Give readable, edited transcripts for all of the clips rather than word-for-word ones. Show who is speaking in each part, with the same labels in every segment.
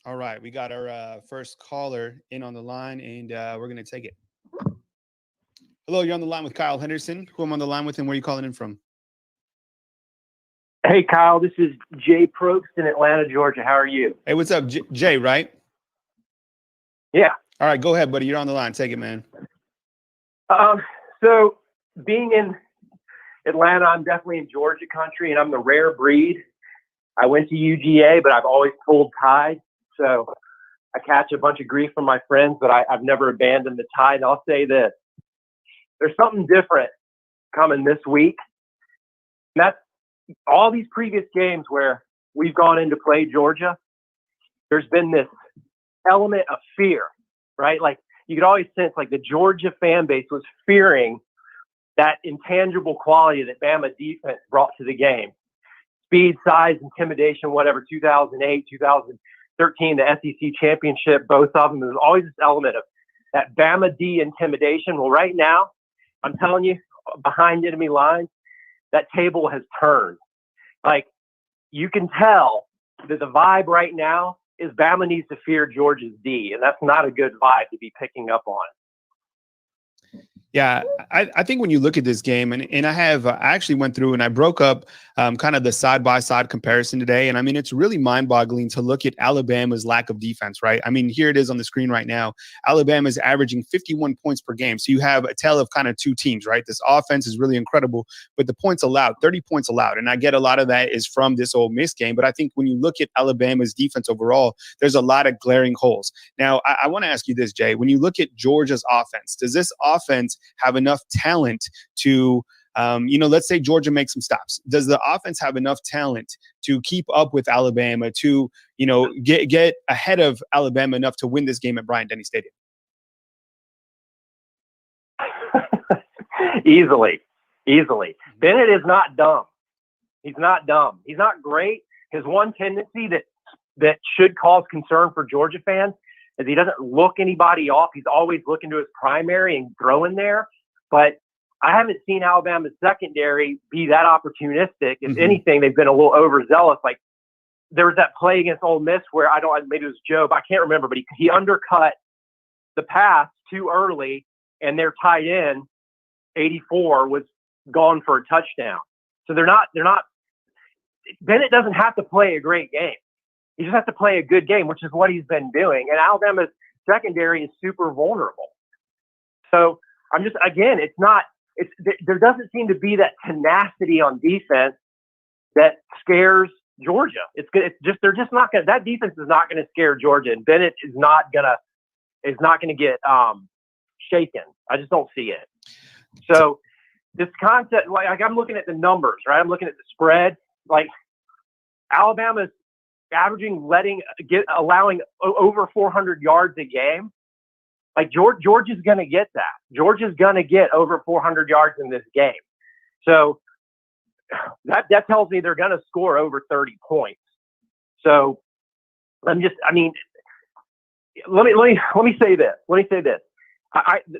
Speaker 1: All right, we got our first caller in on the line, and we're gonna take it. Hello, you're on the line with Kyle Henderson. Who I'm on the line with, and where are you calling in from?
Speaker 2: Hey, Kyle, this is Jay Probst in Atlanta, Georgia. How are you?
Speaker 1: Hey, what's up, Jay? Right?
Speaker 2: Yeah.
Speaker 1: All right, go ahead, buddy. You're on the line. Take it, man.
Speaker 2: So being in Atlanta, I'm definitely in Georgia country, and I'm the rare breed. I went to UGA, but I've always pulled Tide. So I catch a bunch of grief from my friends, but I've never abandoned the Tide. And I'll say this. There's something different coming this week. And that's all these previous games where we've gone in to play Georgia. There's been this element of fear, right? Like you could always sense like the Georgia fan base was fearing that intangible quality that Bama defense brought to the game. Speed, size, intimidation, whatever, 2008, 2013, the SEC championship, both of them. There's always this element of that Bama D intimidation. Well, right now, I'm telling you, behind enemy lines, that table has turned. Like, you can tell that the vibe right now is Bama needs to fear Georgia's D, and that's not a good vibe to be picking up on.
Speaker 1: Yeah, I think when you look at this game, and I actually went through and I broke up kind of the side-by-side comparison today. And I mean, it's really mind-boggling to look at Alabama's lack of defense, right? I mean, here it is on the screen right now. Alabama is averaging 51 points per game. So you have a tale of kind of two teams, right? This offense is really incredible, but the points allowed, 30 points allowed. And I get a lot of that is from this Ole Miss game. But I think when you look at Alabama's defense overall, there's a lot of glaring holes. Now, I want to ask you this, Jay. When you look at Georgia's offense, does this offense have enough talent to, let's say Georgia makes some stops. Does the offense have enough talent to keep up with Alabama to, get ahead of Alabama enough to win this game at Bryant-Denny Stadium?
Speaker 2: Easily. Bennett is not dumb. He's not dumb. He's not great. His one tendency that should cause concern for Georgia fans is he doesn't look anybody off. He's always looking to his primary and throwing there. But I haven't seen Alabama's secondary be that opportunistic. If anything, they've been a little overzealous. Like there was that play against Ole Miss where maybe it was Joe, but I can't remember. But he undercut the pass too early, and their tight end 84 was gone for a touchdown. So they're not. Bennett doesn't have to play a great game. He just has to play a good game, which is what he's been doing. And Alabama's secondary is super vulnerable. So I'm just, again, there doesn't seem to be that tenacity on defense that scares Georgia. They're just not going to, that defense is not going to scare Georgia, and Bennett is not going to get shaken. I just don't see it. So this concept, like I'm looking at the numbers, right? I'm looking at the spread. Like Alabama's allowing over 400 yards a game. Like Georgia's going to get that. Georgia's going to get over 400 yards in this game. So that tells me they're going to score over 30 points. So let me say this.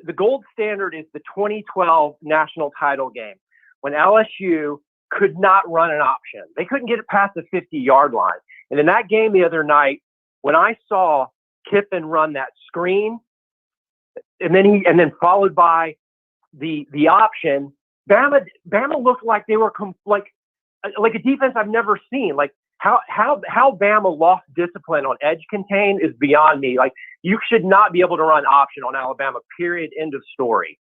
Speaker 2: The gold standard is the 2012 national title game when LSU could not run an option. They couldn't get it past the 50-yard line. And in that game the other night, when I saw Kiffin run that screen, and then followed by the option, Bama looked like they were like a defense I've never seen. Like how Bama lost discipline on edge contain is beyond me. Like you should not be able to run option on Alabama. Period. End of story.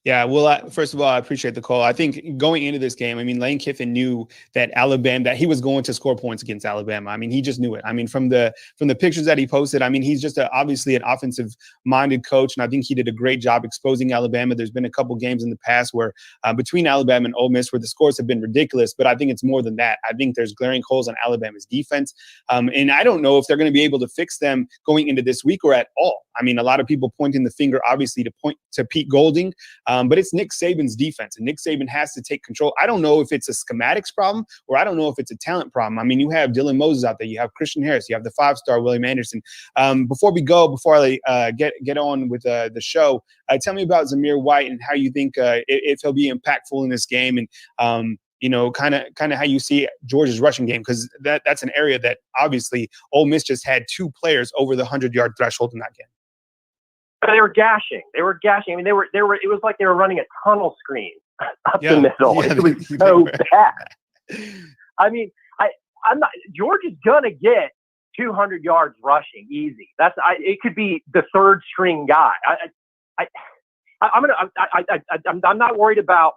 Speaker 1: Yeah, well, first of all, I appreciate the call. I think going into this game, I mean, Lane Kiffin knew that that he was going to score points against Alabama. I mean, he just knew it. I mean, from the pictures that he posted, I mean, he's just obviously an offensive-minded coach, and I think he did a great job exposing Alabama. There's been a couple games in the past where between Alabama and Ole Miss where the scores have been ridiculous, but I think it's more than that. I think there's glaring holes on Alabama's defense, and I don't know if they're going to be able to fix them going into this week or at all. I mean, a lot of people pointing the finger, obviously, to point to Pete Golding. But it's Nick Saban's defense, and Nick Saban has to take control. I don't know if it's a schematics problem or I don't know if it's a talent problem. I mean, you have Dylan Moses out there. You have Christian Harris. You have the 5-star William Anderson. Before I get on with the show, tell me about Zamir White and how you think if he'll be impactful in this game and, kind of how you see Georgia's rushing game, because that's an area that obviously Ole Miss just had 2 players over the 100-yard threshold in that game.
Speaker 2: They were gashing. I mean, they were. It was like they were running a tunnel screen up the middle. It was so bad. I mean, I'm not. Georgia's gonna get 200 yards rushing easy. It could be the 3rd string guy. I'm not worried about.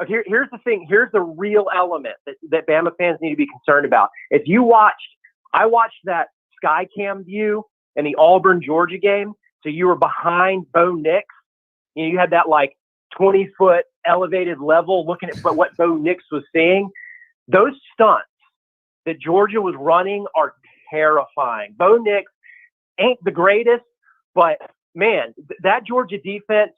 Speaker 2: Here's the thing. Here's the real element that Bama fans need to be concerned about. If you I watched that Skycam view in the Auburn Georgia game. So you were behind Bo Nix. You had that like 20-foot elevated level looking at what Bo Nix was seeing. Those stunts that Georgia was running are terrifying. Bo Nix ain't the greatest, but man, that Georgia defense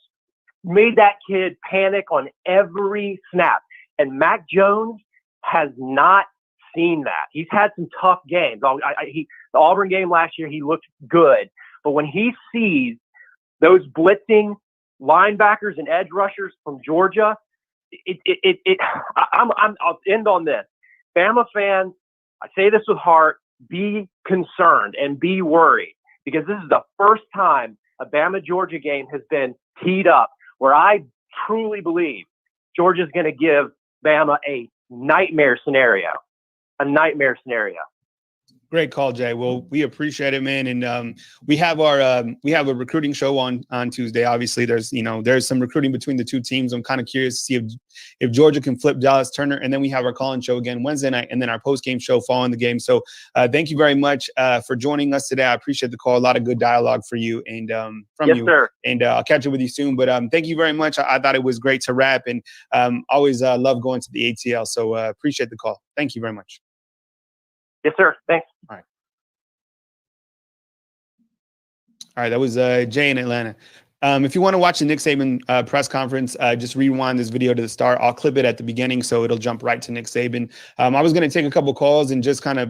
Speaker 2: made that kid panic on every snap. And Mac Jones has not seen that. He's had some tough games. The Auburn game last year, he looked good. But when he sees those blitzing linebackers and edge rushers from Georgia, I'll end on this. Bama fans, I say this with heart, be concerned and be worried, because this is the first time a Bama-Georgia game has been teed up where I truly believe Georgia's going to give Bama a nightmare scenario.
Speaker 1: Great call, Jay. Well, we appreciate it, man. And we have a recruiting show on Tuesday. Obviously, there's some recruiting between the 2 teams. I'm kind of curious to see if Georgia can flip Dallas Turner. And then we have our call-in show again Wednesday night, and then our post-game show following the game. So thank you very much for joining us today. I appreciate the call. A lot of good dialogue for you and from
Speaker 2: yes,
Speaker 1: you.
Speaker 2: Sir.
Speaker 1: And I'll catch up with you soon. But thank you very much. I thought it was great to wrap, and always love going to the ATL. So appreciate the call. Thank you very much.
Speaker 2: Yes, sir. Thanks.
Speaker 1: All right. That was Jay in Atlanta. If you want to watch the Nick Saban press conference, just rewind this video to the start. I'll clip it at the beginning, so it'll jump right to Nick Saban. I was going to take a couple calls and just kind of,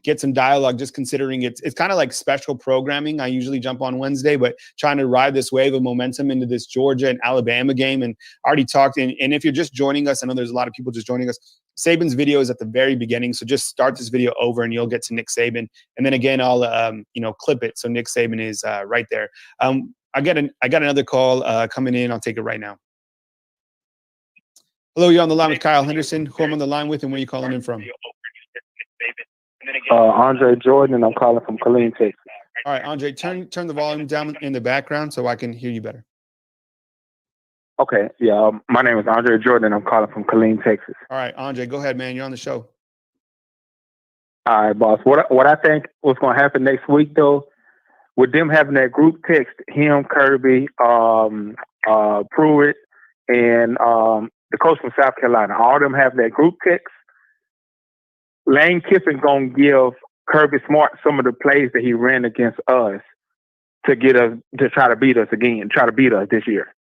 Speaker 1: get some dialogue, just considering it's kind of like special programming. I usually jump on Wednesday, but trying to ride this wave of momentum into this Georgia and Alabama game. And I already talked, and if you're just joining us, I know there's a lot of people just joining us. Saban's video is at the very beginning, so just start this video over and you'll get to Nick Saban. And then again, I'll clip it so Nick Saban is right there. I got another call coming in. I'll take it right now. Hello, you're on the line with Kyle Henderson. Who I'm on the line with, and where you calling in from?
Speaker 3: Andre Jordan, and I'm calling from Killeen, Texas.
Speaker 1: All right, Andre, turn the volume down in the background so I can hear you better.
Speaker 3: Okay, yeah. My name is Andre Jordan, and I'm calling from Killeen, Texas.
Speaker 1: All right, Andre, go ahead, man. You're on the show.
Speaker 3: All right, boss. What I think what's going to happen next week, though, with them having that group text, him, Kirby, Pruitt, and the coach from South Carolina, all of them have that group text. Lane Kiffin gonna give Kirby Smart some of the plays that he ran against us to get us to try to beat us again, try to beat us this year.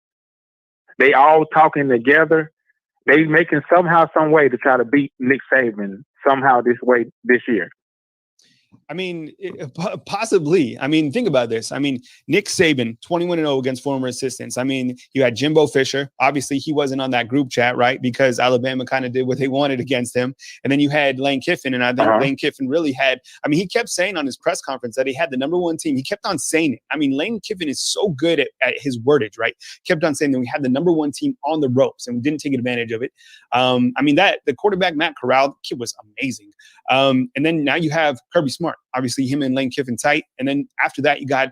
Speaker 3: They all talking together. They making somehow, some way to try to beat Nick Saban somehow this year.
Speaker 1: I mean, possibly. I mean, think about this. I mean, Nick Saban, 21-0 against former assistants. I mean, you had Jimbo Fisher. Obviously, he wasn't on that group chat, right? Because Alabama kind of did what they wanted against him. And then you had Lane Kiffin. And I think Lane Kiffin really had, I mean, he kept saying on his press conference that he had the #1 team. He kept on saying it. I mean, Lane Kiffin is so good at his wordage, right? Kept on saying that we had the #1 team on the ropes and we didn't take advantage of it. I mean, the quarterback, Matt Corral, kid was amazing. And then now you have Kirby Smart. Obviously, him and Lane Kiffin tight. And then after that, you got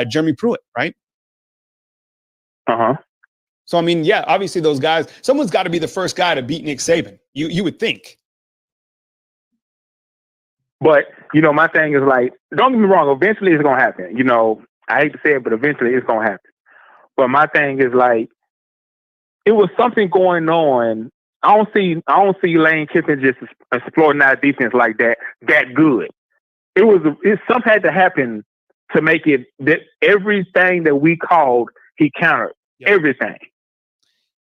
Speaker 1: Jeremy Pruitt, right? So, I mean, yeah, obviously those guys, someone's got to be the first guy to beat Nick Saban. You would think.
Speaker 3: But, you know, my thing is like, don't get me wrong, eventually it's going to happen. You know, I hate to say it, but eventually it's going to happen. But my thing is like, it was something going on. I don't see Lane Kiffin just exploring that defense like that good. Something had to happen to make it that everything that we called, he countered. Yep. Everything.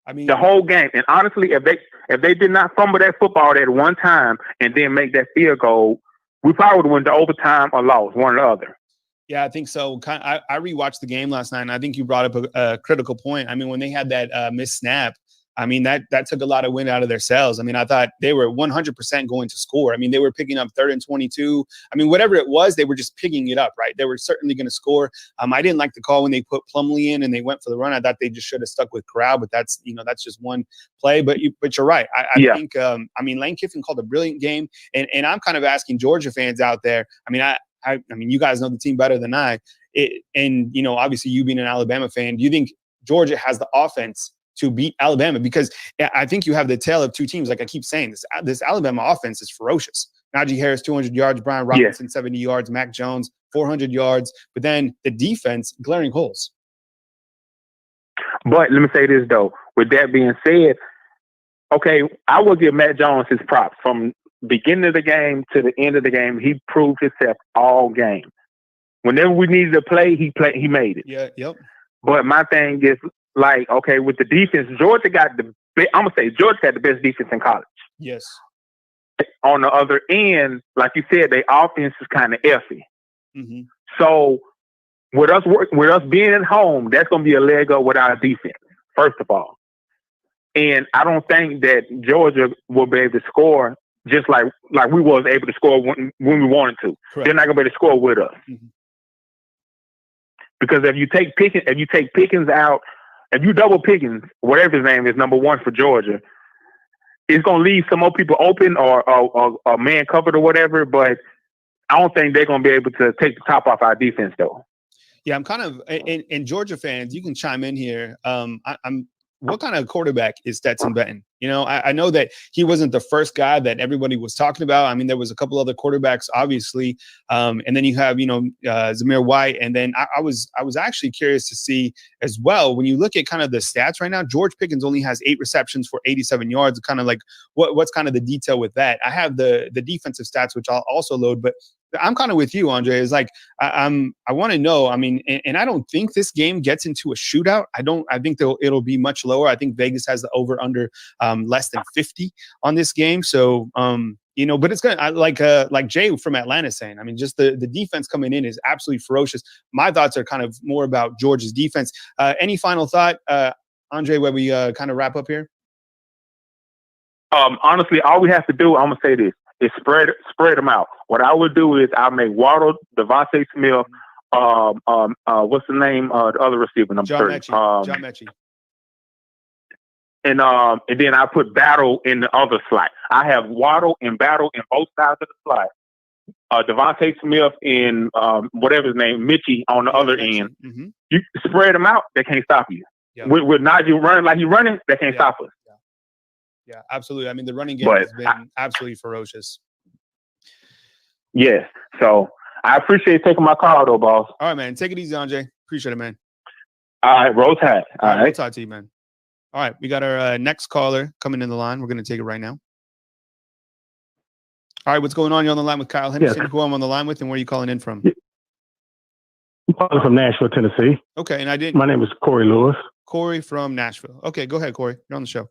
Speaker 3: I mean, the whole game. And honestly, if they did not fumble that football at one time and then make that field goal, we probably would have went to overtime or lost, one or the other.
Speaker 1: Yeah, I think so. I rewatched the game last night, and I think you brought up a critical point. I mean, when they had that missed snap, I mean, that took a lot of wind out of their sails. I mean, I thought they were 100% going to score. I mean, they were picking up 3rd and 22. I mean, whatever it was, they were just picking it up, right? They were certainly going to score. I didn't like the call when they put Plumlee in and they went for the run. I thought they just should have stuck with Corral, but that's just one play. But you're right. I think, I mean, Lane Kiffin called a brilliant game, and I'm kind of asking Georgia fans out there. I mean, you guys know the team better than I. And obviously, you being an Alabama fan, do you think Georgia has the offense to beat Alabama? Because I think you have the tale of two teams. Like I keep saying, this Alabama offense is ferocious. Najee Harris, 200 yards, Brian Robinson, 70 yards, Mac Jones, 400 yards. But then the defense, glaring holes.
Speaker 3: But let me say this, though. With that being said, okay, I will give Mac Jones his props. From beginning of the game to the end of the game, he proved himself all game. Whenever we needed to play, he made it.
Speaker 1: Yeah, yep.
Speaker 3: But my thing is, like, okay, with the defense, Georgia got the best defense in college.
Speaker 1: Yes.
Speaker 3: On the other end, like you said, their offense is kind of iffy.
Speaker 1: Mm-hmm.
Speaker 3: So with us being at home, that's going to be a leg up with our defense, first of all. And I don't think that Georgia will be able to score just like we was able to score when we wanted to. Correct. They're not going to be able to score with us. Mm-hmm. Because if you take Pickens out, if you double Pickens, whatever his name is, number one for Georgia, it's going to leave some more people open or man covered or whatever. But I don't think they're going to be able to take the top off our defense, though.
Speaker 1: Yeah, I'm kind of – and Georgia fans, you can chime in here. What kind of quarterback is Stetson Bennett? I know that he wasn't the first guy that everybody was talking about. I mean, there was a couple other quarterbacks, obviously. And then you have, Zamir White. And then I was actually curious to see as well, when you look at kind of the stats right now, George Pickens only has 8 receptions for 87 yards. Kind of like what's kind of the detail with that? I have the defensive stats, which I'll also load, but I'm kind of with you, Andre. Is like I want to know. I mean, and I don't think this game gets into a shootout. I think it'll be much lower. I think Vegas has the over under less than 50 on this game. So but it's gonna like Jay from Atlanta saying. I mean, just the defense coming in is absolutely ferocious. My thoughts are kind of more about Georgia's defense. Any final thought, Andre, where we kind of wrap up here?
Speaker 3: Honestly, all we have to do, I'm gonna say this. Is spread them out. What I would do is I'll make Waddle, Devontae Smith, what's the name? The other receiver,
Speaker 1: John Mechie.
Speaker 3: And then I put Battle in the other slot. I have Waddle and Battle in both sides of the slot. Devontae Smith and whatever his name, Mitchie on the other end. Mm-hmm. You spread them out, they can't stop you. Yeah. With Najee running like he's running, they can't stop us.
Speaker 1: Yeah, absolutely. I mean, the running game has been absolutely ferocious.
Speaker 3: Yes. So I appreciate taking my call, though, boss.
Speaker 1: All right, man. Take it easy, Andre. Appreciate it, man.
Speaker 3: All right. Roll Tide. All right.
Speaker 1: Roll Tide to you, man. All right. We got our next caller coming in the line. We're going to take it right now. All right. What's going on? You're on the line with Kyle Henderson. Yes. Who I'm on the line with, and where are you calling in from?
Speaker 4: I'm calling from Nashville, Tennessee.
Speaker 1: Okay. And
Speaker 4: my name is Corey Lewis.
Speaker 1: Corey from Nashville. Okay. Go ahead, Corey. You're on the show.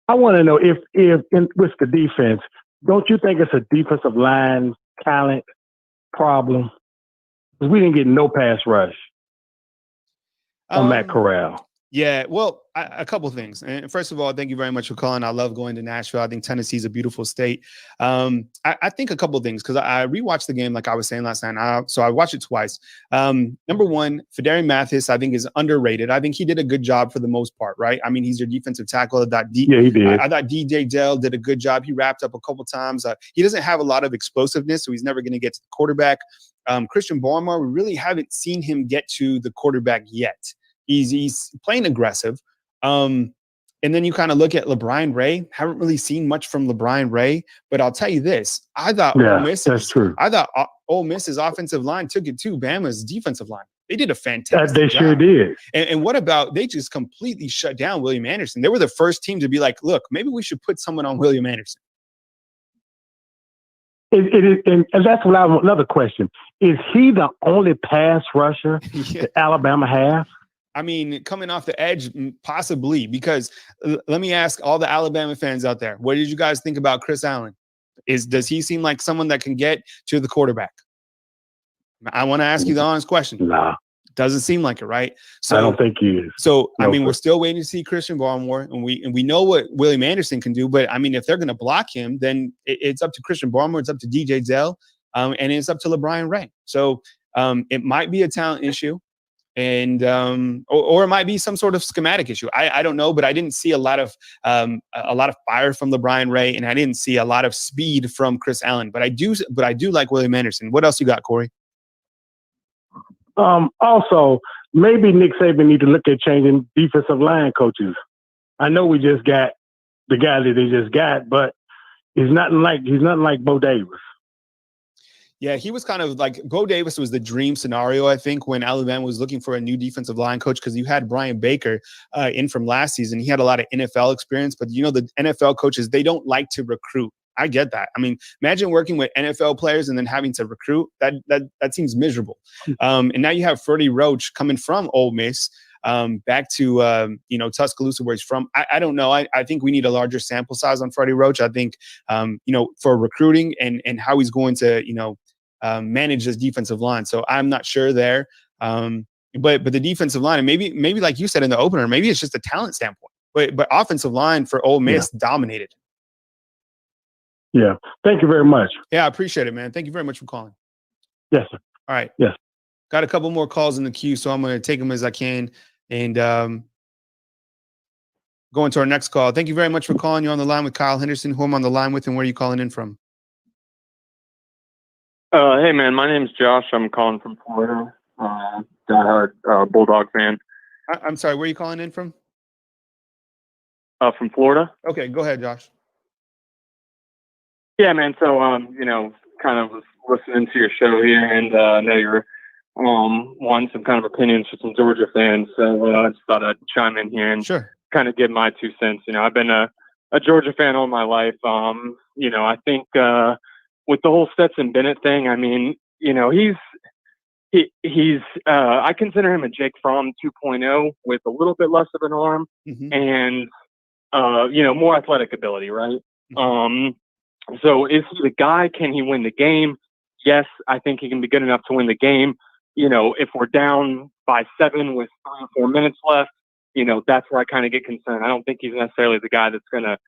Speaker 4: I want to know if with the defense, don't you think it's a defensive line talent problem? Because we didn't get no pass rush on Matt Corral.
Speaker 1: Yeah, well, a couple of things. And first of all, thank you very much for calling. I love going to Nashville. I think Tennessee is a beautiful state. I think a couple of things, because I rewatched the game like I was saying last night. So I watched it twice. Number one, Fedarian Mathis, I think, is underrated. I think he did a good job for the most part, right? I mean, he's your defensive tackle.
Speaker 4: He did.
Speaker 1: I thought DJ Dell did a good job. He wrapped up a couple times. He doesn't have a lot of explosiveness, so he's never going to get to the quarterback. Christian Barmore, we really haven't seen him get to the quarterback yet. He's playing aggressive. And then you kind of look at LeBron Ray. Haven't really seen much from LeBron Ray, but I'll tell you this. I thought Ole Miss's offensive line took it to Bama's defensive line. They did a fantastic job.
Speaker 4: They sure did.
Speaker 1: And what about they just completely shut down William Anderson? They were the first team to be like, look, maybe we should put someone on William Anderson.
Speaker 4: And that's another question. Is he the only pass rusher that Alabama has?
Speaker 1: I mean, coming off the edge, possibly, because let me ask all the Alabama fans out there, what did you guys think about Chris Allen? Does he seem like someone that can get to the quarterback? I want to ask you the honest question.
Speaker 4: Nah.
Speaker 1: Doesn't seem like it, right? So
Speaker 4: I don't think he is.
Speaker 1: So, I
Speaker 4: No,
Speaker 1: mean,
Speaker 4: sir.
Speaker 1: we're still waiting to see Christian Barmore, and we know what William Anderson can do. But I mean, if they're going to block him, then it's up to Christian Barmore, it's up to DJ Zell, and it's up to LeBron Ray. So it might be a talent issue, and or it might be some sort of schematic issue. I don't know, but I didn't see a lot of fire from LeBron Ray, and I didn't see a lot of speed from Chris Allen. But I do like William Anderson. What else you got, Corey?
Speaker 4: Also, maybe Nick Saban need to look at changing defensive line coaches. I know we just got the guy that they just got, but he's nothing like Bo Davis.
Speaker 1: Yeah, he was kind of like Bo Davis was the dream scenario, I think, when Alabama was looking for a new defensive line coach, because you had Brian Baker in from last season. He had a lot of NFL experience, but the NFL coaches, they don't like to recruit. I get that. I mean, imagine working with NFL players and then having to recruit. That seems miserable. And now you have Freddie Roach coming from Ole Miss back to Tuscaloosa, where he's from. I don't know. I think we need a larger sample size on Freddie Roach. I think for recruiting and how he's going to manage this defensive line. So I'm not sure there. But the defensive line, and maybe like you said in the opener, maybe it's just a talent standpoint. But offensive line for Ole Miss dominated.
Speaker 4: Yeah. Thank you very much.
Speaker 1: Yeah, I appreciate it, man. Thank you very much for calling.
Speaker 4: Yes, sir.
Speaker 1: All right.
Speaker 4: Yes.
Speaker 1: Got a couple more calls in the queue, so I'm going to take them as I can and go into our next call. Thank you very much for calling. You're on the line with Kyle Henderson. Who I'm on the line with, and where are you calling in from?
Speaker 5: Hey, man. My name's Josh. I'm calling from Florida. Diehard Bulldog fan.
Speaker 1: I'm sorry. Where are you calling in from?
Speaker 5: From Florida.
Speaker 1: Okay, go ahead, Josh.
Speaker 5: Yeah, man. So, kind of was listening to your show here, and I know you're wanting some kind of opinions for some Georgia fans. So I just thought I'd chime in here and kind of give my 2 cents. I've been a Georgia fan all my life. I think with the whole Stetson Bennett thing, I mean, he's I consider him a Jake Fromm 2.0 with a little bit less of an arm and more athletic ability, right? So is he the guy? Can he win the game? Yes, I think he can be good enough to win the game. If we're down by 7 with 3 or 4 minutes left, that's where I kind of get concerned. I don't think he's necessarily the guy that's going to,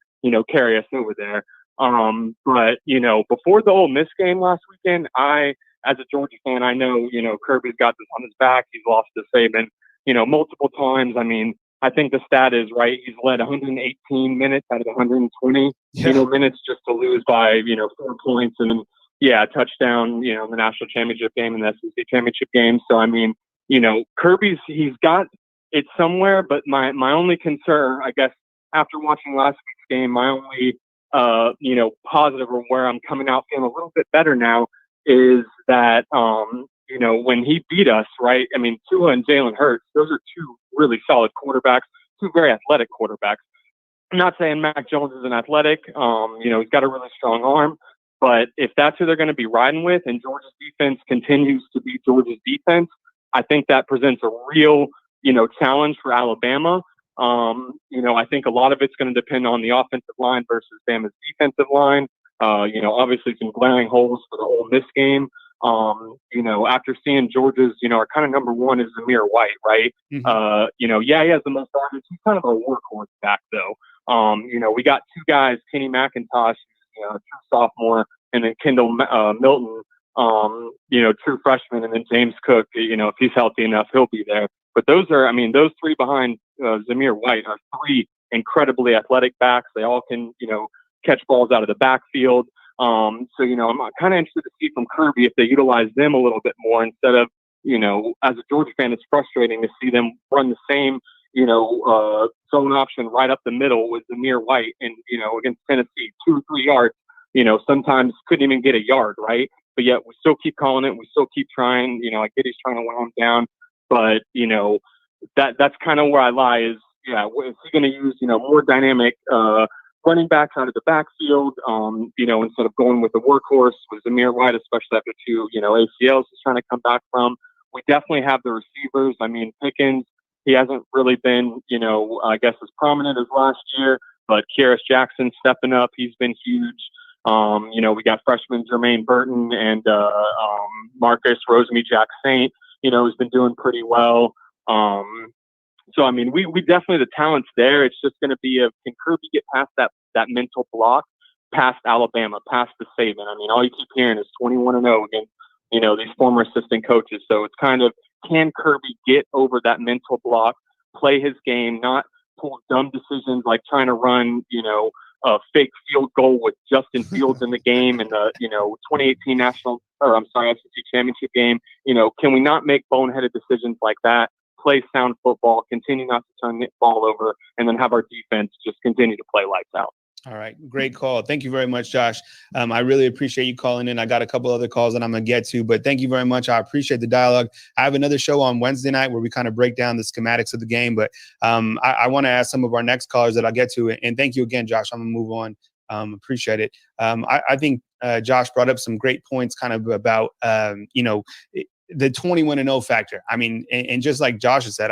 Speaker 5: carry us over there. But, before the Ole Miss game last weekend, as a Georgia fan, I know, Kirby's got this on his back. He's lost to Saban, multiple times. I mean, I think the stat is right. He's led 118 minutes out of 120 minutes just to lose by 4 points and a touchdown in the national championship game and the SEC championship game. So I mean, Kirby's he's got it somewhere, but my only concern, I guess, after watching last week's game, my only positive or where I'm coming out feeling a little bit better now is that when he beat us, right? I mean, Tua and Jalen Hurts, those are 2 really solid quarterbacks, 2 very athletic quarterbacks. I'm not saying Mac Jones isn't athletic. He's got a really strong arm. But if that's who they're going to be riding with and Georgia's defense continues to be Georgia's defense, I think that presents a real, challenge for Alabama. I think a lot of it's going to depend on the offensive line versus Bama's defensive line. Obviously some glaring holes for the Ole Miss game. After seeing Georgia's, our kind of number one is Zamir White, right? He has the most targets. He's kind of a workhorse back, though. We got 2 guys, Kenny McIntosh, true sophomore, and then Kendall Milton, true freshman, and then James Cook, if he's healthy enough, he'll be there. But those 3 behind Zamir White are 3 incredibly athletic backs. They all can, catch balls out of the backfield. I'm kind of interested to see from Kirby if they utilize them a little bit more instead of, as a Georgia fan, it's frustrating to see them run the same, zone option right up the middle with Zamir White and, against Tennessee, 2 or 3 yards, sometimes couldn't even get a yard, right? But yet we still keep calling it. We still keep trying, I get he's trying to wear him down, but, that's kind of where I lie is, is he going to use, more dynamic, running backs out of the backfield, instead of going with the workhorse with Zamir White, especially after 2, ACLs he's trying to come back from. We definitely have the receivers. I mean, Pickens, he hasn't really been, I guess as prominent as last year, but Kyrus Jackson stepping up. He's been huge. We got freshman Jermaine Burton and Marcus Rosemy Jack Saint. has been doing pretty well. So, I mean, we definitely, the talent's there. It's just going to be can Kirby get past that mental block, past Alabama, past the Saban? I mean, all you keep hearing is 21-0 against, these former assistant coaches. So it's kind of, can Kirby get over that mental block, play his game, not pull dumb decisions like trying to run, a fake field goal with Justin Fields in the game in the, 2018 SEC championship game. Can we not make boneheaded decisions like that? Play sound football, continue not to turn the ball over, and then have our defense just continue to play lights out.
Speaker 1: All right. Great call. Thank you very much, Josh. I really appreciate you calling in. I got a couple other calls that I'm going to get to, but thank you very much. I appreciate the dialogue. I have another show on Wednesday night where we kind of break down the schematics of the game, but I want to ask some of our next callers that I'll get to. And thank you again, Josh. I'm going to move on. Appreciate it. I think Josh brought up some great points kind of about, the 21-0 factor. I mean, and just like Josh has said,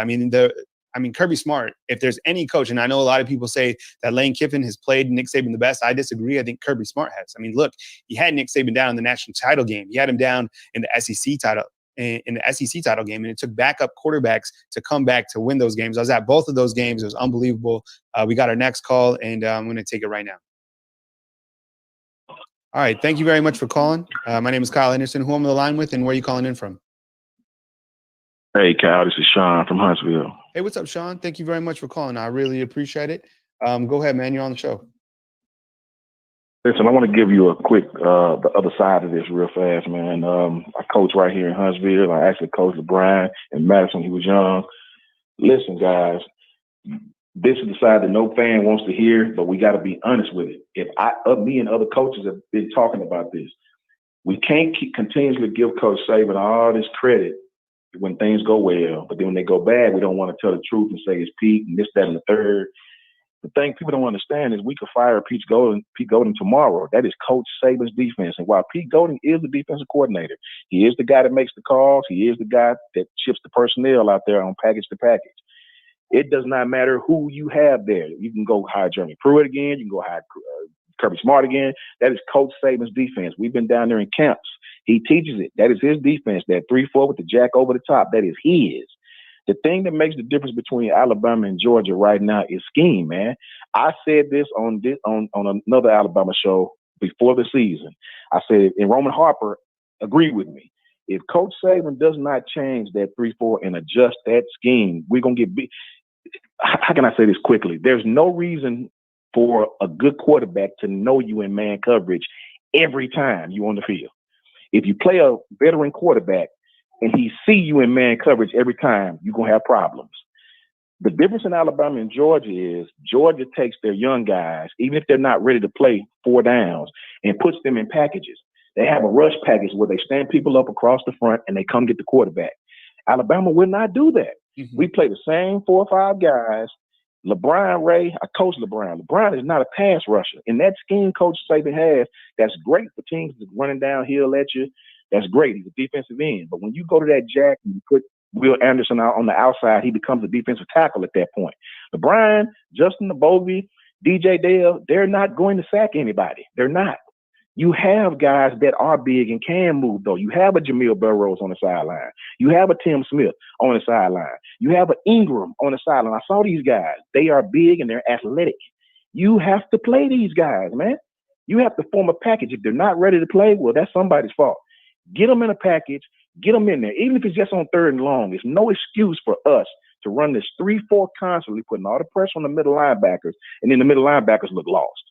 Speaker 1: Kirby Smart, if there's any coach, and I know a lot of people say that Lane Kiffin has played Nick Saban the best. I disagree. I think Kirby Smart has. I mean, look, he had Nick Saban down in the national title game. He had him down in the SEC title game, and it took backup quarterbacks to come back to win those games. I was at both of those games. It was unbelievable. We got our next call, and I'm going to take it right now. All right. Thank you very much for calling. My name is Kyle Anderson. Who I'm on the line with, and where are you calling in from?
Speaker 6: Hey, Kyle. This is Sean from Huntsville.
Speaker 1: Hey, what's up, Sean? Thank you very much for calling. I really appreciate it. Go ahead, man. You're on the show.
Speaker 6: Listen, I want to give you a quick the other side of this real fast, man. I coach right here in Huntsville. I actually coached LeBron in Madison when he was young. Listen, guys, this is the side that no fan wants to hear, but we got to be honest with it. Me and other coaches have been talking about this. We can't continuously give Coach Saban all this credit when things go well, but then when they go bad, we don't want to tell the truth and say it's Pete and this, that, and the third. The thing people don't understand is we could fire Pete Golding tomorrow. That is Coach Saban's defense. And while Pete Golding is the defensive coordinator, he is the guy that makes the calls. He is the guy that ships the personnel out there on package to package. It does not matter who you have there. You can go hire Jeremy Pruitt again. You can go hire Kirby Smart again. That is Coach Saban's defense. We've been down there in camps. He teaches it. That is his defense. That 3-4 with the jack over the top. That is his. The thing that makes the difference between Alabama and Georgia right now is scheme, man. I said this on another Alabama show before the season. I said, and Roman Harper agreed with me. If Coach Saban does not change that 3-4 and adjust that scheme, we're going to get beat. How can I say this quickly? There's no reason for a good quarterback to know you in man coverage every time you on the field. If you play a veteran quarterback and he see you in man coverage every time, you're going to have problems. The difference in Alabama and Georgia is Georgia takes their young guys, even if they're not ready to play 4 downs, and puts them in packages. They have a rush package where they stand people up across the front and they come get the quarterback. Alabama will not do that. Mm-hmm. We play the same 4 or 5 guys. Ray, I coach LeBron. LeBron is not a pass rusher. And that scheme Coach Saban has, that's great for teams that's running downhill at you. That's great. He's a defensive end. But when you go to that jack and you put Will Anderson out on the outside, he becomes a defensive tackle at that point. LeBron, Justin Bovee, DJ Dale, they're not going to sack anybody. They're not. You have guys that are big and can move, though. You have a Jamil Burroughs on the sideline. You have a Tim Smith on the sideline. You have an Ingram on the sideline. I saw these guys. They are big and they're athletic. You have to play these guys, man. You have to form a package. If they're not ready to play, well, that's somebody's fault. Get them in a package. Get them in there. Even if it's just on 3rd and long, there's no excuse for us to run this 3-4 constantly, putting all the pressure on the middle linebackers, and then the middle linebackers look lost.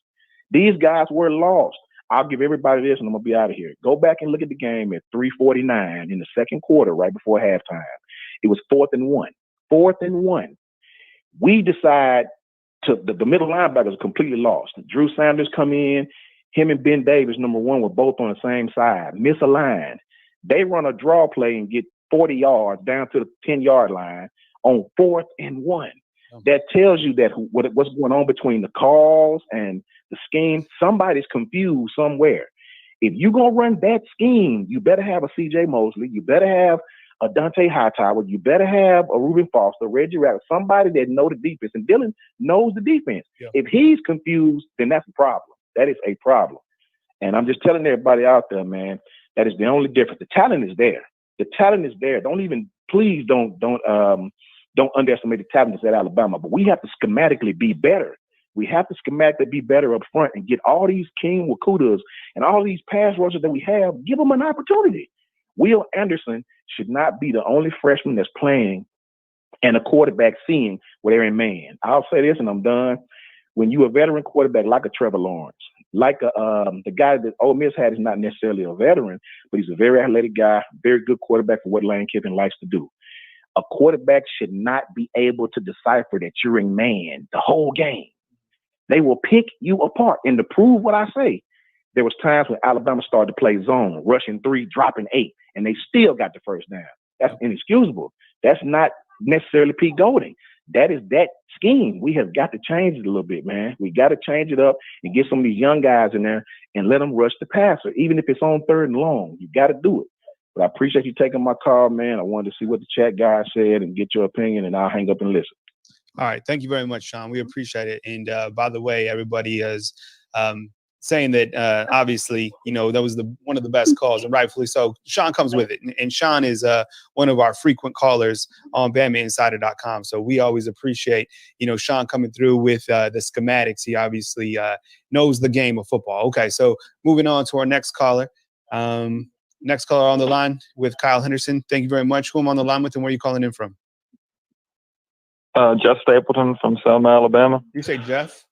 Speaker 6: These guys were lost. I'll give everybody this, and I'm going to be out of here. Go back and look at the game at 3:49 in the second quarter, right before halftime. It was 4th and 1. 4th and 1. We decide the middle linebackers are completely lost. Drew Sanders come in. Him and Ben Davis, number 1, were both on the same side, misaligned. They run a draw play and get 40 yards down to the 10-yard line on 4th and 1. That tells you that what's going on between the calls and the scheme. Somebody's confused somewhere. If you're going to run that scheme, you better have a C.J. Mosley. You better have a Dante Hightower. You better have a Reuben Foster, Reggie Rabbit, somebody that knows the defense. And Dylan knows the defense. Yeah. If he's confused, then that's a problem. That is a problem. And I'm just telling everybody out there, man, that is the only difference. The talent is there. The talent is there. Please don't underestimate the talent that's at Alabama. But we have to schematically be better. We have to schematically be better up front and get all these King Wakudas and all these pass rushers that we have, give them an opportunity. Will Anderson should not be the only freshman that's playing and a quarterback seeing where they're in man. I'll say this and I'm done. When you're a veteran quarterback like a Trevor Lawrence, like the guy that Ole Miss had is not necessarily a veteran, but he's a very athletic guy, very good quarterback for what Lane Kiffin likes to do. A quarterback should not be able to decipher that you're in man the whole game. They will pick you apart. And to prove what I say, there was times when Alabama started to play zone, rushing 3, dropping 8, and they still got the first down. That's inexcusable. That's not necessarily Pete Golding. That is that scheme. We have got to change it a little bit, man. We got to change it up and get some of these young guys in there and let them rush the passer, even if it's on 3rd and long. You got to do it. But I appreciate you taking my call, man. I wanted to see what the chat guy said and get your opinion, and I'll hang up and listen.
Speaker 1: All right. Thank you very much, Sean. We appreciate it. And by the way, everybody is saying that obviously, that was one of the best calls, and rightfully so. Sean comes with it. And Sean is one of our frequent callers on BamaInsider.com. So we always appreciate, Sean coming through with the schematics. He obviously knows the game of football. Okay. So moving on to our next caller. Next caller on the line with Kyle Henderson. Thank you very much. Who am I on the line with and where are you calling in from?
Speaker 7: Jeff Stapleton from Selma, Alabama.
Speaker 1: You say Jeff?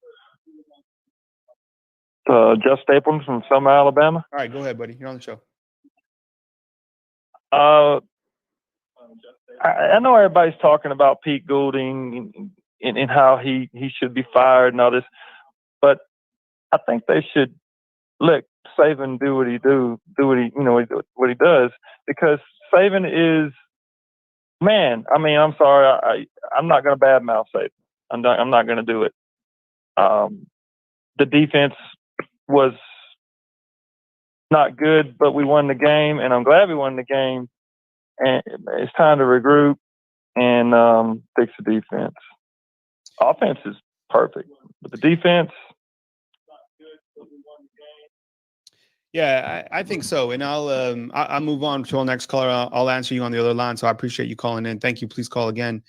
Speaker 7: Jeff Stapleton from Selma, Alabama.
Speaker 1: All right, go ahead, buddy. You're on the show.
Speaker 7: I know everybody's talking about Pete Goulding and how he should be fired and all this, but I think they should let Saban do what he does, because Saban is, man, I mean, I'm sorry, I'm not going to badmouth Saban. I'm not going to do it. The defense was not good, but we won the game, and I'm glad we won the game. And it's time to regroup and fix the defense. Offense is perfect, but the defense.
Speaker 1: Yeah, I think so. And I'll move on to our next caller. I'll answer you on the other line. So I appreciate you calling in. Thank you. Please call again.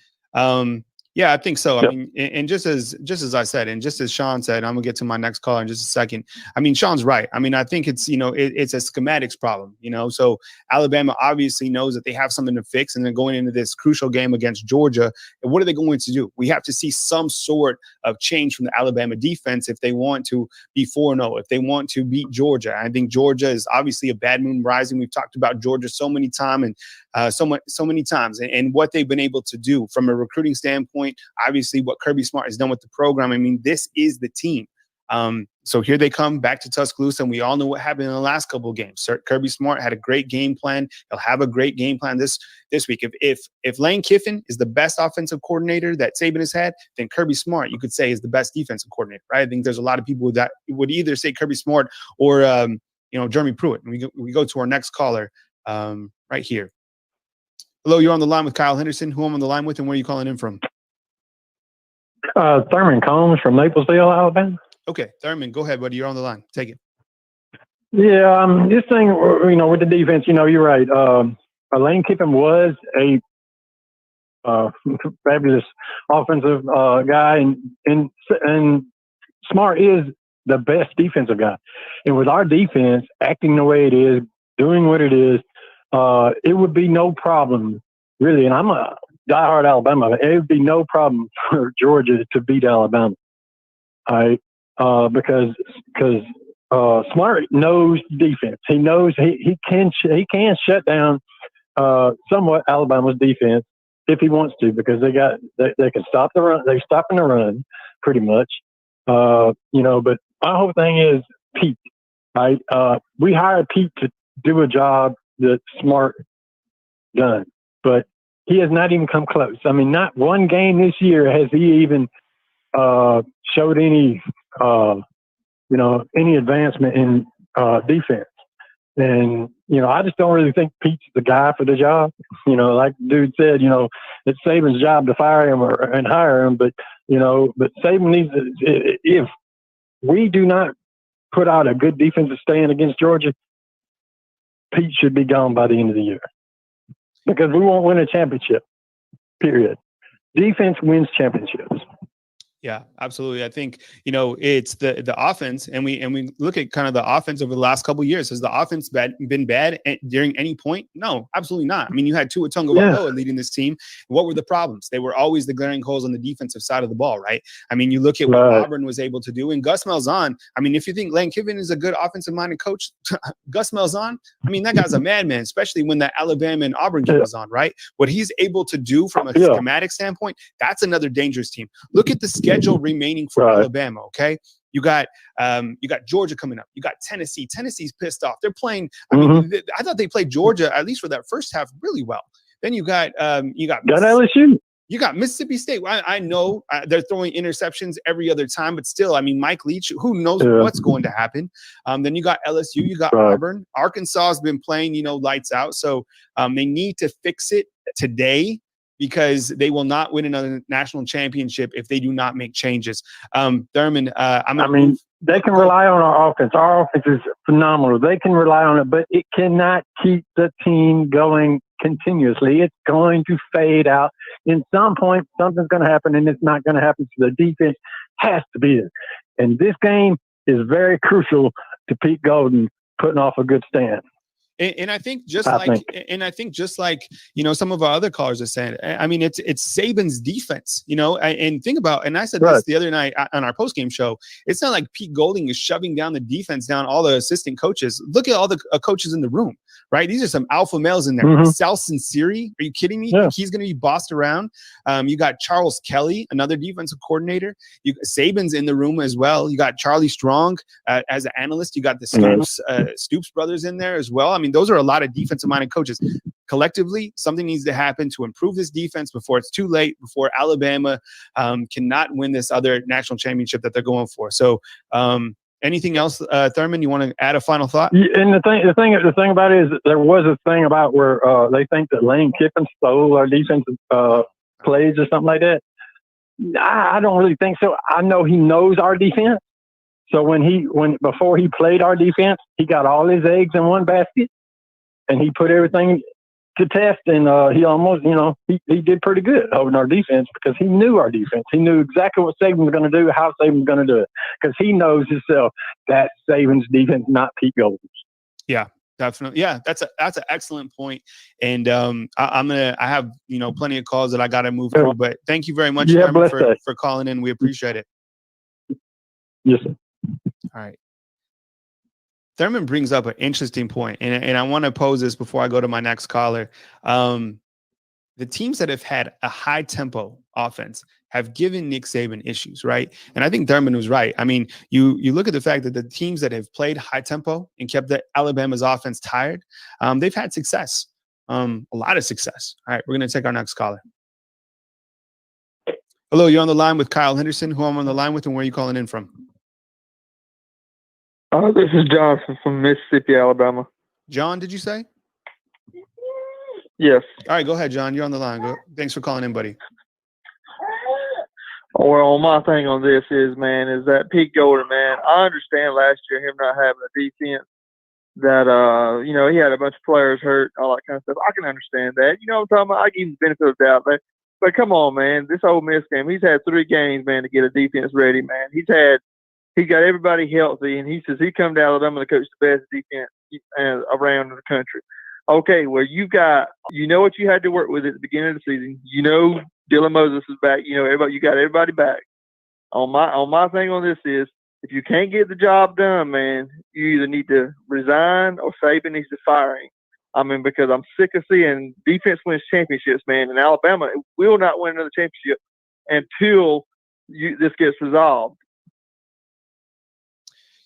Speaker 1: Yeah, I think so. Yep. I mean, and just as I said, and just as Sean said, I'm gonna get to my next caller in just a second. I mean, Sean's right. I mean, I think it's, it's a schematics problem, so Alabama obviously knows that they have something to fix, and they're going into this crucial game against Georgia. And what are they going to do? We have to see some sort of change from the Alabama defense if they want to be 4-0, if they want to beat Georgia. I think Georgia is obviously a bad moon rising. We've talked about Georgia so many times and what they've been able to do from a recruiting standpoint. Obviously, what Kirby Smart has done with the program. I mean, this is the team. So here they come back to Tuscaloosa, and we all know what happened in the last couple of games. Kirby Smart had a great game plan. He'll have a great game plan this week. If Lane Kiffin is the best offensive coordinator that Saban has had, then Kirby Smart, you could say, is the best defensive coordinator, right? I think there's a lot of people that would either say Kirby Smart or Jeremy Pruitt. And we go to our next caller right here. Hello, you're on the line with Kyle Henderson. Who I'm on the line with, and where are you calling in from?
Speaker 4: Thurman Combs from Maplesville, Alabama.
Speaker 1: Okay, Thurman, go ahead, buddy. You're on the line. Take it.
Speaker 4: Yeah, this thing, with the defense, you're right. Lane Kiffin was a fabulous offensive guy, and Smart is the best defensive guy. And with our defense acting the way it is, doing what it is, it would be no problem, really. And I'm a diehard Alabama. It would be no problem for Georgia to beat Alabama. Because Smart knows defense. He knows he can shut down somewhat Alabama's defense if he wants to, because they can stop the run. They're stopping the run pretty much. But my whole thing is Pete. Right? We hired Pete to do a job that Smart done, but he has not even come close. I mean, not one game this year has he even showed any advancement in defense. And, I just don't really think Pete's the guy for the job. Like the dude said, it's Saban's job to fire him and hire him. But Saban needs to, if we do not put out a good defensive stand against Georgia, Pete should be gone by the end of the year. because we won't win a championship, period. Defense wins championships.
Speaker 1: Yeah, absolutely. I think, it's the offense, and we look at kind of the offense over the last couple of years. Has the offense been bad during any point? No, absolutely not. I mean, you had Tua Tagovailoa leading this team. What were the problems? They were always the glaring holes on the defensive side of the ball, right? I mean, you look at what Auburn was able to do, and Gus Malzahn. I mean, if you think Lane Kiffin is a good offensive-minded coach, Gus Malzahn, I mean, that guy's a madman, especially when that Alabama and Auburn game was on, right? What he's able to do from a schematic standpoint, that's another dangerous team. Look at the schedule remaining for Alabama. Okay, you got Georgia coming up. You got Tennessee. Tennessee's pissed off. They're playing. I mean, I thought they played Georgia at least for that first half really well. Then you got
Speaker 4: LSU.
Speaker 1: You got Mississippi State. I know they're throwing interceptions every other time, but still, I mean, Mike Leach, who knows what's going to happen? Then you got LSU, you got Auburn. Arkansas has been playing, lights out. So they need to fix it today, because they will not win another national championship if they do not make changes. Thurman,
Speaker 4: they can rely on our offense. Our offense is phenomenal. They can rely on it, but it cannot keep the team going continuously. It's going to fade out. In some point, something's going to happen, and it's not going to happen. So the defense has to be there. And this game is very crucial to Pete Golden putting off a good stand.
Speaker 1: And I think just like some of our other callers are saying, I mean, it's Saban's defense, and think about, and I said this the other night on our postgame show, it's not like Pete Golding is shoving down the defense down all the assistant coaches. Look at all the coaches in the room, right? These are some alpha males in there. Sal Sinceri, are you kidding me? Yeah. He's going to be bossed around. You got Charles Kelly, another defensive coordinator. Saban's in the room as well. You got Charlie Strong as an analyst. You got the Stoops brothers in there as well. I mean, those are a lot of defensive-minded coaches. Collectively, something needs to happen to improve this defense before it's too late, before Alabama cannot win this other national championship that they're going for. So anything else, Thurman, you want to add a final thought?
Speaker 4: Yeah, and the thing about it is there was a thing about where they think that Lane Kiffin stole our defensive plays or something like that. I don't really think so. I know he knows our defense. So before he played our defense, he got all his eggs in one basket. And he put everything to test, and he almost, he did pretty good over our defense because he knew our defense. He knew exactly what Saban was going to do, how Saban was going to do it, because he knows himself that Saban's defense, not Pete Golden's.
Speaker 1: Yeah, definitely. Yeah, that's an excellent point. And I have plenty of calls that I got to move through, but thank you very much for calling in. We appreciate it.
Speaker 4: Yes, sir.
Speaker 1: All right. Thurman brings up an interesting point, and I want to pose this before I go to my next caller. The teams that have had a high tempo offense have given Nick Saban issues, right? And I think Thurman was right. I mean, you look at the fact that the teams that have played high tempo and kept the Alabama's offense tired, they've had success, a lot of success. All right, we're going to take our next caller. Hello, you're on the line with Kyle Henderson. Who I'm on the line with, and where are you calling in from?
Speaker 8: This is Jonathan from Mississippi, Alabama.
Speaker 1: John, did you say?
Speaker 8: Yes.
Speaker 1: All right, go ahead, John. You're on the line. Thanks for calling in, buddy.
Speaker 8: Well, my thing on this is that Pete Golden, man, I understand last year him not having a defense that, he had a bunch of players hurt, all that kind of stuff. I can understand that. You know what I'm talking about? I give him the benefit of the doubt. But come on, man, this Ole Miss game, he's had 3 games, man, to get a defense ready, man. He got everybody healthy, and he says he come to Alabama to coach the best defense around the country. Okay, well, you know what you had to work with at the beginning of the season. Dylan Moses is back. You got everybody back. On my thing on this is, if you can't get the job done, man, you either need to resign or Saban needs to fire him. I mean, because I'm sick of seeing defense wins championships, man. And Alabama will not win another championship until this gets resolved.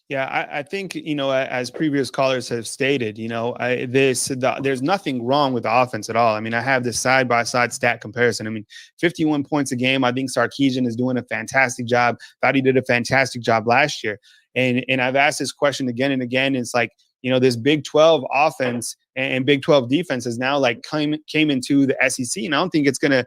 Speaker 1: Yeah, I think, as previous callers have stated, there's nothing wrong with the offense at all. I mean, I have this side-by-side stat comparison. I mean, 51 points a game. I think Sarkisian is doing a fantastic job. Thought he did a fantastic job last year. And I've asked this question again and again. It's like, this Big 12 offense and Big 12 defense is now like came into the SEC. And I don't think it's going to,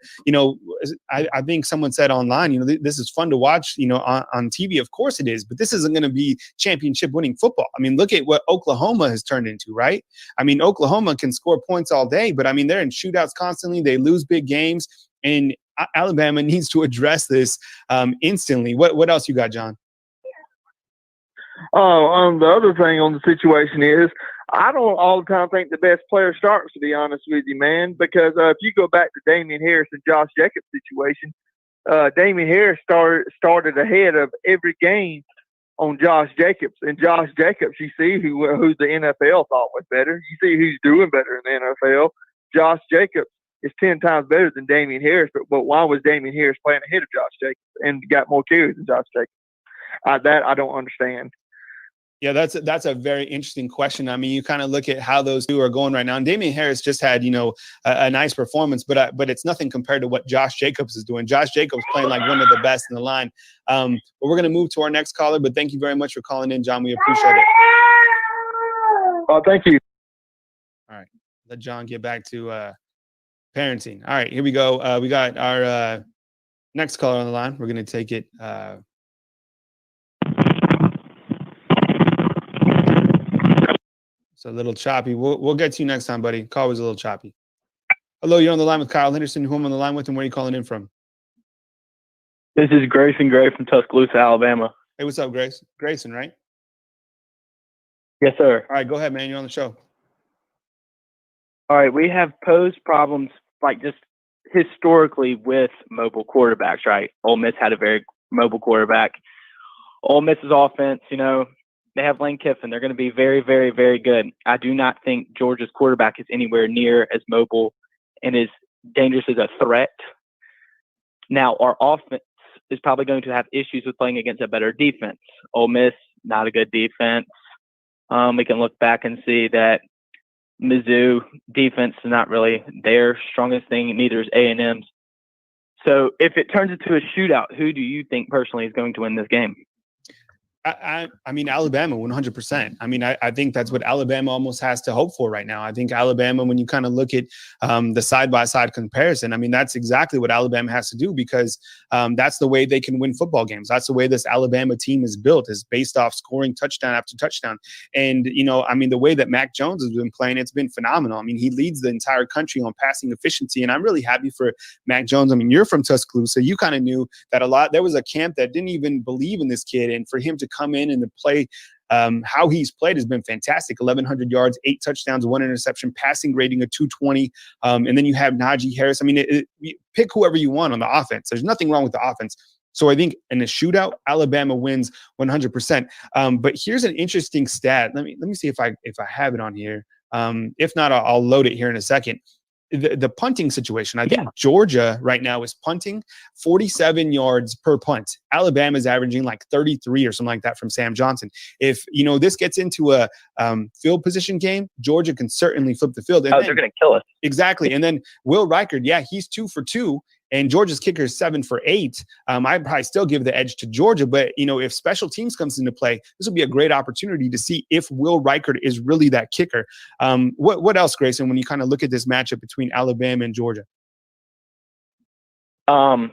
Speaker 1: I think someone said online, this is fun to watch, on TV. Of course it is, but this isn't going to be championship winning football. I mean, look at what Oklahoma has turned into, right? I mean, Oklahoma can score points all day, but I mean, they're in shootouts constantly. They lose big games, and Alabama needs to address this instantly. What else you got, John?
Speaker 8: The other thing on the situation is, I don't all the time think the best player starts, to be honest with you, man, because if you go back to Damian Harris and Josh Jacobs' situation, Damian Harris started ahead of every game on Josh Jacobs. And Josh Jacobs, you see who the NFL thought was better. You see who's doing better in the NFL. Josh Jacobs is 10 times better than Damian Harris, but why was Damian Harris playing ahead of Josh Jacobs and got more carries than Josh Jacobs? That I don't understand.
Speaker 1: Yeah, that's a very interesting question. I mean, you kind of look at how those two are going right now. And Damian Harris just had, a nice performance, but it's nothing compared to what Josh Jacobs is doing. Josh Jacobs playing like one of the best in the line. But we're going to move to our next caller. But thank you very much for calling in, John. We appreciate it.
Speaker 8: Oh, thank you.
Speaker 1: All right, let John get back to parenting. All right, here we go. We got our next caller on the line. We're going to take it. It's a little choppy. We'll get to you next time, buddy. Call was a little choppy. Hello, you're on the line with Kyle Henderson. Who I'm on the line with, and where are you calling in from?
Speaker 9: This is Grayson Gray from Tuscaloosa, Alabama.
Speaker 1: Hey, what's up, Grace? Grayson, right?
Speaker 9: Yes, sir.
Speaker 1: All right, go ahead, man. You're on the show.
Speaker 9: All right, we have posed problems like just historically with mobile quarterbacks, right? Ole Miss had a very mobile quarterback. Ole Miss's offense, they have Lane Kiffin. They're going to be very, very, very good. I do not think Georgia's quarterback is anywhere near as mobile and as dangerous as a threat. Now, our offense is probably going to have issues with playing against a better defense. Ole Miss, not a good defense. We can look back and see that Mizzou defense is not really their strongest thing, neither is A&M's. So if it turns into a shootout, who do you think personally is going to win this game?
Speaker 1: I mean, Alabama, 100%. I mean, I think that's what Alabama almost has to hope for right now. I think Alabama, when you kind of look at the side-by-side comparison, I mean, that's exactly what Alabama has to do because that's the way they can win football games. That's the way this Alabama team is built, is based off scoring touchdown after touchdown. And, I mean, the way that Mac Jones has been playing, it's been phenomenal. I mean, he leads the entire country on passing efficiency, and I'm really happy for Mac Jones. I mean, you're from Tuscaloosa. You kind of knew that there was a camp that didn't even believe in this kid, and for him to come in and to play how he's played has been fantastic. 1,100 yards, 8 touchdowns, 1 interception, passing rating of 220. And then you have Najee Harris. I mean, pick whoever you want on the offense. There's nothing wrong with the offense. So I think in a shootout, Alabama wins 100%. But here's an interesting stat. Let me see if I have it on here. If not, I'll load it here in a second. The punting situation. I think Georgia right now is punting 47 yards per punt. Alabama is averaging like 33 or something like that from Sam Johnson. If this gets into a field position game, Georgia can certainly flip the field. And
Speaker 9: they're going to kill us.
Speaker 1: Exactly. And then Will Reichard, he's 2 for 2. And Georgia's kicker is 7 for 8. I'd probably still give the edge to Georgia. But, if special teams comes into play, this will be a great opportunity to see if Will Reichard is really that kicker. What else, Grayson, when you kind of look at this matchup between Alabama and Georgia?
Speaker 9: I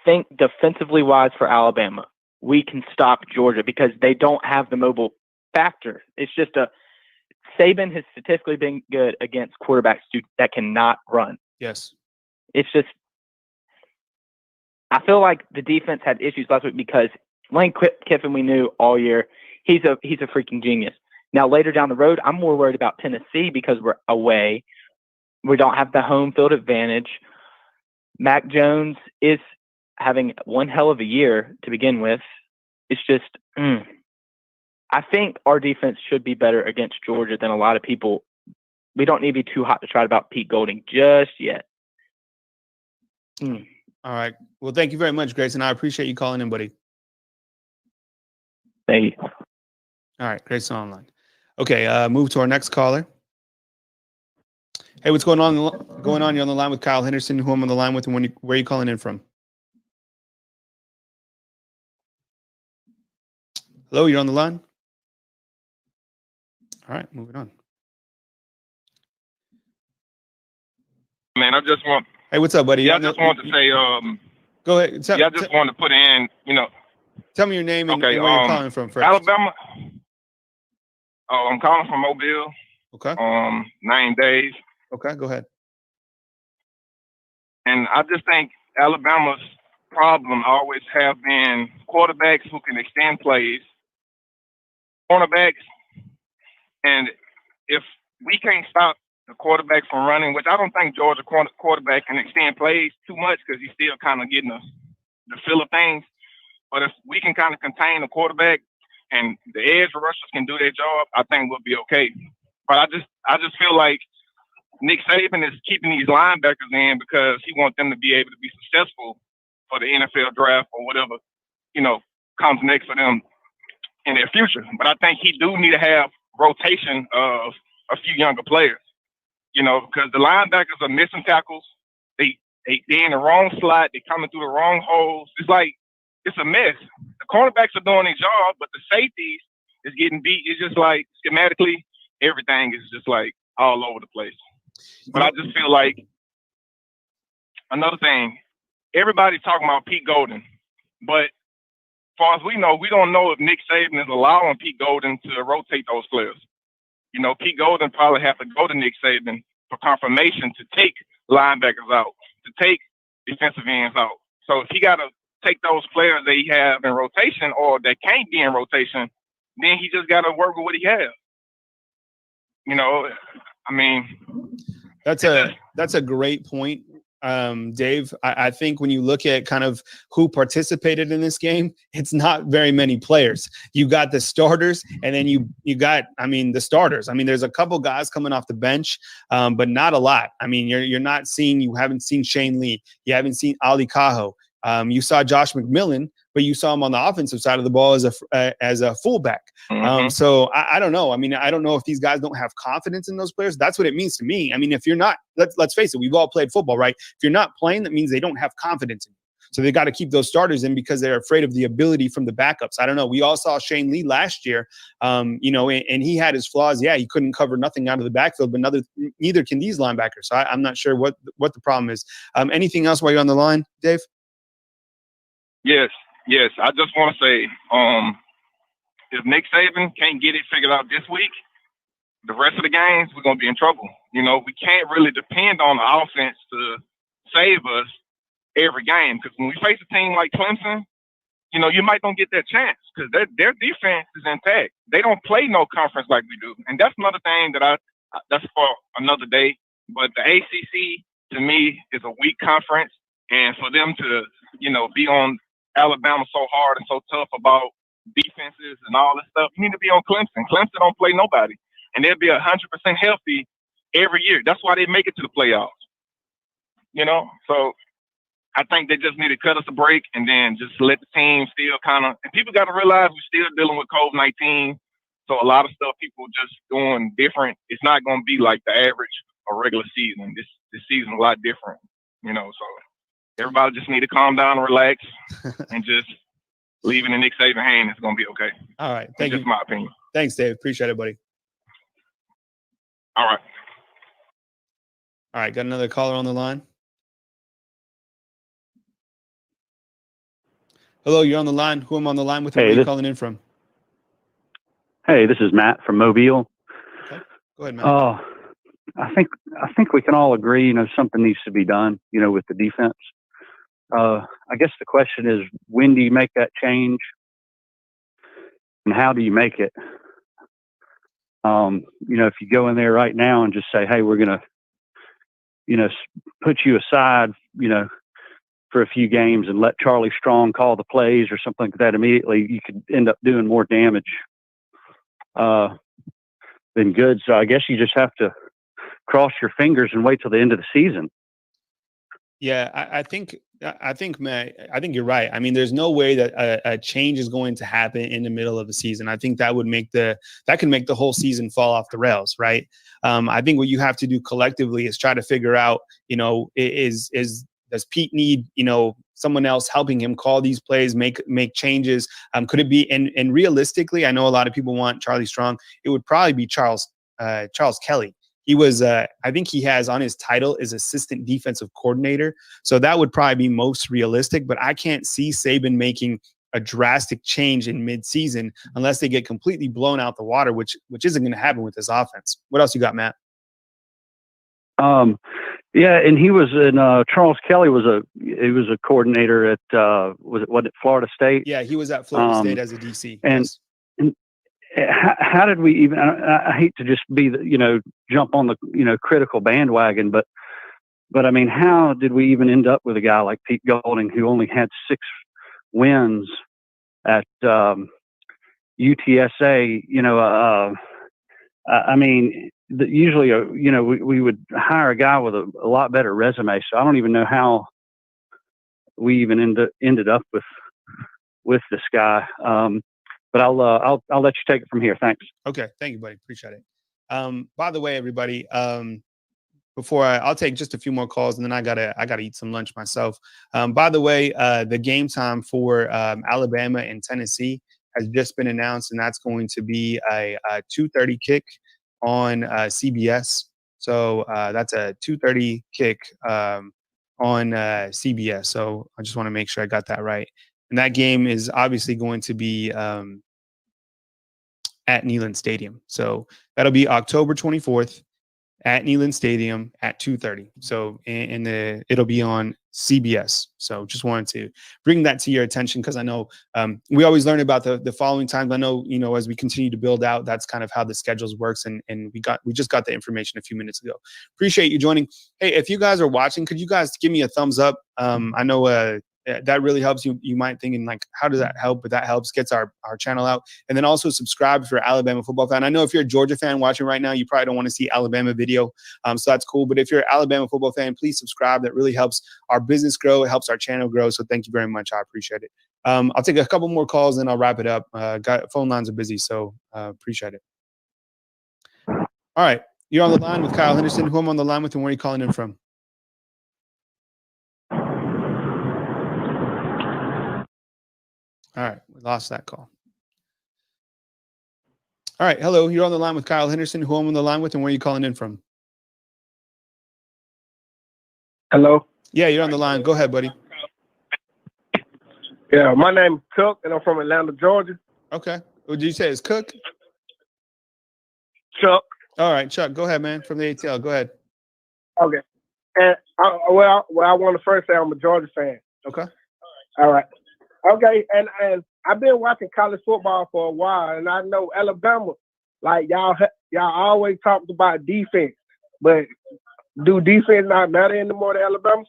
Speaker 9: think defensively wise for Alabama, we can stop Georgia because they don't have the mobile factor. It's just Saban has statistically been good against quarterbacks that cannot run.
Speaker 1: Yes.
Speaker 9: It's just, I feel like the defense had issues last week because Lane Kiffin, we knew all year, he's a freaking genius. Now, later down the road, I'm more worried about Tennessee because we're away. We don't have the home field advantage. Mac Jones is having one hell of a year to begin with. It's just, I think our defense should be better against Georgia than a lot of people. We don't need to be too hot to try about Pete Golding just yet.
Speaker 1: All right. Well, thank you very much, Grayson. I appreciate you calling in, buddy.
Speaker 9: Thank you.
Speaker 1: All right, Grayson online. Okay, move to our next caller. Hey, what's going on? You're on the line with Kyle Henderson, who I'm on the line with, and where are you calling in from? Hello, you're on the line? All right, moving on.
Speaker 10: Man, I just want.
Speaker 1: Hey, what's up, buddy?
Speaker 10: Yeah, I just wanted to say.
Speaker 1: Go ahead.
Speaker 10: Yeah, I just wanted to put in.
Speaker 1: Tell me your name and where you're calling from first.
Speaker 10: Alabama. Oh, I'm calling from Mobile.
Speaker 1: Okay.
Speaker 10: 9 days.
Speaker 1: Okay, go ahead.
Speaker 10: And I just think Alabama's problem always have been quarterbacks who can extend plays, cornerbacks, and if we can't stop the quarterback from running, which I don't think Georgia quarterback can extend plays too much because he's still kind of getting the feel of things. But if we can kind of contain the quarterback and the edge rushers can do their job, I think we'll be okay. But I just feel like Nick Saban is keeping these linebackers in because he wants them to be able to be successful for the NFL draft or whatever, comes next for them in their future. But I think he do need to have rotation of a few younger players, because the linebackers are missing tackles. They're in the wrong slot. They're coming through the wrong holes. It's a mess. The cornerbacks are doing their job, but the safeties is getting beat. It's just like schematically, everything is just like all over the place. But I just feel like another thing, everybody's talking about Pete Golden, but as far as we know, we don't know if Nick Saban is allowing Pete Golden to rotate those players. Pete Golden probably have to go to Nick Saban for confirmation to take linebackers out, to take defensive ends out. So if he got to take those players that he have in rotation or that can't be in rotation, then he just got to work with what he has.
Speaker 1: That's a great point, Dave. I think when you look at kind of who participated in this game, it's not very many players. You got the starters, and then you got, the starters. There's a couple guys coming off the bench, but not a lot. You haven't seen Shane Lee. You haven't seen Ali Cajo. You saw Josh McMillan, but you saw him on the offensive side of the ball as a fullback.
Speaker 10: Mm-hmm.
Speaker 1: So I don't know. I don't know if these guys don't have confidence in those players. That's what it means to me. If you're not, let's face it, we've all played football, right? If you're not playing, that means they don't have confidence in you. So they got to keep those starters in because they're afraid of the ability from the backups. I don't know. We all saw Shane Lee last year, and he had his flaws. Yeah, he couldn't cover nothing out of the backfield, but neither can these linebackers. So I'm not sure what the problem is. Anything else while you're on the line, Dave?
Speaker 10: Yes. I just want to say, if Nick Saban can't get it figured out this week, the rest of the games, we're going to be in trouble. We can't really depend on the offense to save us every game. Because when we face a team like Clemson, you might don't get that chance because their defense is intact. They don't play no conference like we do. And that's another thing that's for another day. But the ACC, to me, is a weak conference. And for them to, be on Alabama so hard and so tough about defenses and all this stuff, you need to be on Clemson. Clemson don't play nobody. And they'll be 100% healthy every year. That's why they make it to the playoffs. So I think they just need to cut us a break and then just let the team still kind of – and people got to realize we're still dealing with COVID-19. So a lot of stuff people just doing different. It's not going to be like the average or regular season. This season is a lot different, so everybody just need to calm down and relax and just leave it in Nick Saban's hand. It's going to be okay.
Speaker 1: All right. Thank you.
Speaker 10: That's my opinion.
Speaker 1: Thanks, Dave. Appreciate it, buddy.
Speaker 10: All right.
Speaker 1: All right. Got another caller on the line. Hello, you're on the line. Who am I on the line with? Where are you calling in from?
Speaker 11: Hey, this is Matt from Mobile.
Speaker 1: Okay. Go ahead, Matt.
Speaker 11: I think we can all agree, something needs to be done, with the defense. I guess the question is, when do you make that change? And how do you make it? If you go in there right now and just say, hey, we're going to, put you aside, for a few games and let Charlie Strong call the plays or something like that immediately, you could end up doing more damage than good. So I guess you just have to cross your fingers and wait till the end of the season.
Speaker 1: Yeah, I think, Matt, I think you're right. There's no way that a change is going to happen in the middle of the season. I think that can make the whole season fall off the rails, right? I think what you have to do collectively is try to figure out, is does Pete need, someone else helping him call these plays, make changes? Could it be, and realistically, I know a lot of people want Charlie Strong. It would probably be Charles Kelly. He was, I think he has on his title is assistant defensive coordinator. So that would probably be most realistic, but I can't see Saban making a drastic change in midseason unless they get completely blown out the water, which isn't going to happen with this offense. What else you got, Matt?
Speaker 11: Yeah, and he was in Charles Kelly was a coordinator at was it Florida State?
Speaker 1: Yeah, he was at Florida State as a DC.
Speaker 11: And,
Speaker 1: yes.
Speaker 11: and how did we even? I hate to just be jump on the critical bandwagon, but I mean, how did we even end up with a guy like Pete Golding who only had 6 wins at UTSA? I mean, usually, we would hire a guy with a lot better resume. So I don't even know how we even ended up with this guy. But I'll let you take it from here. Thanks.
Speaker 1: Okay, thank you, buddy. Appreciate it. By the way, everybody, before I'll take just a few more calls, and then I gotta eat some lunch myself. By the way, the game time for Alabama and Tennessee has just been announced, and that's going to be a 2:30 kick on CBS. So that's a 2:30 kick on CBS. So I just want to make sure I got that right. And that game is obviously going to be at Neyland Stadium. So that'll be October 24th at Neyland Stadium at 2:30. So it'll be on CBS. So just wanted to bring that to your attention because I know we always learn about the following times. I know, as we continue to build out, that's kind of how the schedules works. And we just got the information a few minutes ago. Appreciate you joining. Hey, if you guys are watching, could you guys give me a thumbs up? I know that really helps. You might thinking like, how does that help? But that helps, gets our channel out. And then also subscribe if you're an Alabama football fan. I know if you're a Georgia fan watching right now, you probably don't want to see Alabama video. So that's cool. But if you're an Alabama football fan, please subscribe. That really helps our business grow. It helps our channel grow. So thank you very much. I appreciate it. I'll take a couple more calls and I'll wrap it up. Phone lines are busy. So appreciate it. All right. You're on the line with Kyle Henderson. Who I'm on the line with and where are you calling in from? All right, we lost that call. All right, hello, you're on the line with Kyle Henderson. Who I'm on the line with and where are you calling in from?
Speaker 12: Hello?
Speaker 1: Yeah, you're on the line. Go ahead, buddy.
Speaker 12: Yeah, my name is Cook, and I'm from Atlanta, Georgia.
Speaker 1: Okay. What did you say? It's Cook?
Speaker 12: Chuck.
Speaker 1: All right, Chuck, go ahead, man, from the ATL. Go ahead.
Speaker 12: Okay. And I want to first say I'm a Georgia fan.
Speaker 1: Okay.
Speaker 12: All right. Okay, and I've been watching college football for a while, and I know Alabama, like y'all always talked about defense, but do defense not matter anymore to Alabama?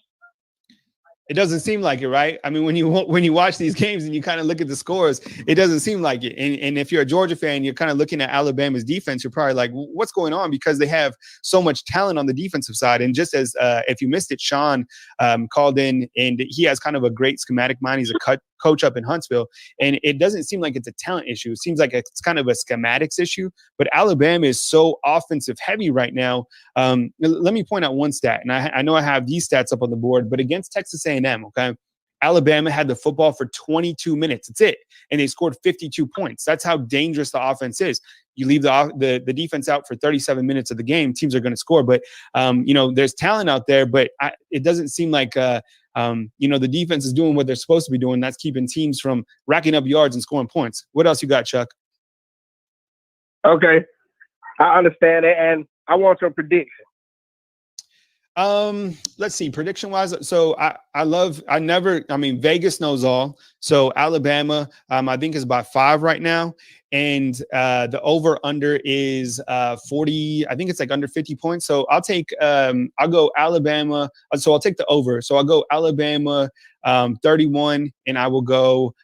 Speaker 1: It doesn't seem like it, right? I mean, when you watch these games and you kind of look at the scores, it doesn't seem like it. And if you're a Georgia fan, you're kind of looking at Alabama's defense, you're probably like, what's going on? Because they have so much talent on the defensive side. And just as if you missed it, Sean called in, and he has kind of a great schematic mind. He's a coach up in Huntsville, and it doesn't seem like it's a talent issue. It seems like it's kind of a schematics issue. But Alabama is so offensive heavy right now. Let me point out one stat, and I know I have these stats up on the board, but against Texas A&M, okay, Alabama had the football for 22 minutes. That's it, and they scored 52 points. That's how dangerous the offense is. You leave the defense out for 37 minutes of the game, teams are going to score. But there's talent out there, but it doesn't seem like the defense is doing what they're supposed to be doing. That's keeping teams from racking up yards and scoring points. What else you got, Chuck?
Speaker 12: Okay, I understand it, and I want your prediction.
Speaker 1: Let's see, prediction wise. So Vegas knows all. So Alabama, I think is by 5 right now. And the over under is 40. I think it's like under 50 points. So I'll go Alabama. So I'll take the over. So I'll go Alabama 31, and I will go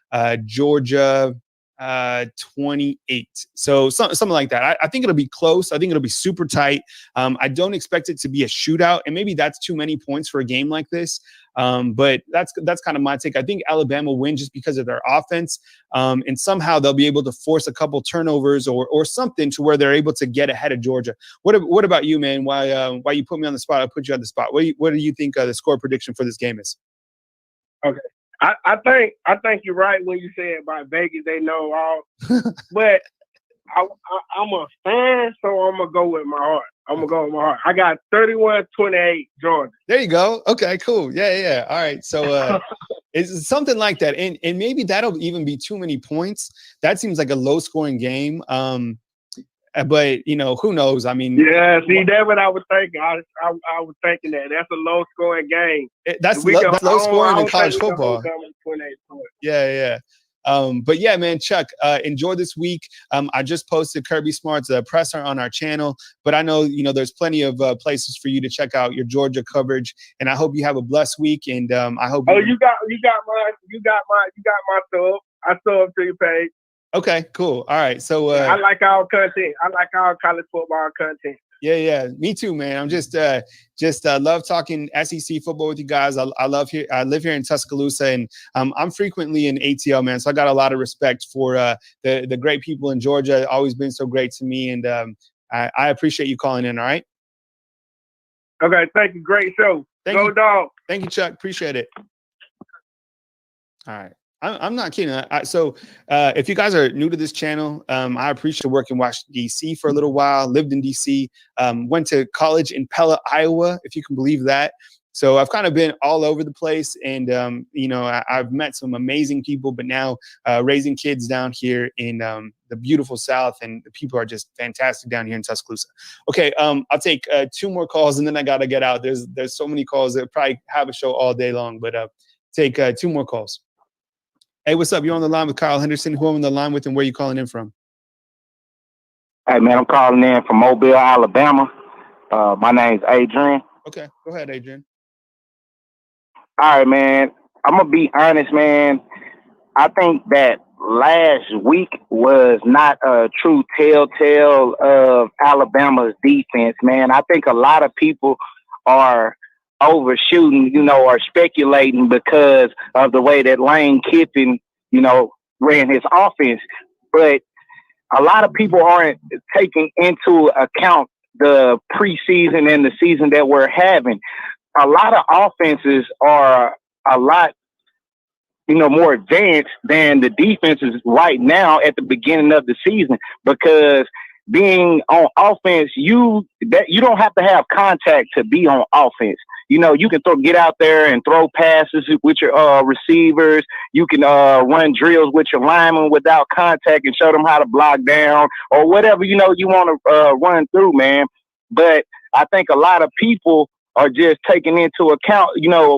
Speaker 1: Georgia 28. So something like that. I think it'll be close. I think it'll be super tight. I don't expect it to be a shootout, and maybe that's too many points for a game like this. But that's kind of my take. I think Alabama will win just because of their offense, and somehow they'll be able to force a couple turnovers or something to where they're able to get ahead of Georgia. What about you, man? Why you put me on the spot? I put you on the spot. What do you think the score prediction for this game is?
Speaker 12: Okay. I think you're right when you say about Vegas. They know all, but I'm a fan, so I'm gonna go with my heart. I got 31-28 Georgia.
Speaker 1: There you go. Okay, cool. Yeah. All right. So it's something like that, and maybe that'll even be too many points. That seems like a low scoring game. But who knows? I mean,
Speaker 12: yeah. See, that's what I was thinking. I was thinking that's a low scoring game.
Speaker 1: That's low scoring in college football. Yeah. But yeah, man, Chuck, enjoy this week. I just posted Kirby Smart's presser on our channel, but I know there's plenty of places for you to check out your Georgia coverage, and I hope you have a blessed week. And I hope.
Speaker 12: You got my sub. I sub to your page.
Speaker 1: Okay, cool. All right. So
Speaker 12: I like our content. I like our college football content.
Speaker 1: Yeah. Me too, man. I'm just love talking SEC football with you guys. I live here in Tuscaloosa, and I'm frequently in ATL, man. So I got a lot of respect for the great people in Georgia. Always been so great to me, and I appreciate you calling in. All right.
Speaker 12: Okay. Thank you. Great show. Go Dog.
Speaker 1: Thank you, Chuck. Appreciate it. All right. I'm not kidding. So if you guys are new to this channel, I appreciate working in Washington, D.C. for a little while, lived in D.C., went to college in Pella, Iowa, if you can believe that. So I've kind of been all over the place, and, I've met some amazing people, but now raising kids down here in the beautiful South, and the people are just fantastic down here in Tuscaloosa. Okay, I'll take 2 more calls, and then I got to get out. There's so many calls that probably have a show all day long, but take 2 more calls. Hey, what's up? You're on the line with Kyle Henderson. Who I'm on the line with, and where are you calling in from?
Speaker 13: Hey, man, I'm calling in from Mobile, Alabama. My name's Adrian.
Speaker 1: Okay, go ahead, Adrian.
Speaker 13: All right, man. I'm going to be honest, man. I think that last week was not a true telltale of Alabama's defense, man. I think a lot of people are overshooting, or speculating because of the way that Lane Kiffin, ran his offense. But a lot of people aren't taking into account the preseason and the season that we're having. A lot of offenses are a lot, more advanced than the defenses right now at the beginning of the season, because being on offense, you don't have to have contact to be on offense. You can get out there and throw passes with your receivers. You can run drills with your linemen without contact and show them how to block down or whatever, you want to run through, man. But I think a lot of people are just taking into account,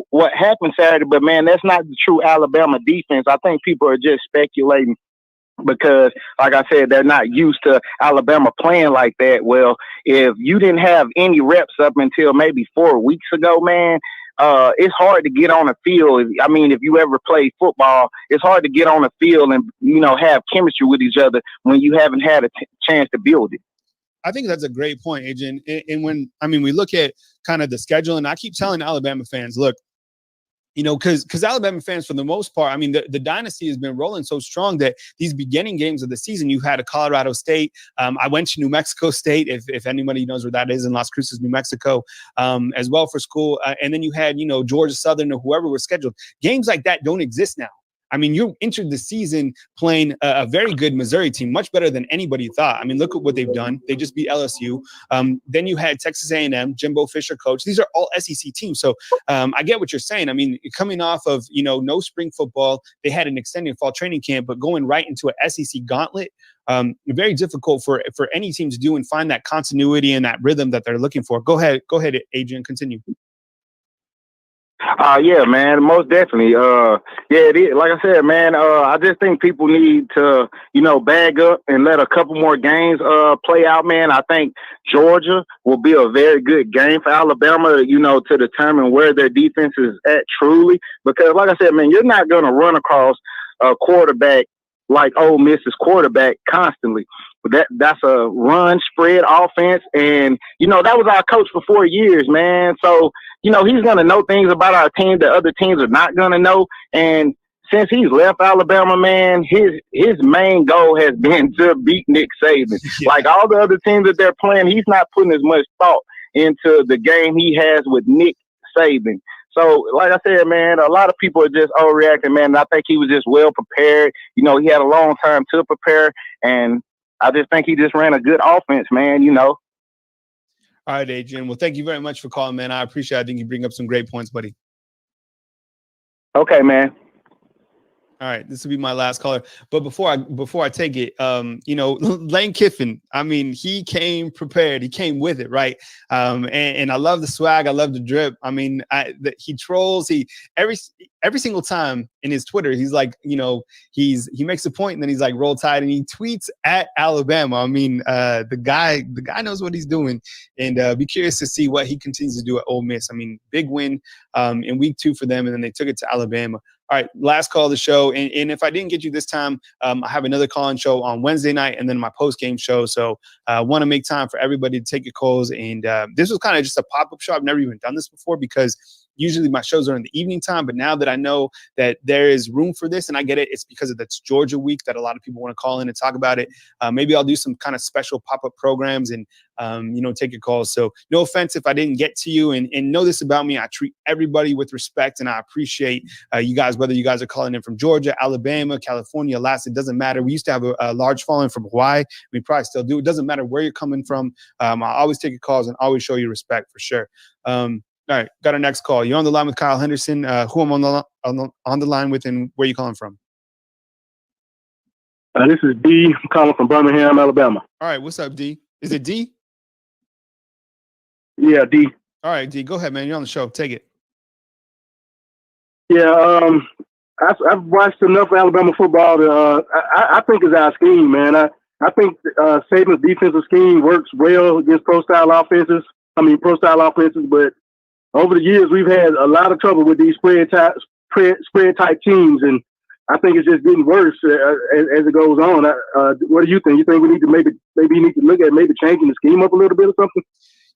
Speaker 13: what happened Saturday. But, man, that's not the true Alabama defense. I think people are just speculating because, like I said, they're not used to Alabama playing like that. Well, if you didn't have any reps up until maybe 4 weeks ago, man, it's hard to get on a field. I mean, if you ever played football, it's hard to get on a field and, have chemistry with each other when you haven't had a chance to build it.
Speaker 1: I think that's a great point, Adrian. And we look at kind of the schedule, and I keep telling Alabama fans, look, because Alabama fans, for the most part, the dynasty has been rolling so strong that these beginning games of the season, you had a Colorado State. I went to New Mexico State, if anybody knows where that is, in Las Cruces, New Mexico, as well for school. And then you had, Georgia Southern or whoever was scheduled. Games like that don't exist now. You entered the season playing a very good Missouri team, much better than anybody thought. Look at what they've done. They just beat LSU. Then you had Texas A&M, Jimbo Fisher coach. These are all SEC teams. So I get what you're saying. Coming off of, no spring football, they had an extended fall training camp, but going right into an SEC gauntlet, very difficult for any team to do and find that continuity and that rhythm that they're looking for. Go ahead, Adrian, continue.
Speaker 13: Yeah, man, most definitely. It is. Like I said, man, I just think people need to, bag up and let a couple more games play out, man. I think Georgia will be a very good game for Alabama, to determine where their defense is at truly. Because, like I said, man, you're not going to run across a quarterback like Ole Miss's quarterback constantly. But that's a run spread offense, and that was our coach for 4 years, man. So he's gonna know things about our team that other teams are not gonna know. And since he's left Alabama, man, his main goal has been to beat Nick Saban. Yeah. Like all the other teams that they're playing, he's not putting as much thought into the game he has with Nick Saban. So, like I said, man, a lot of people are just overreacting, man. And I think he was just well prepared. He had a long time to prepare, and I just think he just ran a good offense, man.
Speaker 1: All right, Adrian. Well, thank you very much for calling, man. I appreciate it. I think you bring up some great points, buddy.
Speaker 13: Okay, man.
Speaker 1: All right, this will be my last caller. But before I take it, Lane Kiffin, I mean, he came prepared. He came with it, right? And I love the swag. I love the drip. I mean, he trolls. Every single time in his Twitter, he's like, he makes a point and then he's like, Roll Tide, and he tweets at Alabama. I mean, the guy knows what he's doing, and be curious to see what he continues to do at Ole Miss. I mean, big win in week 2 for them, and then they took it to Alabama. All right, last call of the show. And if I didn't get you this time, I have another call-in show on Wednesday night and then my post-game show. So I want to make time for everybody to take your calls. And this was kind of just a pop-up show. I've never even done this before because usually my shows are in the evening time. But now that I know that there is room for this, and I get it, it's because of that's Georgia week that a lot of people want to call in and talk about it. Maybe I'll do some kind of special pop-up programs and, take your calls. So no offense if I didn't get to you. And know this about me. I treat everybody with respect, and I appreciate you guys, whether you guys are calling in from Georgia, Alabama, California, Alaska, it doesn't matter. We used to have a large following from Hawaii. We probably still do. It doesn't matter where you're coming from. I always take your calls and always show you respect for sure. All right, got our next call. You're on the line with Kyle Henderson. Who I'm on the line with, and where you calling from?
Speaker 14: This is D. I'm calling from Birmingham, Alabama.
Speaker 1: All right, what's up, D? Is it D?
Speaker 14: Yeah, D.
Speaker 1: All right, D. Go ahead, man. You're on the show. Take it.
Speaker 14: Yeah, I've watched enough Alabama football to I think it's our scheme, man. I think Saban's defensive scheme works well against pro-style offenses, but over the years, we've had a lot of trouble with these spread type teams, and I think it's just getting worse as it goes on. What do you think? You think we need to maybe need to look at maybe changing the scheme up a little bit or something?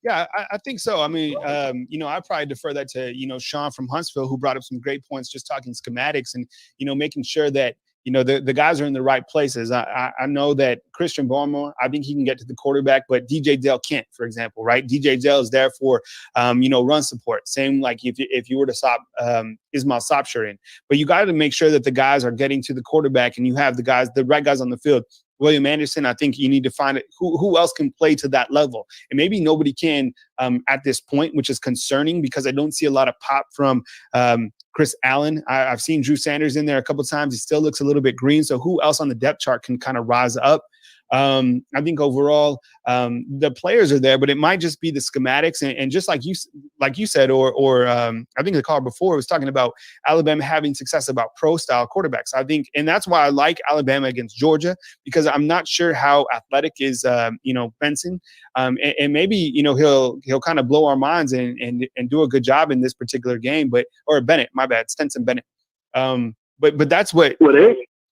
Speaker 1: Yeah, I think so. I mean, I probably defer that to, Sean from Huntsville, who brought up some great points just talking schematics and, making sure that, the guys are in the right places. I know that Christian Bama, I think he can get to the quarterback, but DJ Dale can't, for example, right? DJ Dale is there for, run support. Same like if you were to stop Ismail Sapshire in. But you got to make sure that the guys are getting to the quarterback and you have the right guys on the field. William Anderson, I think you need to find who else can play to that level. And maybe nobody can at this point, which is concerning because I don't see a lot of pop from Chris Allen. I've seen Drew Sanders in there a couple of times. He still looks a little bit green. So who else on the depth chart can kind of rise up? I think overall the players are there, but it might just be the schematics and just like you said, or I think the caller before was talking about Alabama having success about pro style quarterbacks. I think, and that's why I like Alabama against Georgia, because I'm not sure how athletic is Benson, and maybe he'll kind of blow our minds and do a good job in this particular game, or Bennett, my bad, Stenson Bennett. But that's what.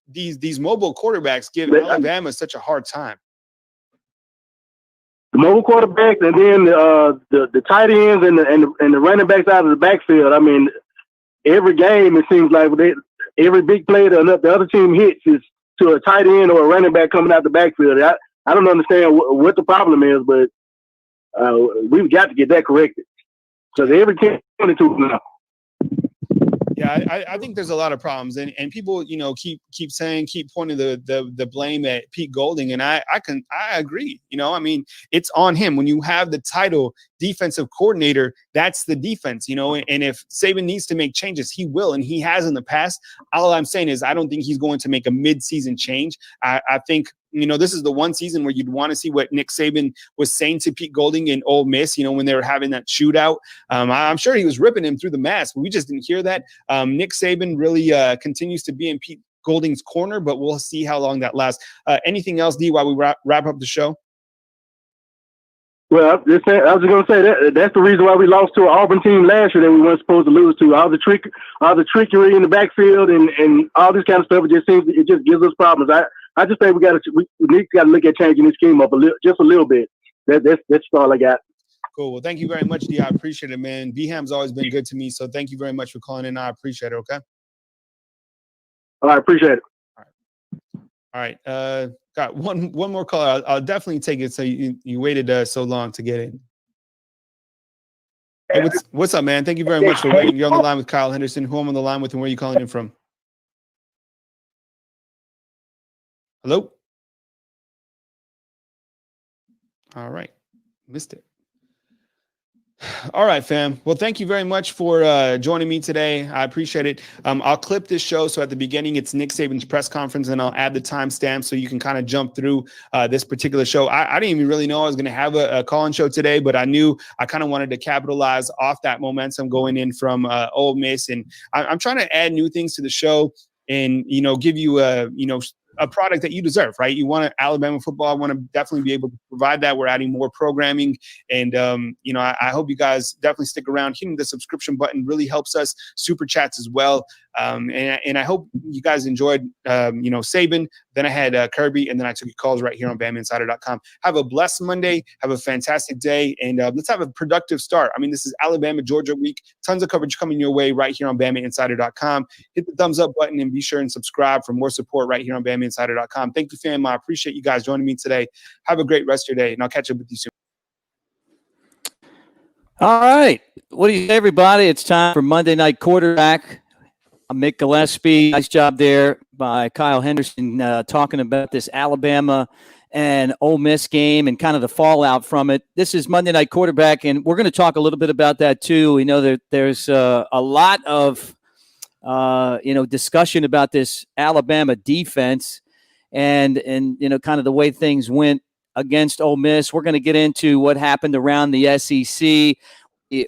Speaker 1: These mobile quarterbacks give Alabama such a hard time.
Speaker 14: The mobile quarterbacks, and then the tight ends and the running backs out of the backfield. I mean, every game it seems like every big play that the other team hits is to a tight end or a running back coming out the backfield. I don't understand what the problem is, but we've got to get that corrected because every team is now.
Speaker 1: Yeah, I think there's a lot of problems, and people, keep pointing the blame at Pete Golding, and I agree. I mean, it's on him. When you have the title defensive coordinator, that's the defense, and if Saban needs to make changes, he will, and he has in the past. All I'm saying is I don't think he's going to make a mid-season change. I think this is the one season where you'd want to see what Nick Saban was saying to Pete Golding in Ole Miss, when they were having that shootout. I'm sure he was ripping him through the mask, but we just didn't hear that. Nick Saban really continues to be in Pete Golding's corner, but we'll see how long that lasts. Anything else, D, while we wrap up the show?
Speaker 14: Well, I was just going to say that's the reason why we lost to an Auburn team last year that we weren't supposed to lose to. All the trickery in the backfield and all this kind of stuff. It just gives us problems. I just think we need to look at changing this scheme up just a little bit. That's all I got.
Speaker 1: Cool. Well, thank you very much, D. I appreciate it, man. B-Ham's always been good to me, so thank you very much for calling in. I appreciate it. Okay.
Speaker 14: All right, appreciate it.
Speaker 1: All right. Got one more caller. I'll definitely take it. So you waited so long to get in. Hey, what's up, man? Thank you very much for waiting. You're on the line with Kyle Henderson. Who I'm on the line with, and where are you calling in from? Hello? All right. Missed it. All right, fam. Well, thank you very much for joining me today. I appreciate it. I'll clip this show. So at the beginning, it's Nick Saban's press conference, and I'll add the timestamp so you can kind of jump through this particular show. I didn't even really know I was going to have a call-in show today, but I knew I kind of wanted to capitalize off that momentum going in from Ole Miss. And I'm trying to add new things to the show and, give you a product that you deserve, right? You want Alabama football. I want to definitely be able to provide that. We're adding more programming. And, I hope you guys definitely stick around. Hitting the subscription button really helps us. Super chats as well. And I hope you guys enjoyed, Saban. Then I had Kirby, and then I took your calls right here on BamaInsider.com. Have a blessed Monday. Have a fantastic day. And let's have a productive start. I mean, this is Alabama, Georgia week. Tons of coverage coming your way right here on BamaInsider.com. Hit the thumbs up button and be sure and subscribe for more support right here on BamaInsider.com. Thank you, fam. I appreciate you guys joining me today. Have a great rest of your day, and I'll catch up with you soon.
Speaker 15: All right. What do you say, everybody? It's time for Monday Night Quarterback. I'm Mick Gillespie. Nice job there by Kyle Henderson talking about this Alabama and Ole Miss game and kind of the fallout from it. This is Monday Night Quarterback, and we're going to talk a little bit about that too. We know that there's a lot of discussion about this Alabama defense and kind of the way things went against Ole Miss. We're going to get into what happened around the SEC.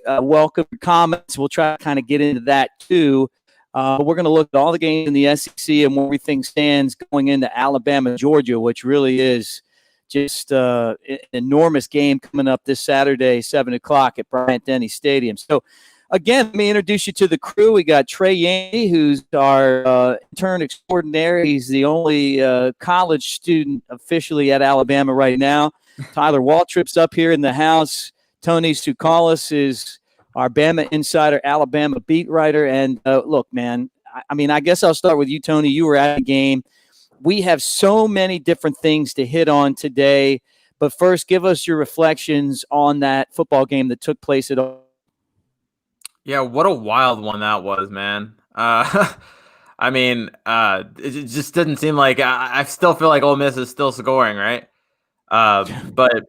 Speaker 15: Welcome your comments. We'll try to kind of get into that too. We're going to look at all the games in the SEC and where everything stands going into Alabama, Georgia, which really is just an enormous game coming up this Saturday, 7 o'clock at Bryant-Denny Stadium. So, again, let me introduce you to the crew. We got Trey Yaney, who's our intern extraordinaire. He's the only college student officially at Alabama right now. Tyler Waltrip's up here in the house. Tony Tsoukalis is our Bama Insider, Alabama beat writer. And look, man, I guess I'll start with you, Tony. You were at the game. We have so many different things to hit on today. But first, give us your reflections on that football game that took place at
Speaker 16: Yeah, what a wild one that was, man. It just didn't seem like I still feel like Ole Miss is still scoring, right? But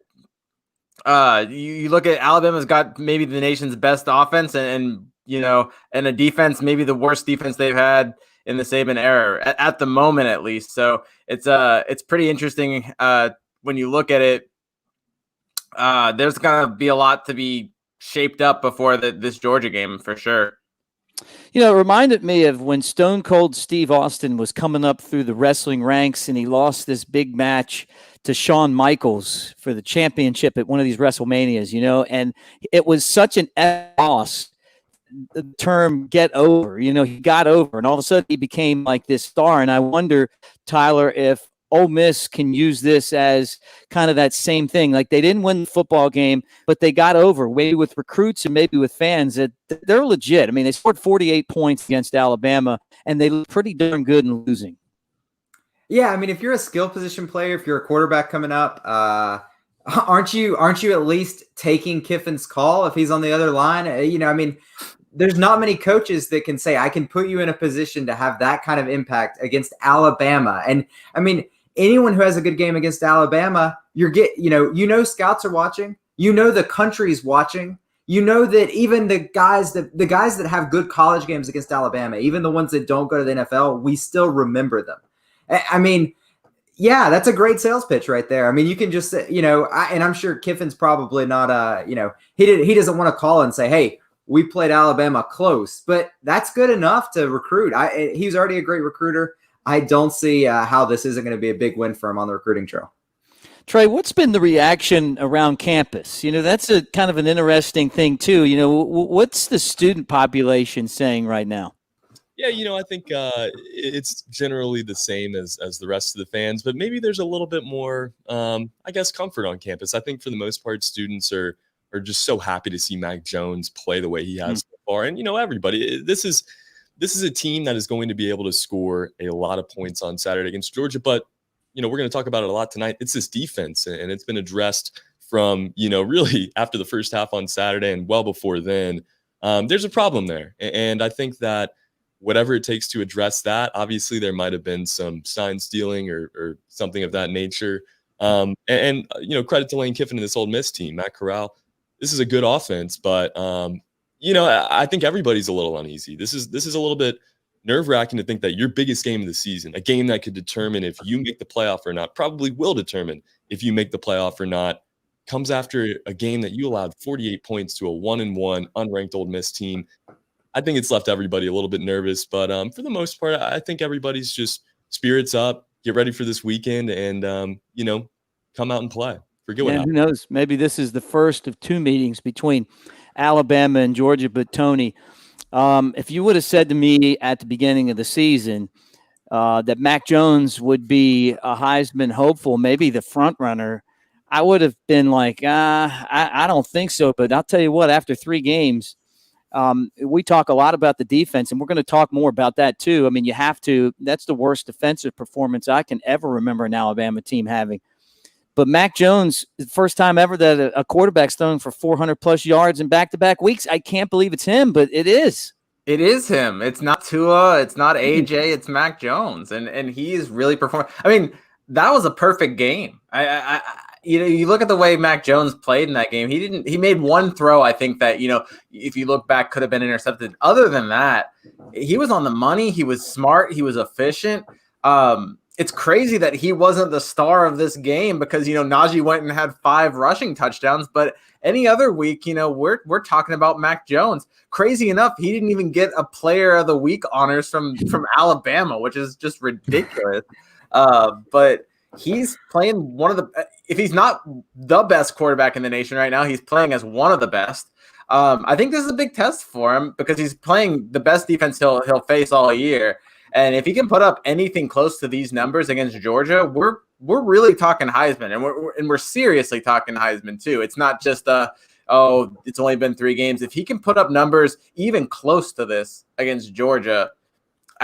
Speaker 16: you look at Alabama's got maybe the nation's best offense and a defense, maybe the worst defense they've had in the Saban era at the moment, at least. So it's pretty interesting when you look at it. There's gonna be a lot to be shaped up before this Georgia game for sure.
Speaker 15: It reminded me of when Stone Cold Steve Austin was coming up through the wrestling ranks and he lost this big match to Shawn Michaels for the championship at one of these WrestleManias, and it was such an loss. The term get over, he got over and all of a sudden he became like this star. And I wonder, Tyler, if Ole Miss can use this as kind of that same thing. Like they didn't win the football game, but they got over, maybe with recruits and maybe with fans, that they're legit. I mean, they scored 48 points against Alabama, and they look pretty darn good in losing.
Speaker 17: Yeah, I mean, if you're a skill position player, if you're a quarterback coming up, aren't you at least taking Kiffin's call if he's on the other line? There's not many coaches that can say, I can put you in a position to have that kind of impact against Alabama. And anyone who has a good game against Alabama, scouts are watching, the country's watching, that even the guys that have good college games against Alabama, even the ones that don't go to the NFL, we still remember them. Yeah, that's a great sales pitch right there. You can just, and I'm sure Kiffin's probably not, he doesn't want to call and say, hey, we played Alabama close, but that's good enough to recruit. He's already a great recruiter. I don't see how this isn't going to be a big win for him on the recruiting trail.
Speaker 15: Trey, what's been the reaction around campus? That's a kind of an interesting thing too. What's the student population saying right now?
Speaker 18: Yeah, I think it's generally the same as the rest of the fans, but maybe there's a little bit more, I guess, comfort on campus. I think for the most part, students are just so happy to see Mac Jones play the way he has so far. And everybody, this is a team that is going to be able to score a lot of points on Saturday against Georgia. But we're going to talk about it a lot tonight. It's this defense, and it's been addressed from really after the first half on Saturday and well before then. There's a problem there, and I think that whatever it takes to address that. Obviously, there might have been some sign stealing or something of that nature. And credit to Lane Kiffin and this Ole Miss team, Matt Corral. This is a good offense, but I think everybody's a little uneasy. This is a little bit nerve-wracking to think that your biggest game of the season, a game that could determine if you make the playoff or not, probably will determine if you make the playoff or not, comes after a game that you allowed 48 points to a 1-1 unranked Ole Miss team. I think it's left everybody a little bit nervous, but for the most part, I think everybody's just spirits up, get ready for this weekend, and come out and play. Forget what happened.
Speaker 15: Who knows? Maybe this is the first of two meetings between Alabama and Georgia. But Tony, if you would have said to me at the beginning of the season that Mac Jones would be a Heisman hopeful, maybe the front runner, I would have been like, I don't think so. But I'll tell you what, after 3 games. We talk a lot about the defense, and we're going to talk more about that too. I mean, you have to. That's the worst defensive performance I can ever remember an Alabama team having. But Mac Jones, the first time ever that a quarterback's thrown for 400-plus yards in back-to-back weeks. I can't believe it's him, but it is.
Speaker 16: It is him. It's not Tua. It's not AJ. It's Mac Jones, and he is really performing. I mean, that was a perfect game. You look at the way Mac Jones played in that game. He made one throw, I think, that, if you look back, could have been intercepted. Other than that, he was on the money. He was smart. He was efficient. It's crazy that he wasn't the star of this game because, Najee went and had 5 rushing touchdowns. But any other week, we're talking about Mac Jones. Crazy enough, he didn't even get a Player of the Week honors from Alabama, which is just ridiculous. But he's playing one of the – if he's not the best quarterback in the nation right now, he's playing as one of the best. I think this is a big test for him because he's playing the best defense he'll face all year. And if he can put up anything close to these numbers against Georgia, we're really talking Heisman, and we're seriously talking Heisman too. It's not just it's only been 3 games. If he can put up numbers even close to this against Georgia,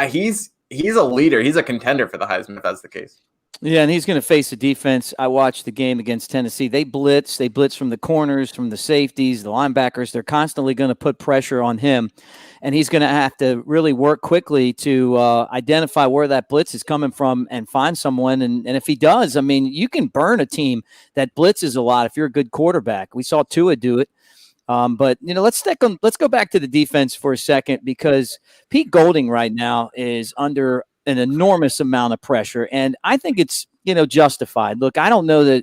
Speaker 16: he's a leader. He's a contender for the Heisman if that's the case.
Speaker 15: Yeah, and he's going to face a defense. I watched the game against Tennessee. They blitz from the corners, from the safeties, the linebackers. They're constantly going to put pressure on him, and he's going to have to really work quickly to identify where that blitz is coming from and find someone. And if he does, I mean, you can burn a team that blitzes a lot if you're a good quarterback. We saw Tua do it. But let's go back to the defense for a second because Pete Golding right now is under an enormous amount of pressure, and I think it's justified. Look, I don't know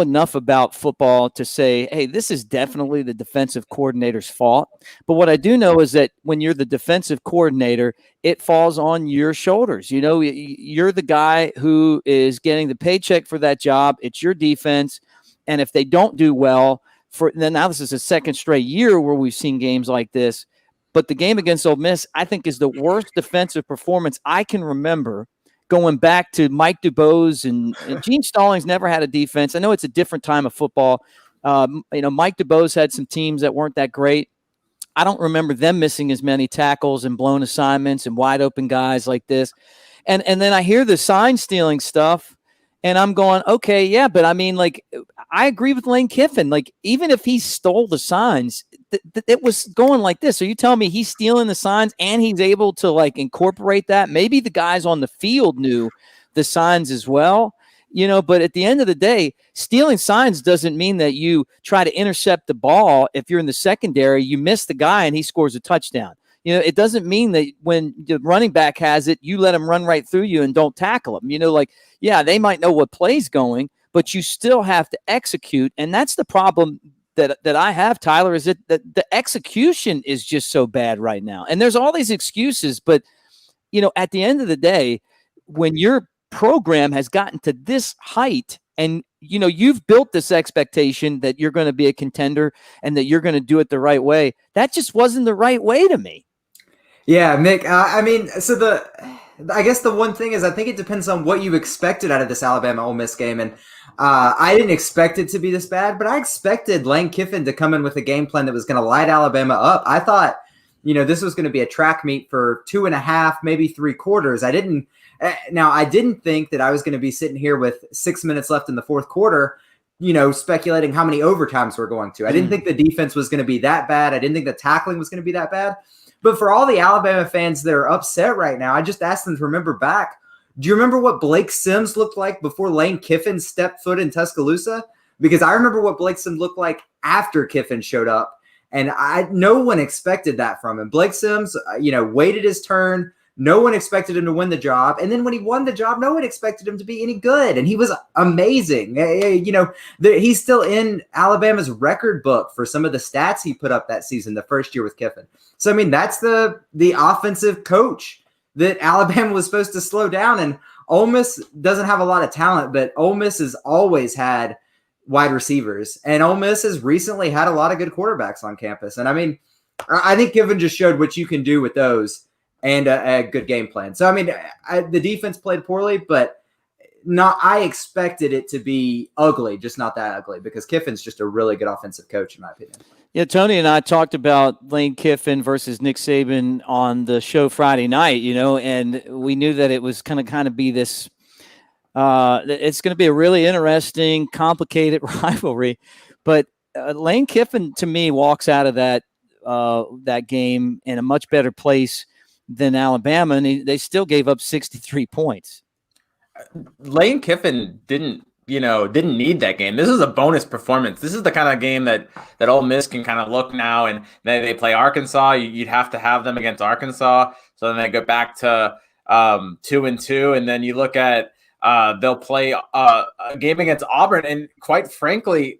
Speaker 15: enough about football to say, hey, this is definitely the defensive coordinator's fault. But what I do know is that when you're the defensive coordinator, it falls on your shoulders. You're the guy who is getting the paycheck for that job. It's your defense, and if they don't do well, now this is a second straight year where we've seen games like this. But the game against Ole Miss, I think, is the worst defensive performance I can remember going back to Mike DuBose and Gene Stallings never had a defense. I know it's a different time of football. Mike DuBose had some teams that weren't that great. I don't remember them missing as many tackles and blown assignments and wide open guys like this. And then I hear the sign stealing stuff. And I'm going, okay, yeah, but I mean, I agree with Lane Kiffin. Even if he stole the signs, it was going like this. So you tell me he's stealing the signs and he's able to incorporate that. Maybe the guys on the field knew the signs as well, but at the end of the day, stealing signs doesn't mean that you try to intercept the ball. If you're in the secondary, you miss the guy and he scores a touchdown. It doesn't mean that when the running back has it, you let him run right through you and don't tackle him. Yeah, they might know what play's going, but you still have to execute. And that's the problem that I have, Tyler, is that the execution is just so bad right now. And there's all these excuses, but, at the end of the day, when you're program has gotten to this height, and you've built this expectation that you're going to be a contender and that you're going to do it the right way. That just wasn't the right way to me.
Speaker 17: Yeah, Mick. I mean, so I guess the one thing is I think it depends on what you expected out of this Alabama Ole Miss game, and I didn't expect it to be this bad, but I expected Lane Kiffin to come in with a game plan that was going to light Alabama up. I thought, this was going to be a track meet for 2.5, maybe 3 quarters. I didn't think that I was going to be sitting here with 6 minutes left in the fourth quarter, speculating how many overtimes we're going to. I didn't think the defense was going to be that bad. I didn't think the tackling was going to be that bad. But for all the Alabama fans that are upset right now, I just asked them to remember back. Do you remember what Blake Sims looked like before Lane Kiffin stepped foot in Tuscaloosa? Because I remember what Blake Sims looked like after Kiffin showed up. And no one expected that from him. Blake Sims, waited his turn. No one expected him to win the job. And then when he won the job, no one expected him to be any good. And he was amazing. He's still in Alabama's record book for some of the stats he put up that season, the first year with Kiffin. So, I mean, that's the offensive coach that Alabama was supposed to slow down. And Ole Miss doesn't have a lot of talent, but Ole Miss has always had wide receivers. And Ole Miss has recently had a lot of good quarterbacks on campus. And, I mean, I think Kiffin just showed what you can do with those and a good game plan. So, I mean, the defense played poorly, but I expected it to be ugly, just not that ugly, because Kiffin's just a really good offensive coach, in my opinion.
Speaker 15: Yeah, Tony and I talked about Lane Kiffin versus Nick Saban on the show Friday night, and we knew that it was going to kind of be this it's going to be a really interesting, complicated rivalry. But Lane Kiffin, to me, walks out of that game in a much better place than Alabama, and they still gave up 63 points.
Speaker 16: Lane Kiffin didn't need that game. This is a bonus performance. This is the kind of game that Ole Miss can kind of look now, and then they play Arkansas. You'd have to have them against Arkansas, so then they go back to 2-2, and then you look at they'll play a game against Auburn, and quite frankly,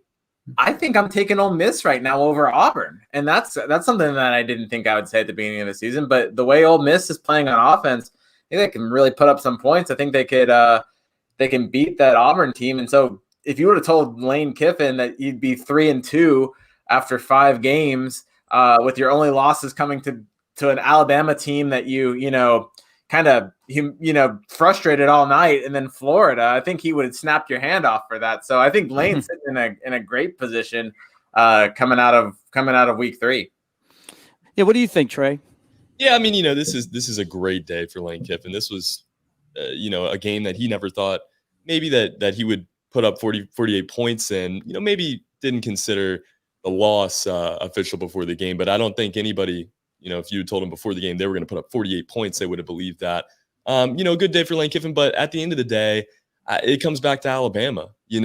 Speaker 16: I think I'm taking Ole Miss right now over Auburn, and that's something that I didn't think I would say at the beginning of the season. But the way Ole Miss is playing on offense, I think they can really put up some points. I think they can beat that Auburn team. And so, if you would have told Lane Kiffin that you'd be 3-2 after 5 games, with your only losses coming to an Alabama team that frustrated all night, and then Florida, I think he would have snapped your hand off for that. So I think Lane's sitting in a great position coming out of week 3.
Speaker 15: Yeah, what do you think, Trey?
Speaker 18: Yeah, I mean, this is a great day for Lane Kiffin. This was a game that he never thought maybe that he would put up 48 points, and maybe didn't consider the loss official before the game. But I don't think anybody, if you had told him before the game they were going to put up 48 points, they would have believed that. A good day for Lane Kiffin, but at the end of the day, it comes back to Alabama. You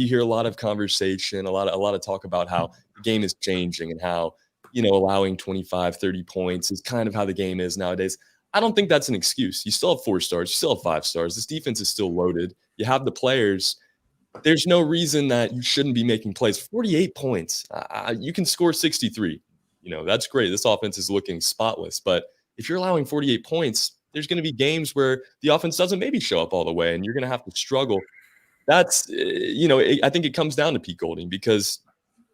Speaker 18: hear a lot of conversation, a lot of talk about how the game is changing and how, allowing 25, 30 points is kind of how the game is nowadays. I don't think that's an excuse. You still have 4 stars, you still have 5 stars. This defense is still loaded. You have the players. There's no reason that you shouldn't be making plays. 48 points. You can score 63. That's great. This offense is looking spotless. But if you're allowing 48 points, there's going to be games where the offense doesn't maybe show up all the way, and you're going to have to struggle. That's, I think it comes down to Pete Golding, because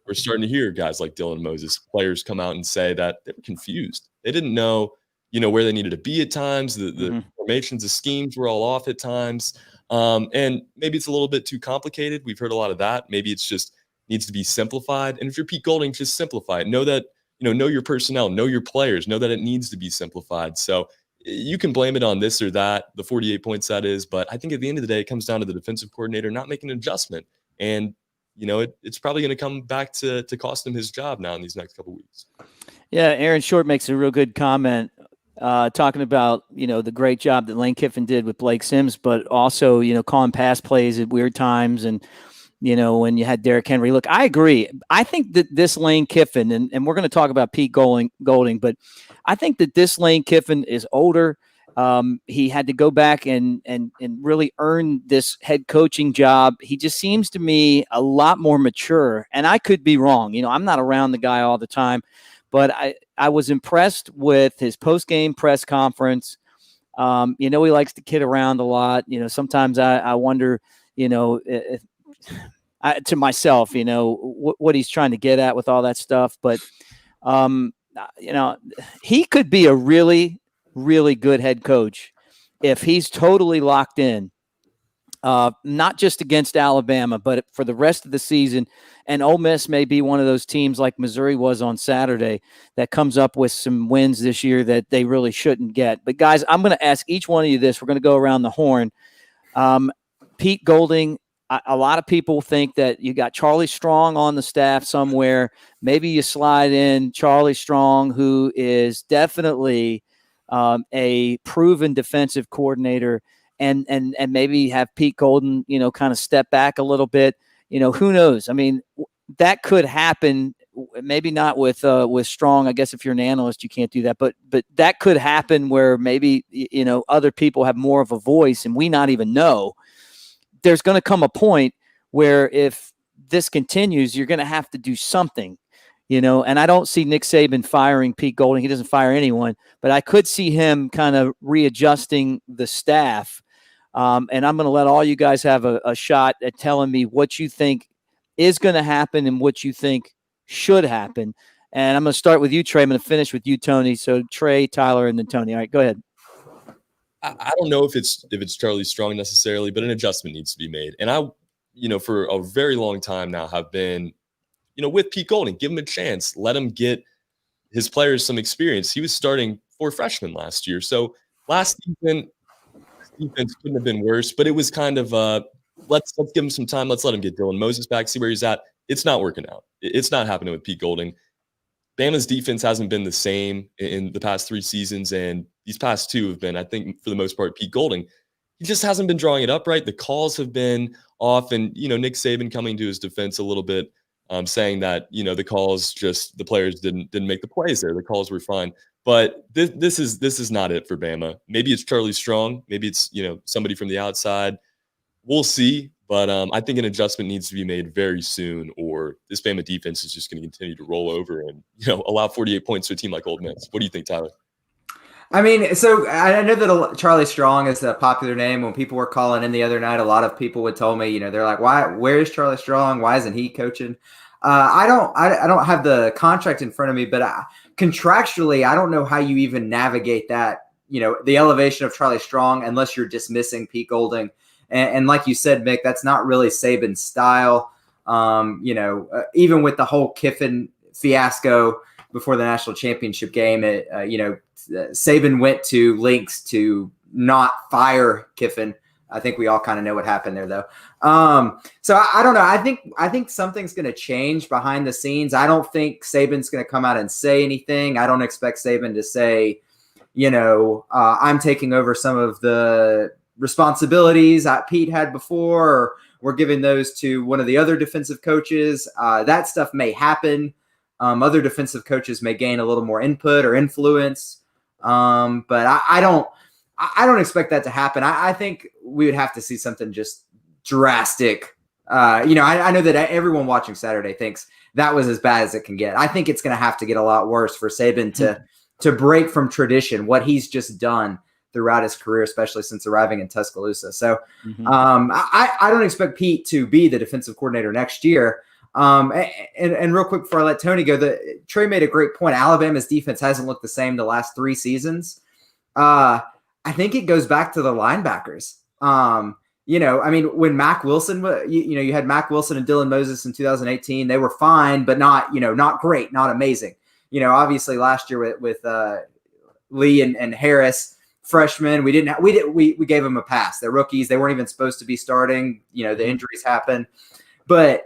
Speaker 18: we're starting to hear guys like Dylan Moses, players come out and say that they were confused. They didn't know, where they needed to be at times. The formations, the schemes were all off at times. And maybe it's a little bit too complicated. We've heard a lot of that. Maybe it's just needs to be simplified. And if you're Pete Golding, just simplify it. Know that, know your personnel, know your players, know that it needs to be simplified. So you can blame it on this or that, the 48 points that is, but I think at the end of the day, it comes down to the defensive coordinator not making an adjustment. And, it's probably going to come back to cost him his job now in these next couple of weeks.
Speaker 15: Yeah, Aaron Short makes a real good comment talking about, the great job that Lane Kiffin did with Blake Sims, but also, calling pass plays at weird times. And, when you had Derrick Henry. Look, I agree. I think that this Lane Kiffin, and we're going to talk about Pete Golding, but I think that this Lane Kiffin is older. He had to go back and really earn this head coaching job. He just seems to me a lot more mature, and I could be wrong. I'm not around the guy all the time, but I was impressed with his post-game press conference. He likes to kid around a lot. Sometimes I wonder, to myself, what he's trying to get at with all that stuff. But, he could be a really, really good head coach if he's totally locked in. Not just against Alabama, but for the rest of the season. And Ole Miss may be one of those teams like Missouri was on Saturday that comes up with some wins this year that they really shouldn't get. But, guys, I'm going to ask each one of you this. We're going to go around the horn. Pete Golding, a lot of people think that you got Charlie Strong on the staff somewhere. Maybe you slide in Charlie Strong, who is definitely a proven defensive coordinator, and maybe have Pete Golden, kind of step back a little bit. Who knows? I mean, that could happen. Maybe not with Strong. I guess if you're an analyst, you can't do that. But that could happen where maybe other people have more of a voice, and we not even know. There's going to come a point where if this continues, you're going to have to do something. And I don't see Nick Saban firing Pete Golding. He doesn't fire anyone, but I could see him kind of readjusting the staff. And I'm going to let all you guys have a shot at telling me what you think is going to happen and what you think should happen. And I'm going to start with you, Trey. I'm going to finish with you, Tony. So Trey, Tyler, and then Tony. All right, go ahead.
Speaker 18: I don't know if it's Charlie Strong necessarily, but an adjustment needs to be made. And I, for a very long time now have been, with Pete Golding, give him a chance, let him get his players some experience. He was starting 4 freshmen last year. So last season, defense couldn't have been worse, but it was kind of let's give him some time. Let's let him get Dylan Moses back, see where he's at. It's not working out. It's not happening with Pete Golding. Bama's defense hasn't been the same in the past 3 seasons, and these past 2 have been, I think, for the most part, Pete Golding. He just hasn't been drawing it up right. The calls have been off, and Nick Saban coming to his defense a little bit, saying that the calls just the players didn't make the plays there. The calls were fine, but this is not it for Bama. Maybe it's Charlie Strong. Maybe it's somebody from the outside. We'll see. But I think an adjustment needs to be made very soon, or this Bama defense is just going to continue to roll over and allow 48 points to a team like Ole Miss. What do you think, Tyler?
Speaker 17: I mean, so I know that Charlie Strong is a popular name. When people were calling in the other night, a lot of people would tell me, they're like, "Why? Where is Charlie Strong? Why isn't he coaching?" I don't have the contract in front of me, but contractually, I don't know how you even navigate that. The elevation of Charlie Strong, unless you're dismissing Pete Golding. And like you said, Mick, that's not really Saban's style. Even with the whole Kiffin fiasco before the national championship game, Saban went to lengths to not fire Kiffin. I think we all kind of know what happened there, though. So I don't know. I think something's going to change behind the scenes. I don't think Saban's going to come out and say anything. I don't expect Saban to say, I'm taking over some of the responsibilities that Pete had before, or we're giving those to one of the other defensive coaches. That stuff may happen. Other defensive coaches may gain a little more input or influence. But I don't expect that to happen. I think we would have to see something just drastic. I know that everyone watching Saturday thinks that was as bad as it can get. I think it's going to have to get a lot worse for Saban to break from tradition, what he's just done throughout his career, especially since arriving in Tuscaloosa. So I don't expect Pete to be the defensive coordinator next year. And real quick before I let Tony go, Trey made a great point. Alabama's defense hasn't looked the same the last 3 seasons. I think it goes back to the linebackers. When Mack Wilson, you had Mack Wilson and Dylan Moses in 2018. They were fine, but not great, not amazing. Obviously last year with Lee and Harris, freshmen, we gave them a pass. They're rookies. They weren't even supposed to be starting. The injuries happen, but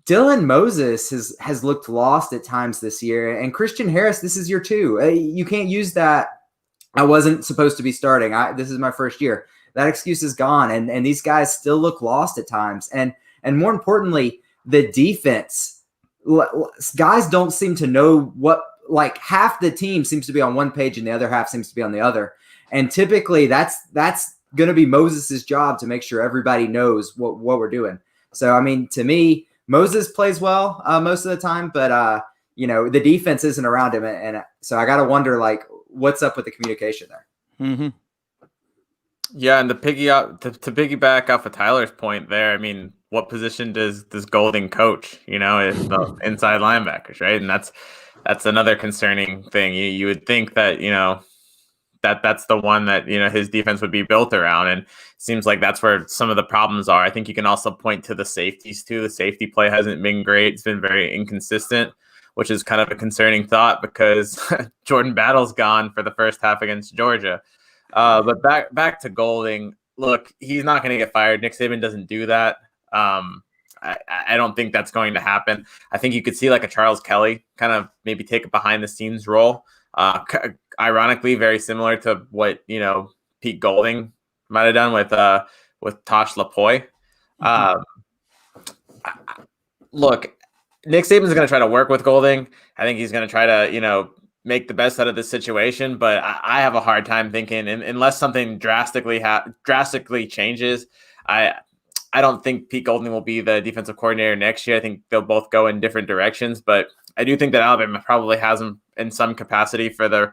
Speaker 17: Dylan Moses has looked lost at times this year, and Christian Harris, this is year 2. You can't use that. I wasn't supposed to be starting. This is my first year. That excuse is gone, and these guys still look lost at times. And more importantly, the defense, guys don't seem to know what. Like half the team seems to be on one page, and the other half seems to be on the other. And typically, that's going to be Moses's job to make sure everybody knows what we're doing. So, I mean, to me, Moses plays well most of the time, but the defense isn't around him, and so I got to wonder, like, what's up with the communication there.
Speaker 15: Mm-hmm.
Speaker 16: Yeah, and to piggyback off of Tyler's point there, I mean, what position does Golding coach? You know, it's the inside linebackers, right? And that's another concerning thing. You would think that, you know, that's the one that, you know, his defense would be built around, and seems like that's where some of the problems are. I think you can also point to the safeties too. The safety play hasn't been great. It's been very inconsistent, which is kind of a concerning thought because Jordan Battle's gone for the first half against Georgia. But back to Golding. Look, he's not going to get fired. Nick Saban doesn't do that. I don't think that's going to happen. I think you could see like a Charles Kelly kind of maybe take a behind the scenes role. Ironically, very similar to what, you know, Pete Golding might have done with Tosh Lapoy. Look, Nick Saban's going to try to work with Golding. I think he's going to try to, you know, make the best out of this situation, but I have a hard time thinking, unless something drastically changes, I don't think Pete Golding will be the defensive coordinator next year. I think they'll both go in different directions, but I do think that Alabama probably has him in some capacity for the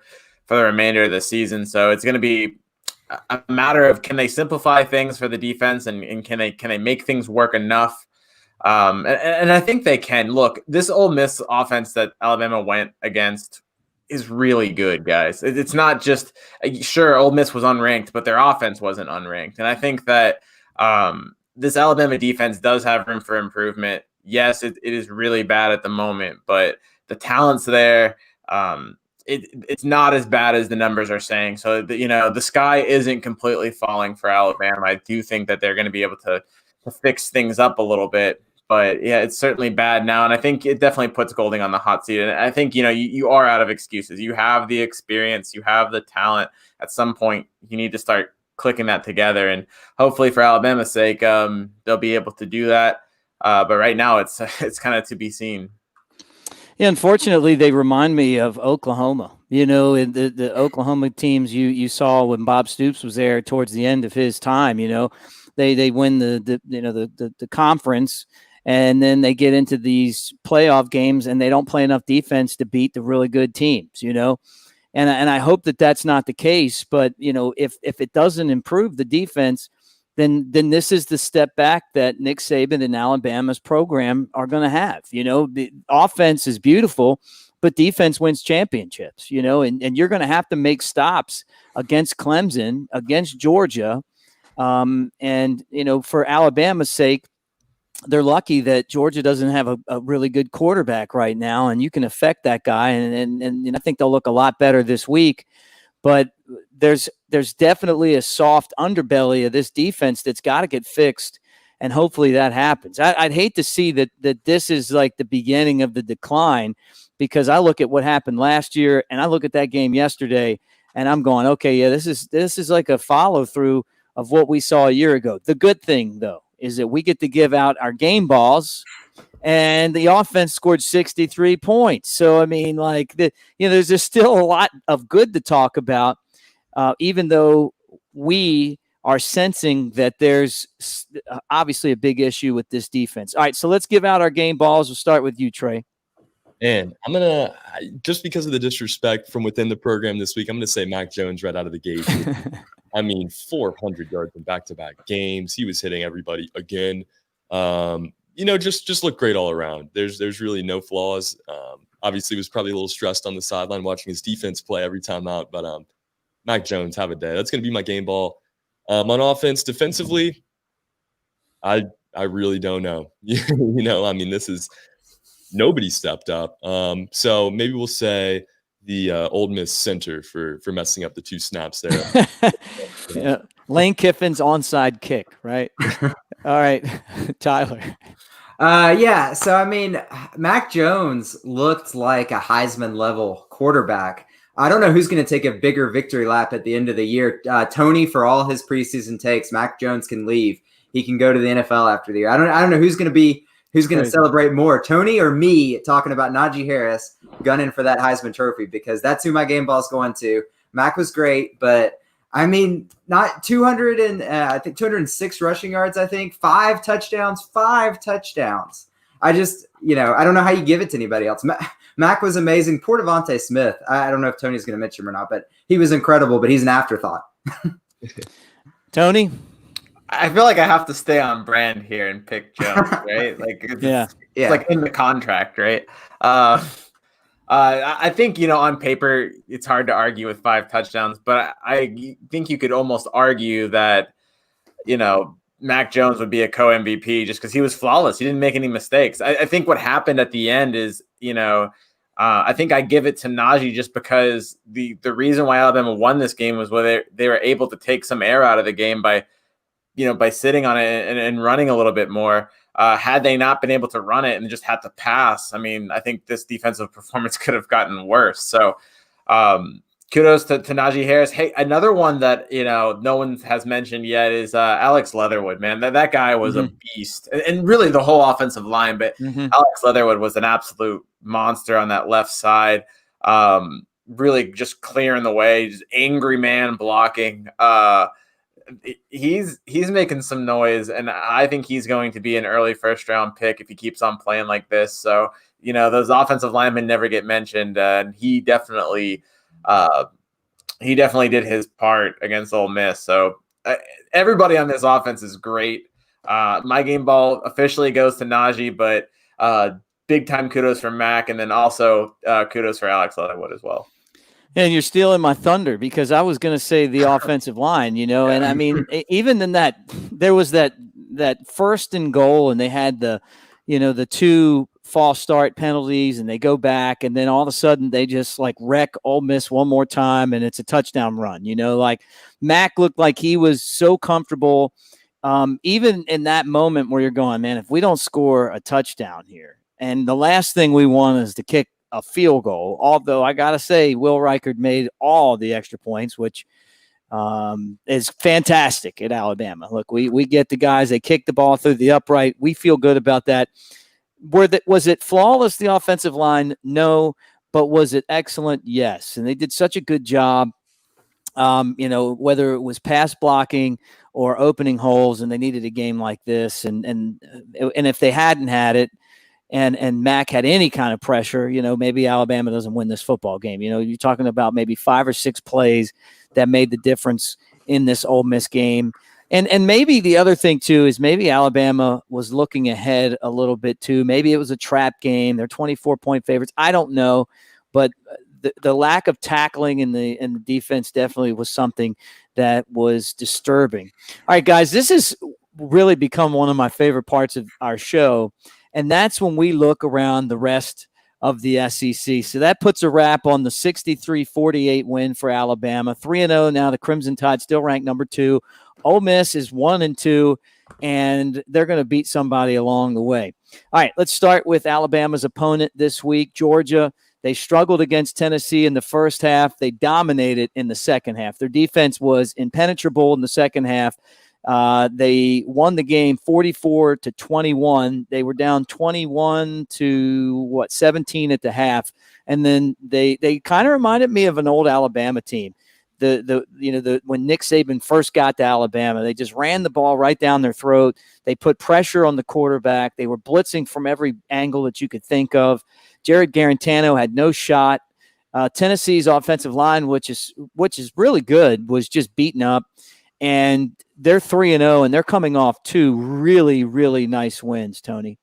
Speaker 16: remainder of the season. So it's going to be a matter of, can they simplify things for the defense, and can they make things work enough? And I think they can. Look, this Ole Miss offense that Alabama went against is really good, guys. It's not just, sure, Ole Miss was unranked, but their offense wasn't unranked. And I think that this Alabama defense does have room for improvement. Yes, it is really bad at the moment, but the talent's there. It's not as bad as the numbers are saying. So, you know, the sky isn't completely falling for Alabama. I do think that they're going to be able to fix things up a little bit. But yeah, it's certainly bad now, and I think it definitely puts Golding on the hot seat. And I think, you know, you are out of excuses. You have the experience, you have the talent. At some point, you need to start clicking that together, and hopefully, for Alabama's sake, they'll be able to do that. But right now, it's kind of to be seen.
Speaker 15: Yeah, unfortunately, they remind me of Oklahoma. You know, in the Oklahoma teams you saw when Bob Stoops was there towards the end of his time. You know, they win the conference. And then they get into these playoff games and they don't play enough defense to beat the really good teams, you know. And I hope that that's not the case. But, you know, if it doesn't improve the defense, then this is the step back that Nick Saban and Alabama's program are going to have. You know, the offense is beautiful, but defense wins championships, you know, and you're going to have to make stops against Clemson, against Georgia. And, you know, for Alabama's sake, they're lucky that Georgia doesn't have a really good quarterback right now, and you can affect that guy. And I think they'll look a lot better this week. But there's definitely a soft underbelly of this defense that's got to get fixed, and hopefully that happens. I'd hate to see that this is like the beginning of the decline, because I look at what happened last year, and I look at that game yesterday, and I'm going, okay, yeah, this is like a follow through of what we saw a year ago. The good thing, though, is that we get to give out our game balls, and the offense scored 63 points. So, I mean, like, there's just still a lot of good to talk about, even though we are sensing that there's obviously a big issue with this defense. All right, so let's give out our game balls. We'll start with you, Trey.
Speaker 18: And I'm going to, just because of the disrespect from within the program this week, I'm going to say Mac Jones right out of the gate. I mean, 400 yards in back-to-back games. He was hitting everybody again. You know, just looked great all around. There's really no flaws. Obviously, was probably a little stressed on the sideline watching his defense play every time out. But Mac Jones, have a day. That's going to be my game ball. On offense, defensively, I really don't know. You know, I mean, nobody stepped up. So maybe we'll say the Ole Miss center for messing up the two snaps there.
Speaker 15: Yeah. Lane Kiffin's onside kick, right? All right, Tyler.
Speaker 17: Yeah, so I mean, Mac Jones looked like a Heisman level quarterback. I don't know who's going to take a bigger victory lap at the end of the year. Tony, for all his preseason takes, Mac Jones can leave. He can go to the NFL after the year. I don't know who's going to celebrate more, Tony or me, talking about Najee Harris gunning for that Heisman Trophy, because that's who my game ball's going to. Mac was great, but I mean, not 200 and I think 206 rushing yards. I think 5 touchdowns. I just, you know, I don't know how you give it to anybody else. Mac was amazing. Poor Devontae Smith. I don't know if Tony's going to mention him or not, but he was incredible. But he's an afterthought.
Speaker 15: Tony?
Speaker 16: I feel like I have to stay on brand here and pick Jones, right? Like it's like in the contract, right? I think, on paper, it's hard to argue with 5 touchdowns, but I think you could almost argue that, Mac Jones would be a co-MVP just because he was flawless. He didn't make any mistakes. I think what happened at the end is, I think I give it to Najee just because the reason why Alabama won this game was where they were able to take some air out of the game by sitting on it and running a little bit more. Had they not been able to run it and just had to pass, I think this defensive performance could have gotten worse. So kudos to Najee Harris. Hey, another one that, no one has mentioned yet is Alex Leatherwood, man. That guy was a beast. And really the whole offensive line, but Alex Leatherwood was an absolute monster on that left side. Really just clearing the way, just angry man blocking. He's making some noise, and I think he's going to be an early first-round pick if he keeps on playing like this. So, those offensive linemen never get mentioned, and he definitely did his part against Ole Miss. So everybody on this offense is great. My game ball officially goes to Najee, but big-time kudos for Mac, and then also kudos for Alex Leatherwood as well.
Speaker 15: And you're stealing my thunder because I was going to say the offensive line, and even in that, there was that first and goal, and they had the 2 false start penalties, and they go back, and then all of a sudden they just wreck Ole Miss one more time, and it's a touchdown run. Mac looked like he was so comfortable, even in that moment where you're going, man, if we don't score a touchdown here, and the last thing we want is to kick a field goal, although I got to say Will Reichard made all the extra points, which is fantastic at Alabama. Look, we get the guys, they kick the ball through the upright. We feel good about that. Was it flawless, the offensive line? No. But was it excellent? Yes. And they did such a good job, whether it was pass blocking or opening holes, and they needed a game like this. And if they hadn't had it, and Mac had any kind of pressure, maybe Alabama doesn't win this football game. You're talking about maybe 5 or 6 plays that made the difference in this Ole Miss game. And maybe the other thing, too, is maybe Alabama was looking ahead a little bit, too. Maybe it was a trap game. They're 24-point favorites. I don't know. But the lack of tackling in the defense definitely was something that was disturbing. All right, guys, this has really become one of my favorite parts of our show. And that's when we look around the rest of the SEC. So that puts a wrap on the 63-48 win for Alabama. 3-0 now. The Crimson Tide still ranked number 2. Ole Miss is 1-2, and they're going to beat somebody along the way. All right, let's start with Alabama's opponent this week, Georgia. They struggled against Tennessee in the first half. They dominated in the second half. Their defense was impenetrable in the second half. They won the game 44-21. They were down 21-17 at the half, and then they kind of reminded me of an old Alabama team. When Nick Saban first got to Alabama, they just ran the ball right down their throat. They put pressure on the quarterback. They were blitzing from every angle that you could think of. Jared Garantano had no shot. Tennessee's offensive line, which is really good, was just beaten up. And they're 3-0, and they're coming off 2 really, really nice wins, Tony.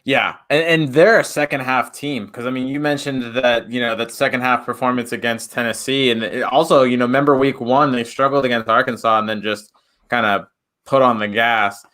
Speaker 16: Yeah, and they're a second half team because, you mentioned that, that second half performance against Tennessee. And also, remember week 1, they struggled against Arkansas and then just kind of put on the gas.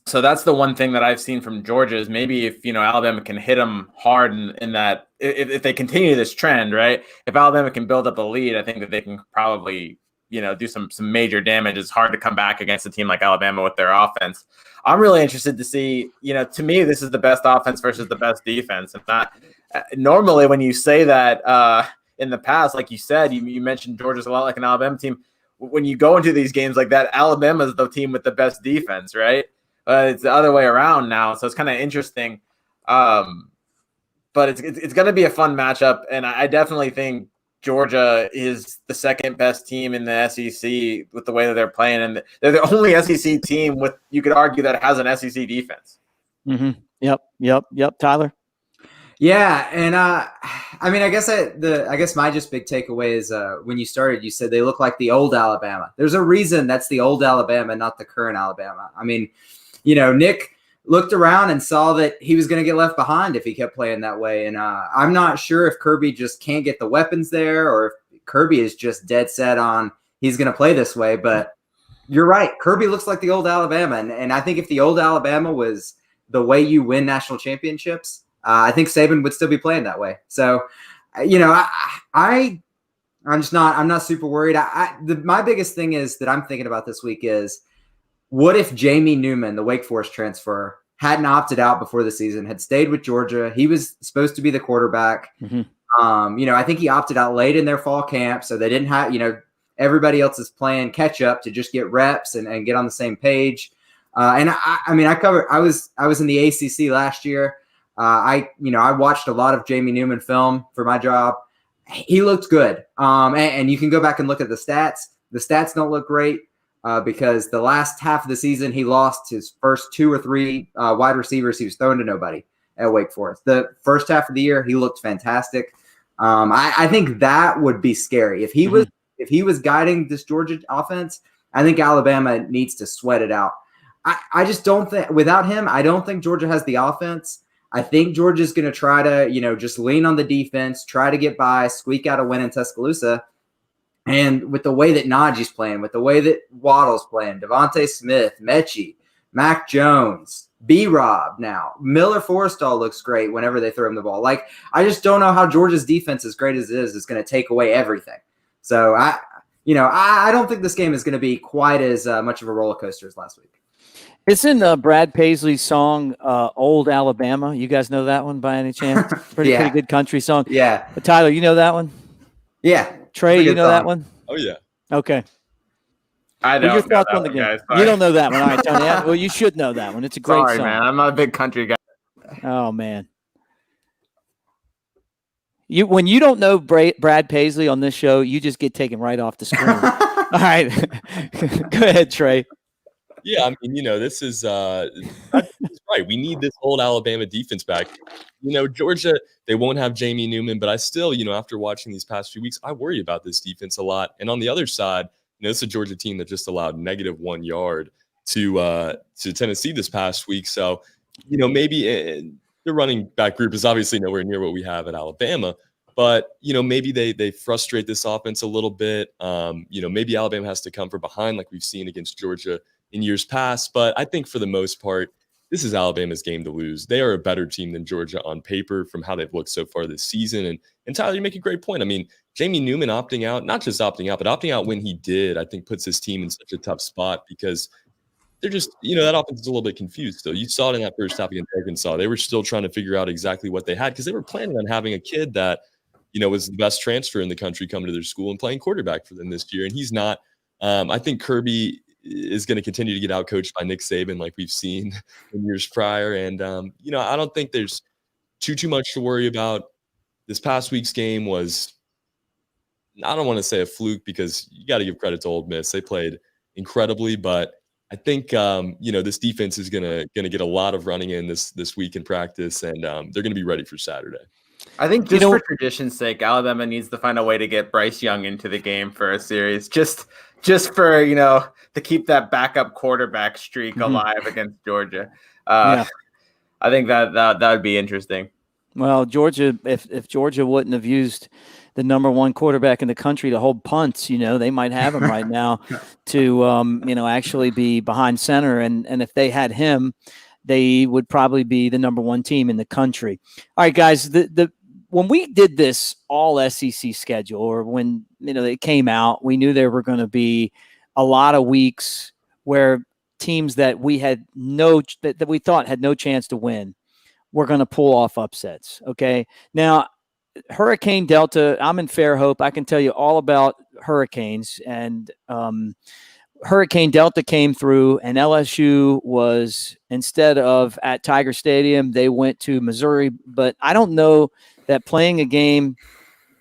Speaker 16: So that's the one thing that I've seen from Georgia is maybe if, Alabama can hit them hard in that if they continue this trend, right? If Alabama can build up a lead, I think that they can probably, do some major damage. It's hard to come back against a team like Alabama with their offense. I'm really interested to see, to me, this is the best offense versus the best defense. And not normally when you say that in the past, like you said, you mentioned Georgia's a lot like an Alabama team. When you go into these games like that, Alabama is the team with the best defense, right? It's the other way around now, so it's kind of interesting. But it's going to be a fun matchup, and I definitely think Georgia is the second best team in the SEC with the way that they're playing, and they're the only SEC team you could argue that has an SEC defense.
Speaker 15: Mm-hmm. Yep. Tyler?
Speaker 17: Yeah, and I mean, I guess my just big takeaway is when you started, you said they look like the old Alabama. There's a reason that's the old Alabama, not the current Alabama. I mean, Nick looked around and saw that he was going to get left behind if he kept playing that way. And I'm not sure if Kirby just can't get the weapons there, or if Kirby is just dead set on he's going to play this way. But you're right, Kirby looks like the old Alabama, and I think if the old Alabama was the way you win national championships, I think Saban would still be playing that way. So, I'm not super worried. My biggest thing is that I'm thinking about this week is, what if Jamie Newman, the Wake Forest transfer, hadn't opted out before the season, had stayed with Georgia? He was supposed to be the quarterback.
Speaker 15: Mm-hmm.
Speaker 17: I think he opted out late in their fall camp, so they didn't have, everybody else is playing catch up to just get reps and get on the same page. I was in the ACC last year. I watched a lot of Jamie Newman film for my job. He looked good. And you can go back and look at the stats. The stats don't look great because the last half of the season, he lost his first 2 or 3 wide receivers. He was throwing to nobody at Wake Forest. The first half of the year, he looked fantastic. I think that would be scary. If he was guiding this Georgia offense, I think Alabama needs to sweat it out. I just don't think, without him, I don't think Georgia has the offense. I think Georgia's going to try to, just lean on the defense, try to get by, squeak out a win in Tuscaloosa. And with the way that Najee's playing, with the way that Waddle's playing, Devontae Smith, Mechie, Mac Jones, B-Rob now, Miller Forrestall looks great whenever they throw him the ball. Like, I just don't know how Georgia's defense, as great as it is going to take away everything. So, I don't think this game is going to be quite as much of a roller coaster as last week.
Speaker 15: It's in Brad Paisley's song, Old Alabama. You guys know that one by any chance? Pretty good country song.
Speaker 17: Yeah.
Speaker 15: Tyler, you know that one?
Speaker 17: Yeah.
Speaker 15: Trey, you know that one?
Speaker 18: Oh, yeah.
Speaker 15: Okay.
Speaker 16: I
Speaker 15: What
Speaker 16: don't
Speaker 15: are your
Speaker 16: know
Speaker 15: thoughts
Speaker 16: that
Speaker 15: on the
Speaker 16: one,
Speaker 15: game?
Speaker 16: guys.
Speaker 15: You
Speaker 16: Sorry.
Speaker 15: don't know that one. All right, Tony. Well, you should know that one. It's a great
Speaker 16: Sorry,
Speaker 15: song.
Speaker 16: man. I'm not a big country guy.
Speaker 15: Oh, man. When you don't know Brad Paisley on this show, you just get taken right off the screen. All right. Go ahead, Trey.
Speaker 18: Yeah, I mean, this is that's right. We need this old Alabama defense back. Georgia, they won't have Jamie Newman, but I still, after watching these past few weeks, I worry about this defense a lot. And on the other side, it's a Georgia team that just allowed -1 yard to Tennessee this past week. So, maybe the running back group is obviously nowhere near what we have at Alabama. But, maybe they frustrate this offense a little bit. Maybe Alabama has to come from behind like we've seen against Georgia in years past. But I think for the most part, this is Alabama's game to lose. They are a better team than Georgia on paper from how they've looked so far this season. And Tyler, you make a great point. I mean, Jamie Newman opting out, not just opting out, but opting out when he did, I think puts his team in such a tough spot because they're just, that offense is a little bit confused still. You saw it in that first half against Arkansas. They were still trying to figure out exactly what they had because they were planning on having a kid that, was the best transfer in the country coming to their school and playing quarterback for them this year. And he's not. I think Kirby is going to continue to get outcoached by Nick Saban like we've seen in years prior. And, I don't think there's too much to worry about. This past week's game was, I don't want to say a fluke because you got to give credit to Ole Miss. They played incredibly, but I think, this defense is going to get a lot of running in this week in practice, and they're going to be ready for Saturday.
Speaker 16: I think just for tradition's sake, Alabama needs to find a way to get Bryce Young into the game for a series, just for to keep that backup quarterback streak alive against Georgia. I think that would be interesting.
Speaker 15: Well, Georgia, if Georgia wouldn't have used the number 1 quarterback in the country to hold punts, they might have him right now to actually be behind center, and if they had him, they would probably be the number 1 team in the country. All right, guys, when we did this all SEC schedule, or when it came out, we knew there were going to be a lot of weeks where teams that we had that we thought had no chance to win were going to pull off upsets. Okay, now Hurricane Delta, I'm in Fairhope. I can tell you all about hurricanes, and Hurricane Delta came through, and LSU was, instead of at Tiger Stadium, they went to Missouri. But I don't know that playing a game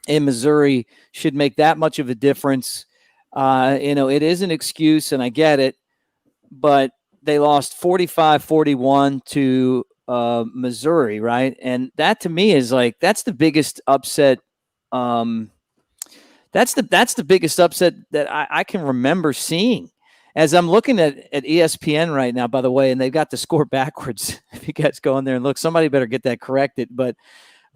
Speaker 15: in Missouri should make that much of a difference. It is an excuse, and I get it, but they lost 45-41 to Missouri, right? And that to me is like that's the biggest upset. That's the biggest upset that I can remember seeing. As I'm looking at ESPN right now, by the way, and they've got the score backwards. If you guys go in there and look, somebody better get that corrected. But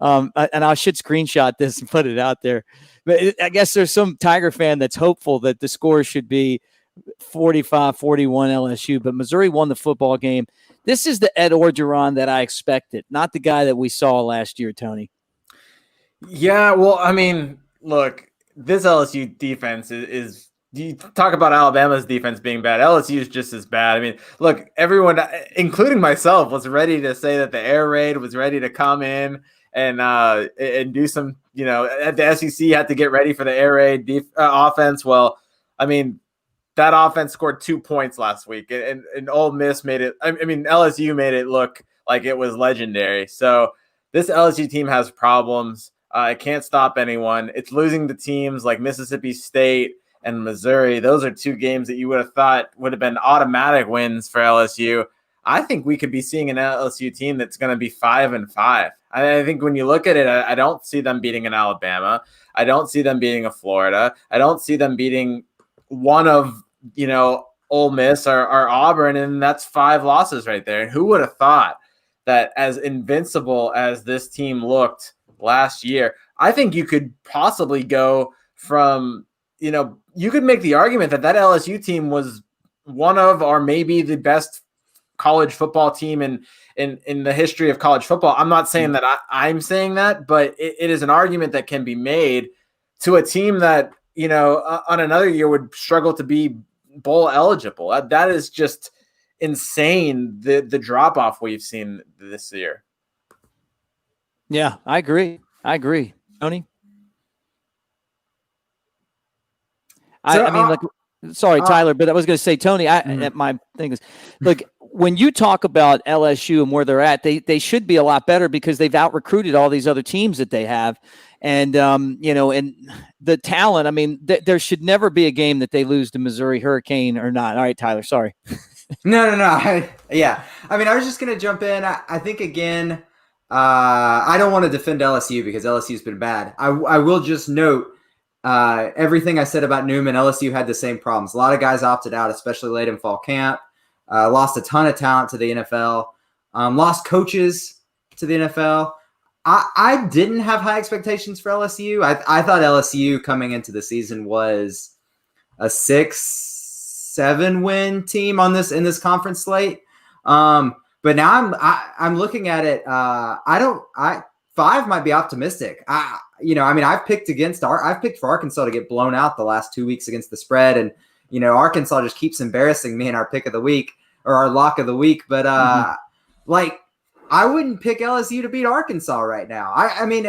Speaker 15: and I should screenshot this and put it out there. But I guess there's some Tiger fan that's hopeful that the score should be 45-41 LSU. But Missouri won the football game. This is the Ed Orgeron that I expected, not the guy that we saw last year, Tony.
Speaker 16: Yeah, well, I mean, look, this LSU defense is you talk about Alabama's defense being bad. LSU is just as bad. I mean, look, everyone, including myself, was ready to say that the air raid was ready to come in and do some, at the SEC had to get ready for the air raid offense. Well, I mean, that offense scored 2 points last week, and Ole Miss made it. I mean, LSU made it look like it was legendary. So this LSU team has problems. It can't stop anyone. It's losing to teams like Mississippi State and Missouri. Those are two games that you would have thought would have been automatic wins for LSU. I think we could be seeing an LSU team that's going to be 5-5. I think when you look at it, I don't see them beating an Alabama. I don't see them beating a Florida. I don't see them beating one of, Ole Miss or Auburn, and that's 5 losses right there. And who would have thought that as invincible as this team looked last year, I think you could possibly go from, you could make the argument that LSU team was one of, or maybe the best college football team in the history of college football. I'm not saying that I'm saying that, but it is an argument that can be made to a team that, on another year would struggle to be bowl eligible. That is just insane. The drop off we've seen this year.
Speaker 15: Yeah, I agree. Tony? I mean, sorry, Tyler, but I was going to say, Tony, my thing is, look, when you talk about LSU and where they're at, they should be a lot better because they've out-recruited all these other teams that they have. And, and the talent, I mean, there should never be a game that they lose to Missouri Hurricane or not. All right, Tyler, sorry.
Speaker 17: No. Yeah. I mean, I was just going to jump in. I think, again, I don't want to defend LSU because LSU's been bad. I will just note everything I said about Newman. LSU had the same problems. A lot of guys opted out, especially late in fall camp. Lost a ton of talent to the NFL. Lost coaches to the NFL. I didn't have high expectations for LSU. I thought LSU coming into the season was a 6-7 win team in this conference slate. But now I'm looking at it. 5 might be optimistic. I've picked for Arkansas to get blown out the last 2 weeks against the spread, and Arkansas just keeps embarrassing me in our pick of the week or our lock of the week. But I wouldn't pick LSU to beat Arkansas right now. I mean,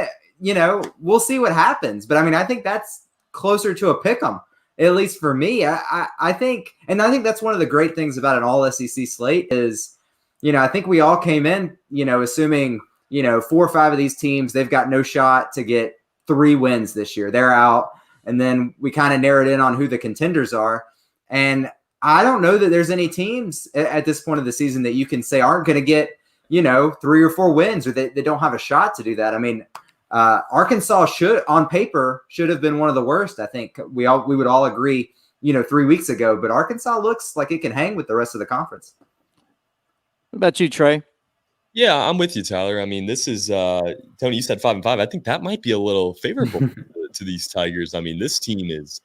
Speaker 17: we'll see what happens. But I mean, I think that's closer to a pick 'em, at least for me. I think that's one of the great things about an all SEC slate is, I think we all came in, assuming, 4 or 5 of these teams, they've got no shot to get 3 wins this year. They're out. And then we kind of narrowed in on who the contenders are. And I don't know that there's any teams at this point of the season that you can say aren't going to get, 3 or 4 wins, or they don't have a shot to do that. I mean, Arkansas on paper should have been one of the worst. I think we would all agree, 3 weeks ago, but Arkansas looks like it can hang with the rest of the conference.
Speaker 15: What about you, Trey?
Speaker 18: Yeah, I'm with you, Tyler. I mean, this is Tony, you said 5-5. I think that might be a little favorable to these Tigers. I mean, this team is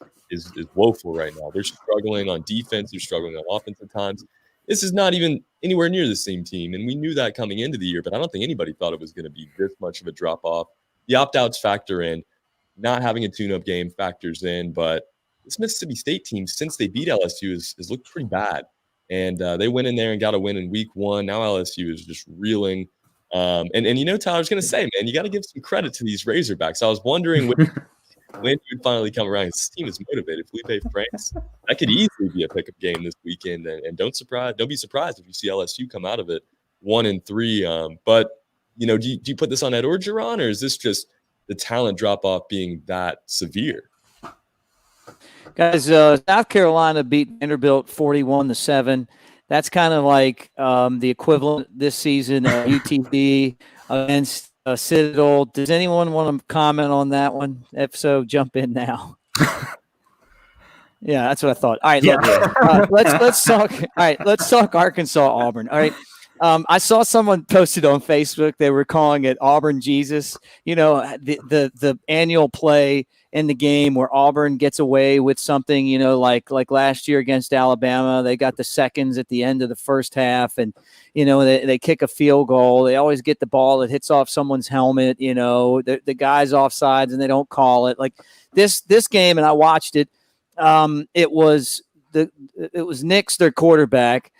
Speaker 18: woeful right now. They're struggling on defense. They're struggling on offense at times. This is not even anywhere near the same team, and we knew that coming into the year, but I don't think anybody thought it was going to be this much of a drop-off. The opt-outs factor in. Not having a tune-up game factors in, but this Mississippi State team, since they beat LSU, has looked pretty bad. And they went in there and got a win in week 1. Now LSU is just reeling. And Tyler's going to say, man, you got to give some credit to these Razorbacks. I was wondering when you would finally come around. This team is motivated. Felipe Franks, that could easily be a pickup game this weekend. And don't be surprised if you see LSU come out of it 1-3. But do you put this on Ed Orgeron, or is this just the talent drop off being that severe?
Speaker 15: Guys, South Carolina beat Vanderbilt 41-7. That's kind of like the equivalent this season of UTD against Citadel. Does anyone want to comment on that one? If so, jump in now. Yeah, that's what I thought. All right, look, let's talk. All right, let's talk Arkansas Auburn. All right. I saw someone posted on Facebook. They were calling it Auburn Jesus. You know, the annual play in the game where Auburn gets away with something. You know, like last year against Alabama, they got the seconds at the end of the first half, and you know they kick a field goal. They always get the ball that hits off someone's helmet. You know, the guy's offsides and they don't call it. Like this game, and I watched it. It was Nix, their quarterback,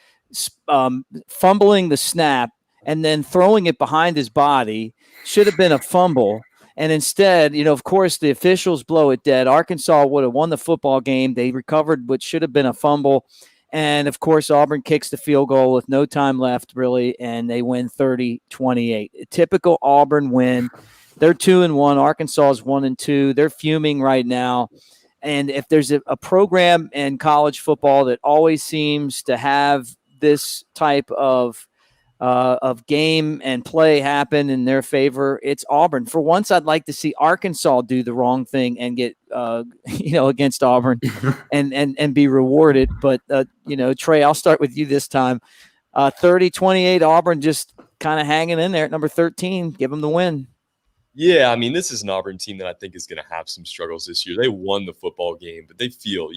Speaker 15: fumbling the snap and then throwing it behind his body. Should have been a fumble. And instead, you know, of course, the officials blow it dead. Arkansas would have won the football game. They recovered what should have been a fumble. And, of course, Auburn kicks the field goal with no time left, really, and they win 30-28. A typical Auburn win. They're 2-1. Arkansas is 1-2. They're fuming right now. And if there's a program in college football that always seems to have this type of game and play happen in their favor, it's Auburn. For once, I'd like to see Arkansas do the wrong thing and get against Auburn and be rewarded. But Trey, I'll start with you this time. 30-28, Auburn just kind of hanging in there at number 13. Give them the win.
Speaker 18: Yeah, I mean, this is an Auburn team that I think is going to have some struggles this year. They won the football game, but they feel,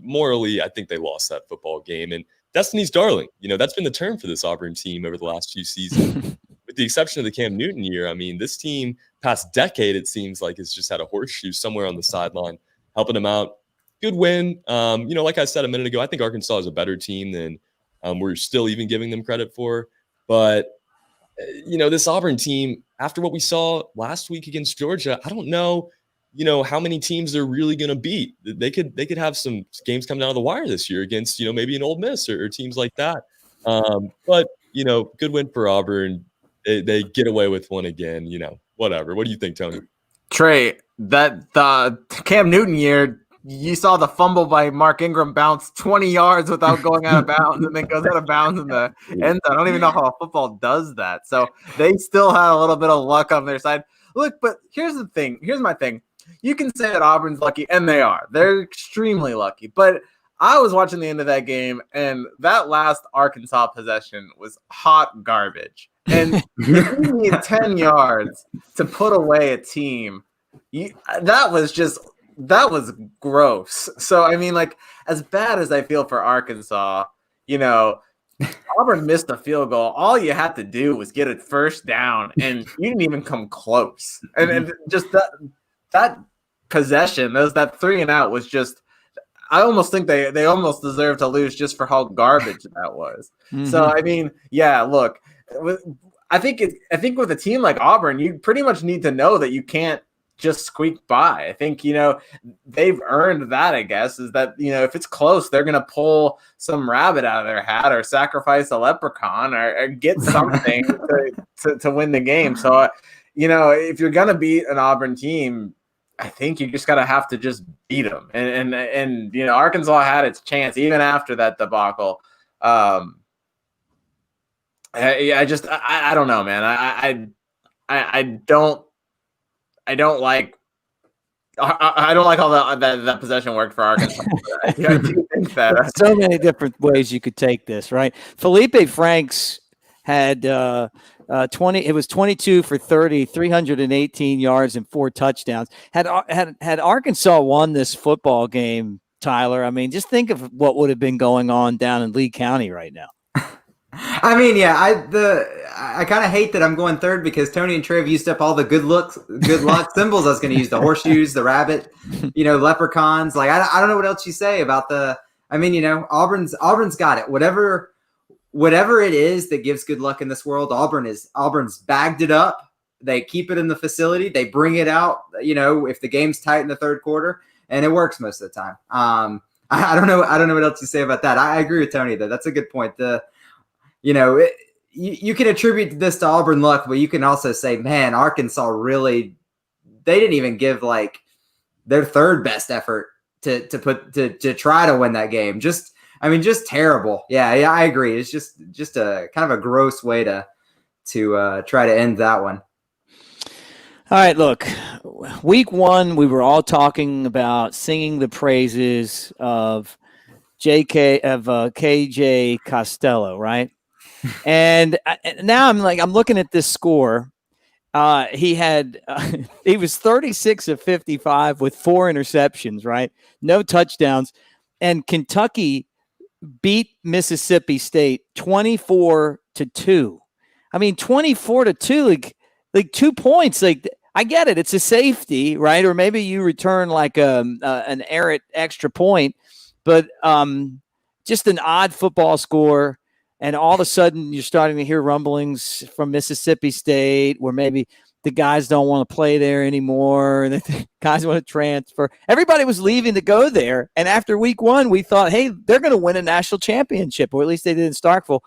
Speaker 18: morally, I think they lost that football game. And Destiny's darling, that's been the term for this Auburn team over the last few seasons. With the exception of the Cam Newton year, I mean, this team, past decade, it seems like has just had a horseshoe somewhere on the sideline, helping them out. Good win. Like I said a minute ago, I think Arkansas is a better team than we're still even giving them credit for. But this Auburn team, after what we saw last week against Georgia, I don't know, how many teams they're really going to beat. They could have some games come down to the wire this year against, maybe an Ole Miss or teams like that. But good win for Auburn. They get away with one again, whatever. What do you think, Tony?
Speaker 16: Trey, that the Cam Newton year, you saw the fumble by Mark Ingram bounce 20 yards without going out of bounds and then goes out of bounds in the end zone. I don't even know how football does that. So they still had a little bit of luck on their side. Look, but here's the thing. Here's my thing. You can say that Auburn's lucky, and they are. They're extremely lucky. But I was watching the end of that game, and that last Arkansas possession was hot garbage. And if you need 10 yards to put away a team, that was gross. So, I mean, like, as bad as I feel for Arkansas, Auburn missed a field goal. All you had to do was get a first down, and you didn't even come close. And just that possession, that 3-and-out was just – I almost think they almost deserve to lose just for how garbage that was. Mm-hmm. So, I mean, yeah, look, I think with a team like Auburn, you pretty much need to know that you can't just squeak by. I think, they've earned that, I guess, is that, if it's close, they're going to pull some rabbit out of their hat or sacrifice a leprechaun or get something to win the game. So, if you're going to beat an Auburn team, I think you just got to have to just beat them. And Arkansas had its chance even after that debacle. I don't know, man. I don't like how that possession worked for Arkansas. I do think that
Speaker 15: so many different ways you could take this, right? Felipe Franks had 20. It was 22 for 30, 318 yards and 4 touchdowns. Had Arkansas won this football game, Tyler, I mean, just think of what would have been going on down in Lee County right now.
Speaker 17: I mean, yeah, I kind of hate that I'm going third because Tony and Trey have used up all the good luck symbols I was going to use, the horseshoes, the rabbit, leprechauns. Like, I don't know what else you say about Auburn's got it. Whatever it is that gives good luck in this world, Auburn's bagged it up. They keep it in the facility. They bring it out, if the game's tight in the third quarter, and it works most of the time. I don't know what else you say about that. I agree with Tony though. That's a good point. You can attribute this to Auburn luck, but you can also say, man, Arkansas really, they didn't even give like their third best effort to try to win that game. I mean, just terrible. Yeah, I agree. It's just a kind of a gross way to try to end that one.
Speaker 15: All right, look, week 1, we were all talking about singing the praises of KJ Costello, right? And now I'm looking at this score. He was 36 of 55 with 4 interceptions, right? No touchdowns. And Kentucky beat Mississippi State 24-2. I mean, 24-2, like 2 points. Like, I get it. It's a safety, right? Or maybe you return like an errant extra point, but just an odd football score. And all of a sudden you're starting to hear rumblings from Mississippi State where maybe the guys don't want to play there anymore. And the guys want to transfer. Everybody was leaving to go there. And after week 1, we thought, hey, they're going to win a national championship, or at least they did in Starkville.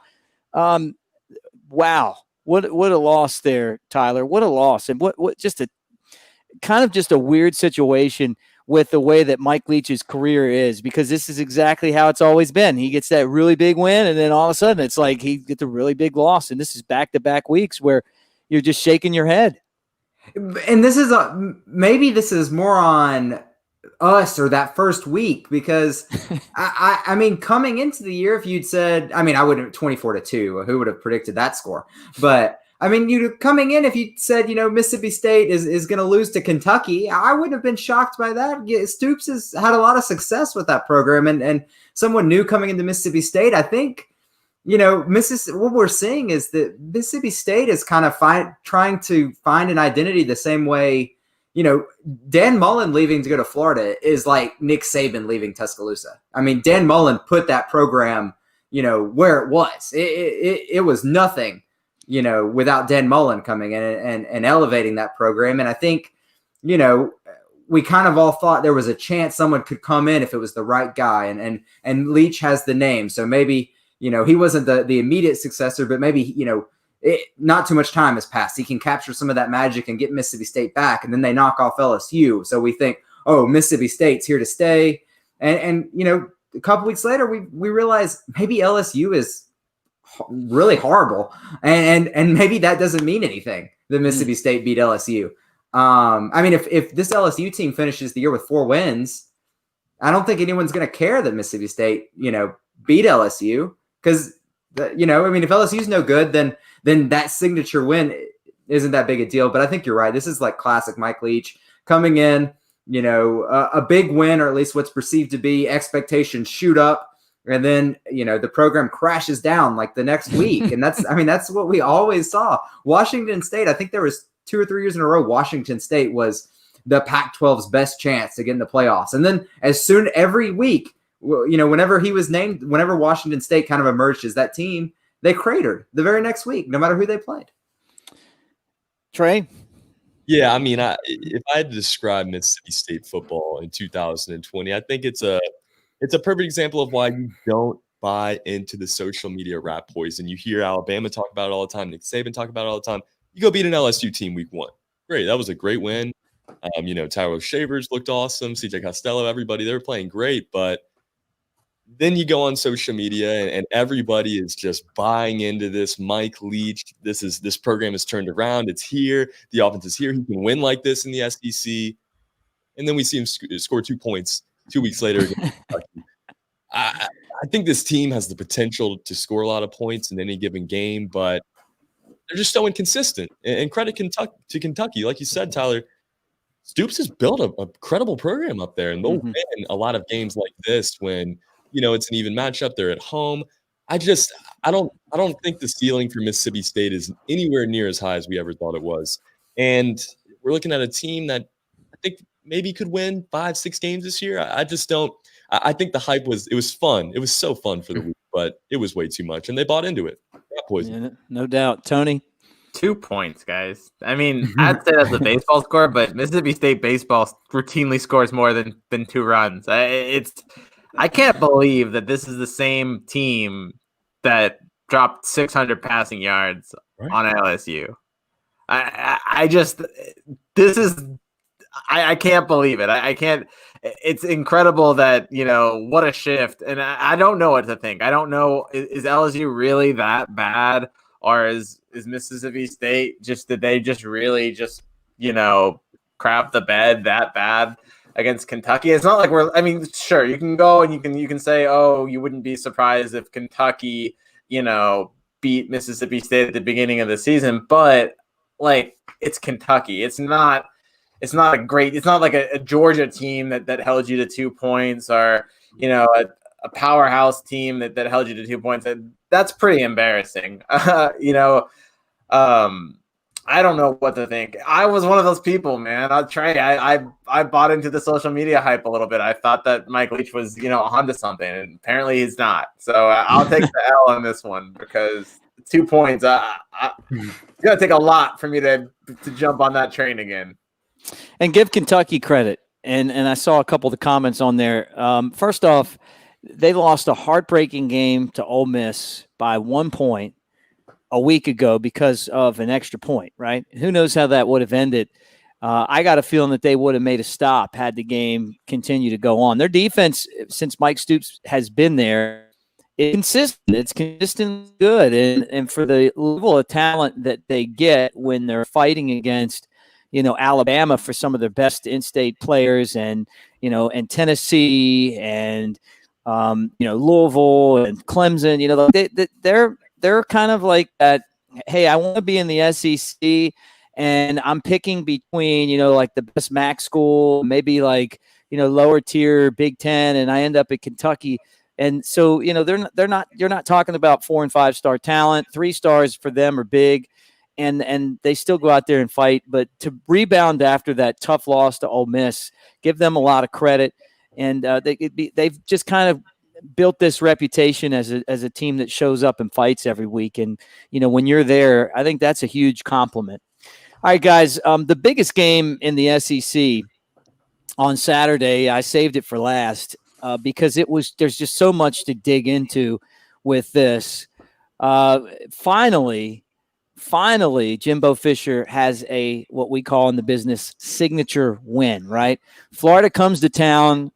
Speaker 15: Wow. What a loss there, Tyler. What a loss. And what just a kind of just a weird situation with the way that Mike Leach's career is, because this is exactly how it's always been. He gets that really big win, and then all of a sudden it's like he gets a really big loss. And this is back-to-back weeks where you're just shaking your head.
Speaker 17: And this is maybe this is more on us or that first week, because I mean, coming into the year, if you'd said, I mean, I wouldn't 24-2, who would have predicted that score? But I mean, coming in, if you said, Mississippi State is going to lose to Kentucky, I wouldn't have been shocked by that. Stoops has had a lot of success with that program, and someone new coming into Mississippi State, I think, what we're seeing is that Mississippi State is kind of trying to find an identity the same way, Dan Mullen leaving to go to Florida is like Nick Saban leaving Tuscaloosa. I mean, Dan Mullen put that program, where it was. It was nothing, without Dan Mullen coming in and elevating that program. And I think, we kind of all thought there was a chance someone could come in if it was the right guy, and Leach has the name. So maybe, he wasn't the immediate successor, but maybe, not too much time has passed. He can capture some of that magic and get Mississippi State back, and then they knock off LSU. So we think, oh, Mississippi State's here to stay. And a couple weeks later, we realize maybe LSU is really horrible, and maybe that doesn't mean anything. The Mississippi State beat LSU. I mean, if this LSU team finishes the year with 4 wins, I don't think anyone's going to care that Mississippi State, beat LSU, because I mean, if LSU's no good, then that signature win isn't that big a deal. But I think you're right. This is like classic Mike Leach coming in, a big win, or at least what's perceived to be expectations shoot up. And then, the program crashes down like the next week. And that's what we always saw. Washington State, I think there was 2 or 3 years in a row, Washington State was the Pac-12's best chance to get in the playoffs. And then every week, whenever he was named, whenever Washington State kind of emerged as that team, they cratered the very next week, no matter who they played.
Speaker 15: Trey?
Speaker 18: Yeah, I mean, if I had to describe Mississippi State football in 2020, I think it's a perfect example of why you don't buy into the social media rat poison. You hear Alabama talk about it all the time, Nick Saban talk about it all the time. You go beat an LSU team week 1. Great, that was a great win. Tyler Shavers looked awesome. CJ Costello, everybody, they were playing great, but then you go on social media and everybody is just buying into this Mike Leach. This program is turned around. It's here. The offense is here. He can win like this in the SEC. And then we see him score 2 points 2 weeks later against Kentucky. I think this team has the potential to score a lot of points in any given game, but they're just so inconsistent. And credit to Kentucky. Like you said, Tyler, Stoops has built a credible program up there, and they'll win a lot of games like this when it's an even matchup. They're at home. I don't think the ceiling for Mississippi State is anywhere near as high as we ever thought it was. And we're looking at a team that I think maybe could win 5-6 games this year. I just don't. I think the hype was fun. It was so fun for the week, but it was way too much, and they bought into it.
Speaker 15: Yeah, no doubt. Tony?
Speaker 16: 2 points, guys. I mean, I'd say that's a baseball score, but Mississippi State baseball routinely scores more than 2 runs. I can't believe that this is the same team that dropped 600 passing yards on LSU. I can't believe it. I can't. It's incredible that, what a shift. And I don't know what to think. I don't know. Is LSU really that bad? Or is Mississippi State did they just really crap the bed that bad against Kentucky? It's not like sure, you can go and you can say, oh, you wouldn't be surprised if Kentucky, beat Mississippi State at the beginning of the season, but it's Kentucky. It's not like a Georgia team that held you to 2 points, or a powerhouse team that held you to 2 points. That's pretty embarrassing. I don't know what to think. I was one of those people, man. I bought into the social media hype a little bit. I thought that Mike Leach was, onto something, and apparently he's not. So I'll take the L on this one, because 2 points, it's gonna take a lot for me to jump on that train again.
Speaker 15: And give Kentucky credit. And I saw a couple of the comments on there. First off, they lost a heartbreaking game to Ole Miss by 1 point a week ago because of an extra point, right? Who knows how that would have ended. I got a feeling that they would have made a stop had the game continue to go on. Their defense, since Mike Stoops has been there, is consistent. It's consistent good. And for the level of talent that they get when they're fighting against, Alabama for some of their best in-state players, and Tennessee, and Louisville and Clemson, they're kind of like that. Hey, I want to be in the SEC, and I'm picking between like the best MAC school, maybe lower tier Big Ten, and I end up at Kentucky. And so you're not talking about 4 and 5 star talent. 3 stars for them are big. And they still go out there and fight. But to rebound after that tough loss to Ole Miss, give them a lot of credit. And they've just kind of built this reputation as a team that shows up and fights every week. And, when you're there, I think that's a huge compliment. All right, guys, the biggest game in the SEC on Saturday, I saved it for last because there's just so much to dig into with this. Finally, Jimbo Fisher has what we call in the business signature win, right? Florida comes to town.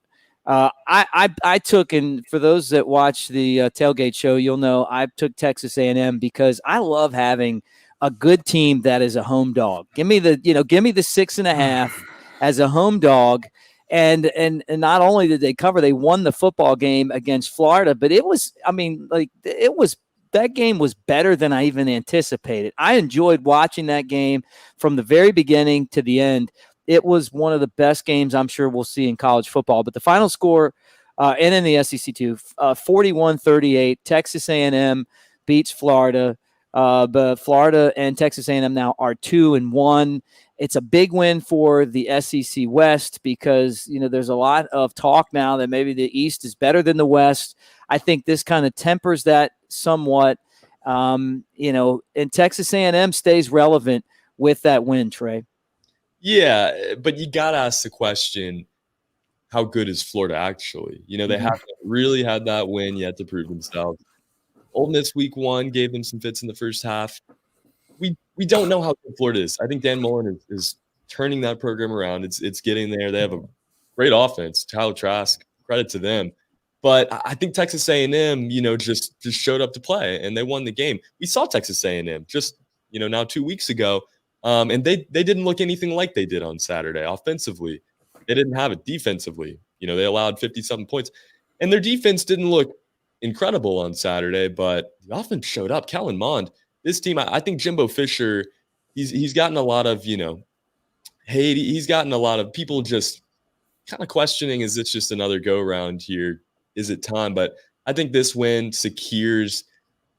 Speaker 15: I took, and for those that watch the tailgate show, you'll know I took Texas A&M because I love having a good team that is a home dog. Give me the 6.5 as a home dog. And not only did they cover, they won the football game against Florida, but that game was better than I even anticipated. I enjoyed watching that game from the very beginning to the end. It was one of the best games I'm sure we'll see in college football. But the final score, and in the SEC too, 41-38, Texas A&M beats Florida. But Florida and Texas A&M now are 2-1. It's a big win for the SEC West because, there's a lot of talk now that maybe the East is better than the West. I think this kind of tempers that somewhat, and Texas A&M stays relevant with that win, Trey.
Speaker 18: Yeah, but you got to ask the question, how good is Florida actually? They haven't really had that win yet to prove themselves. Ole Miss week 1 gave them some fits in the first half. We don't know how good Florida is. I think Dan Mullen is turning that program around. It's getting there. They have a great offense. Tyler Trask, credit to them. But I think Texas A&M, just showed up to play, and they won the game. We saw Texas A&M just, now 2 weeks ago, and they didn't look anything like they did on Saturday offensively. They didn't have it defensively. They allowed 50-something points, and their defense didn't look incredible on Saturday, but the offense showed up. Kellen Mond, this team, I think Jimbo Fisher, he's gotten a lot of, hate. He's gotten a lot of people just kind of questioning, is this just another go-round here? Is it time? But I think this win secures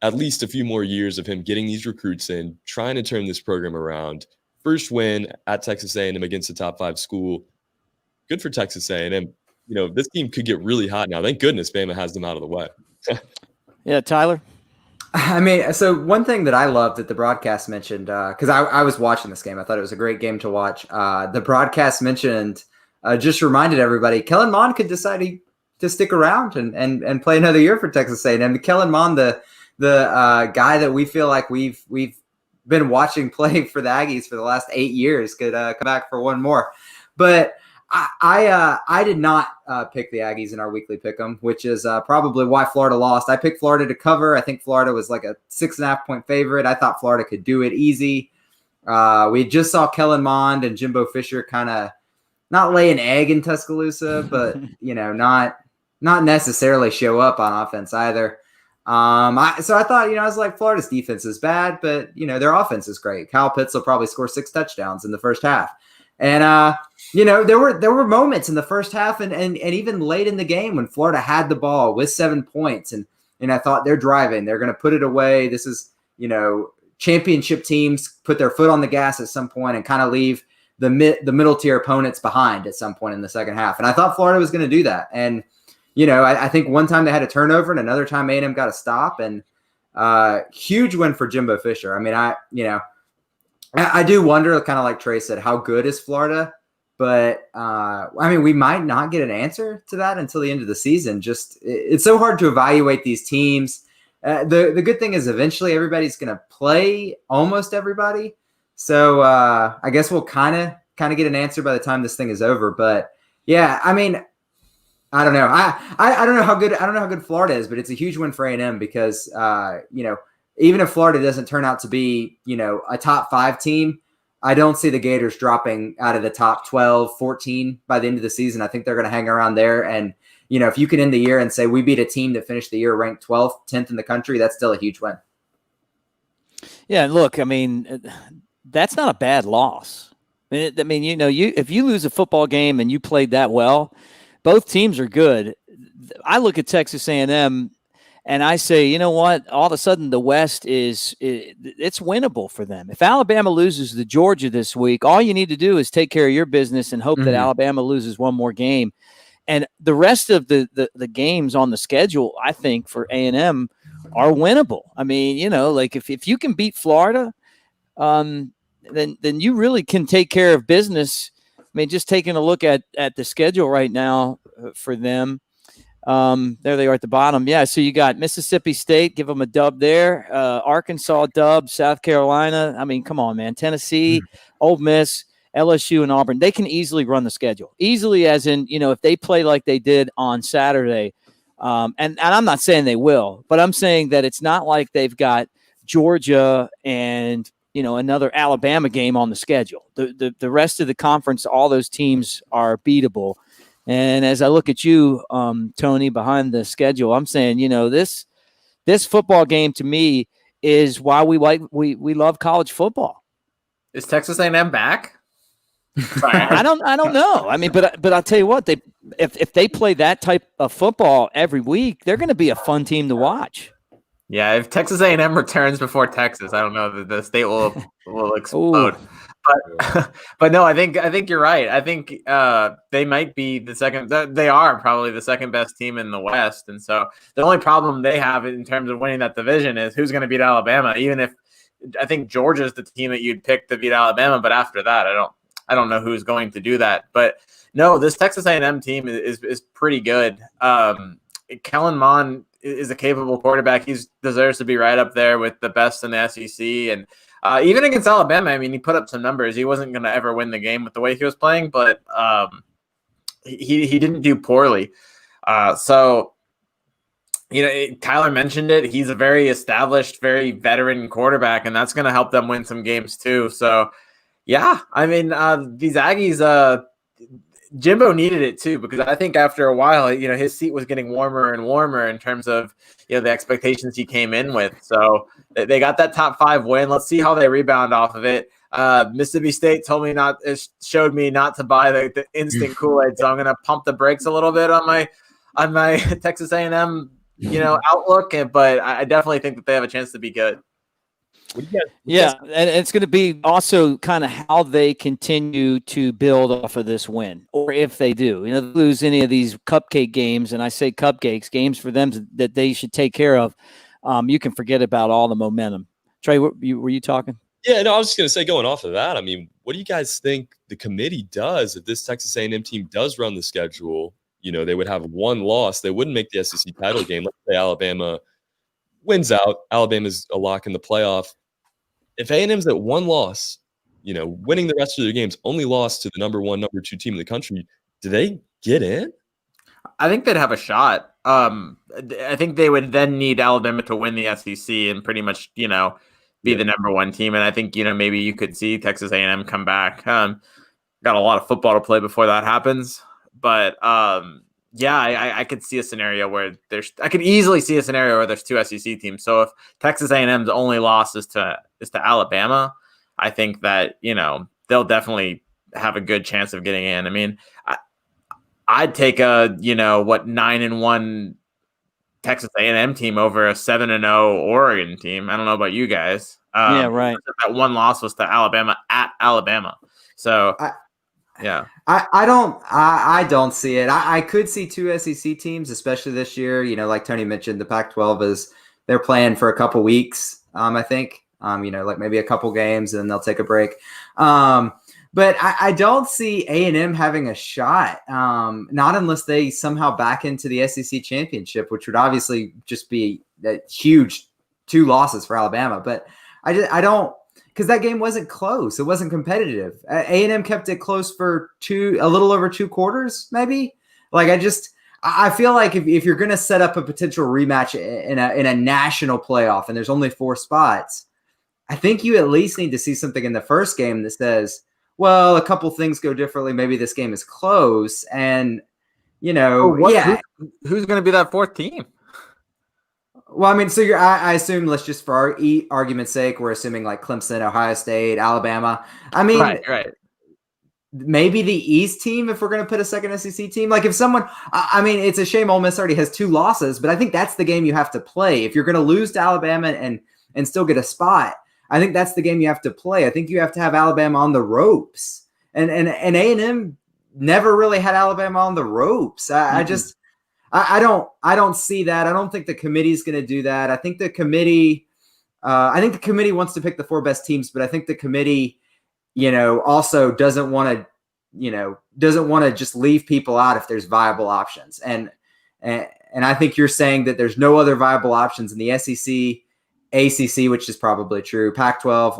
Speaker 18: at least a few more years of him getting these recruits in, trying to turn this program around. First win at Texas A&M against a top 5 school. Good for Texas A&M. This team could get really hot now. Thank goodness Bama has them out of the way.
Speaker 15: Yeah, Tyler?
Speaker 17: I mean, so one thing that I loved that the broadcast mentioned, because I was watching this game. I thought it was a great game to watch. The broadcast mentioned, just reminded everybody, Kellen Mond could decide to stick around and play another year for Texas A&M. Kellen Mond, the guy that we feel like we've been watching play for the Aggies for the last 8 years, could come back for one more. But I did not pick the Aggies in our weekly pick'em, which is probably why Florida lost. I picked Florida to cover. I think Florida was like a 6.5 point favorite. I thought Florida could do it easy. We just saw Kellen Mond and Jimbo Fisher kind of not lay an egg in Tuscaloosa, but not necessarily show up on offense either. So I thought, I was like, Florida's defense is bad, but their offense is great. Kyle Pitts will probably score 6 touchdowns in the first half. And, there were moments in the first half and even late in the game when Florida had the ball with 7 points. And I thought they're driving. They're going to put it away. This is, championship teams put their foot on the gas at some point and kind of leave the middle tier opponents behind at some point in the second half. And I thought Florida was going to do that. And, I think one time they had a turnover and another time A&M got a stop. And huge win for Jimbo Fisher. I mean, I do wonder, kind of like Trey said, how good is Florida? But, we might not get an answer to that until the end of the season. Just it's so hard to evaluate these teams. The good thing is eventually everybody's going to play, almost everybody. So I guess we'll kind of get an answer by the time this thing is over. But, yeah, I don't know. I don't know how good Florida is, but it's a huge win for A&M because, even if Florida doesn't turn out to be, a top 5 team, I don't see the Gators dropping out of the top 12, 14 by the end of the season. I think they're going to hang around there. And, if you can end the year and say we beat a team that finished the year ranked 12th, 10th in the country, that's still a huge win.
Speaker 15: Yeah, look, that's not a bad loss. If you lose a football game and you played that well, both teams are good. I look at Texas A&M and I say, you know what? All of a sudden, the West it's winnable for them. If Alabama loses to Georgia this week, all you need to do is take care of your business and hope that Alabama loses one more game. And the rest of the games on the schedule, I think, for A&M are winnable. If you can beat Florida, then you really can take care of business. Just taking a look at the schedule right now for them. There they are at the bottom. Yeah, so you got Mississippi State, give them a dub there. Arkansas dub, South Carolina. Come on, man. Tennessee, Ole Miss, LSU, and Auburn. They can easily run the schedule. Easily as in, if they play like they did on Saturday. And I'm not saying they will, but I'm saying that it's not like they've got Georgia and another Alabama game on the schedule. The rest of the conference, all those teams are beatable. And as I look at you, Tony, behind the schedule, I'm saying, this football game to me is why we love college football.
Speaker 16: Is Texas A&M back?
Speaker 15: I don't know. But I'll tell you what, if they play that type of football every week, they're going to be a fun team to watch.
Speaker 16: Yeah, if Texas A&M returns before Texas, I don't know that the state will explode. But no, I think you're right. I think they might be the second. They are probably the second best team in the West, and so the only problem they have in terms of winning that division is who's going to beat Alabama. Even if I think Georgia's the team that you'd pick to beat Alabama, but after that, I don't know who's going to do that. But no, this Texas A&M team is pretty good. Kellen Mond is a capable quarterback. He deserves to be right up there with the best in the SEC. And even against Alabama, he put up some numbers. He wasn't going to ever win the game with the way he was playing, but he didn't do poorly. So, Tyler mentioned it. He's a very established, very veteran quarterback, and that's going to help them win some games too. So, yeah, these Aggies, Jimbo needed it too, because I think after a while, his seat was getting warmer and warmer in terms of, the expectations he came in with. So they got that top 5 win. Let's see how they rebound off of it. Mississippi State showed me not to buy the instant Kool-Aid. So I'm going to pump the brakes a little bit on my Texas A&M, outlook. But I definitely think that they have a chance to be good.
Speaker 15: Yeah, and it's going to be also kind of how they continue to build off of this win, or if they do, lose any of these cupcake games, and I say cupcakes, games for them that they should take care of, you can forget about all the momentum. Trey, were you talking?
Speaker 18: Yeah, no, I was just going to say, going off of that, what do you guys think the committee does if this Texas A&M team does run the schedule? They would have one loss. They wouldn't make the SEC title game. Let's say Alabama wins out. Alabama's a lock in the playoff. If A&M's at one loss, winning the rest of their games, only lost to the number 1, number 2 team in the country. Do they get in?
Speaker 16: I think they'd have a shot. I think they would then need Alabama to win the SEC and pretty much, be the number 1 team. And I think, maybe you could see Texas A&M come back. Got a lot of football to play before that happens. But I could see a scenario where I could easily see a scenario where there's 2 SEC teams. So if Texas A&M's only loss is to Alabama, I think that, they'll definitely have a good chance of getting in. I mean, I'd take a 9-1 Texas A&M team over a 7-0 Oregon team. I don't know about you guys.
Speaker 15: Yeah, right.
Speaker 16: That one loss was to Alabama at Alabama. So
Speaker 17: I don't see it. I could see 2 SEC teams, especially this year. Like Tony mentioned, the Pac-12 they're playing for a couple weeks. I think like maybe a couple games and then they'll take a break. But I don't see A&M having a shot, not unless they somehow back into the SEC championship, which would obviously just be a huge 2 losses for Alabama. But I don't, because that game wasn't close. It wasn't competitive. A&M kept it close for a little over 2 quarters, maybe. Like I feel like if you're going to set up a potential rematch in a national playoff and there's only 4 spots, I think you at least need to see something in the first game that says, well, a couple things go differently. Maybe this game is close, and
Speaker 16: who's going to be that 4th team?
Speaker 17: Well, I mean, so I assume, let's just for our argument's sake, we're assuming like Clemson, Ohio State, Alabama. I mean,
Speaker 16: right.
Speaker 17: Maybe the East team if we're going to put a second SEC team. Like if someone, I mean, it's a shame Ole Miss already has 2 losses, but I think that's the game you have to play if you're going to lose to Alabama and still get a spot. I think that's the game you have to play. I think you have to have Alabama on the ropes, and A&M never really had Alabama on the ropes. I don't see that. I don't think the committee's going to do that. I think the committee wants to pick the 4 best teams, but I think the committee, also doesn't want to just leave people out if there's viable options. And I think you're saying that there's no other viable options in the SEC, ACC, which is probably true, Pac-12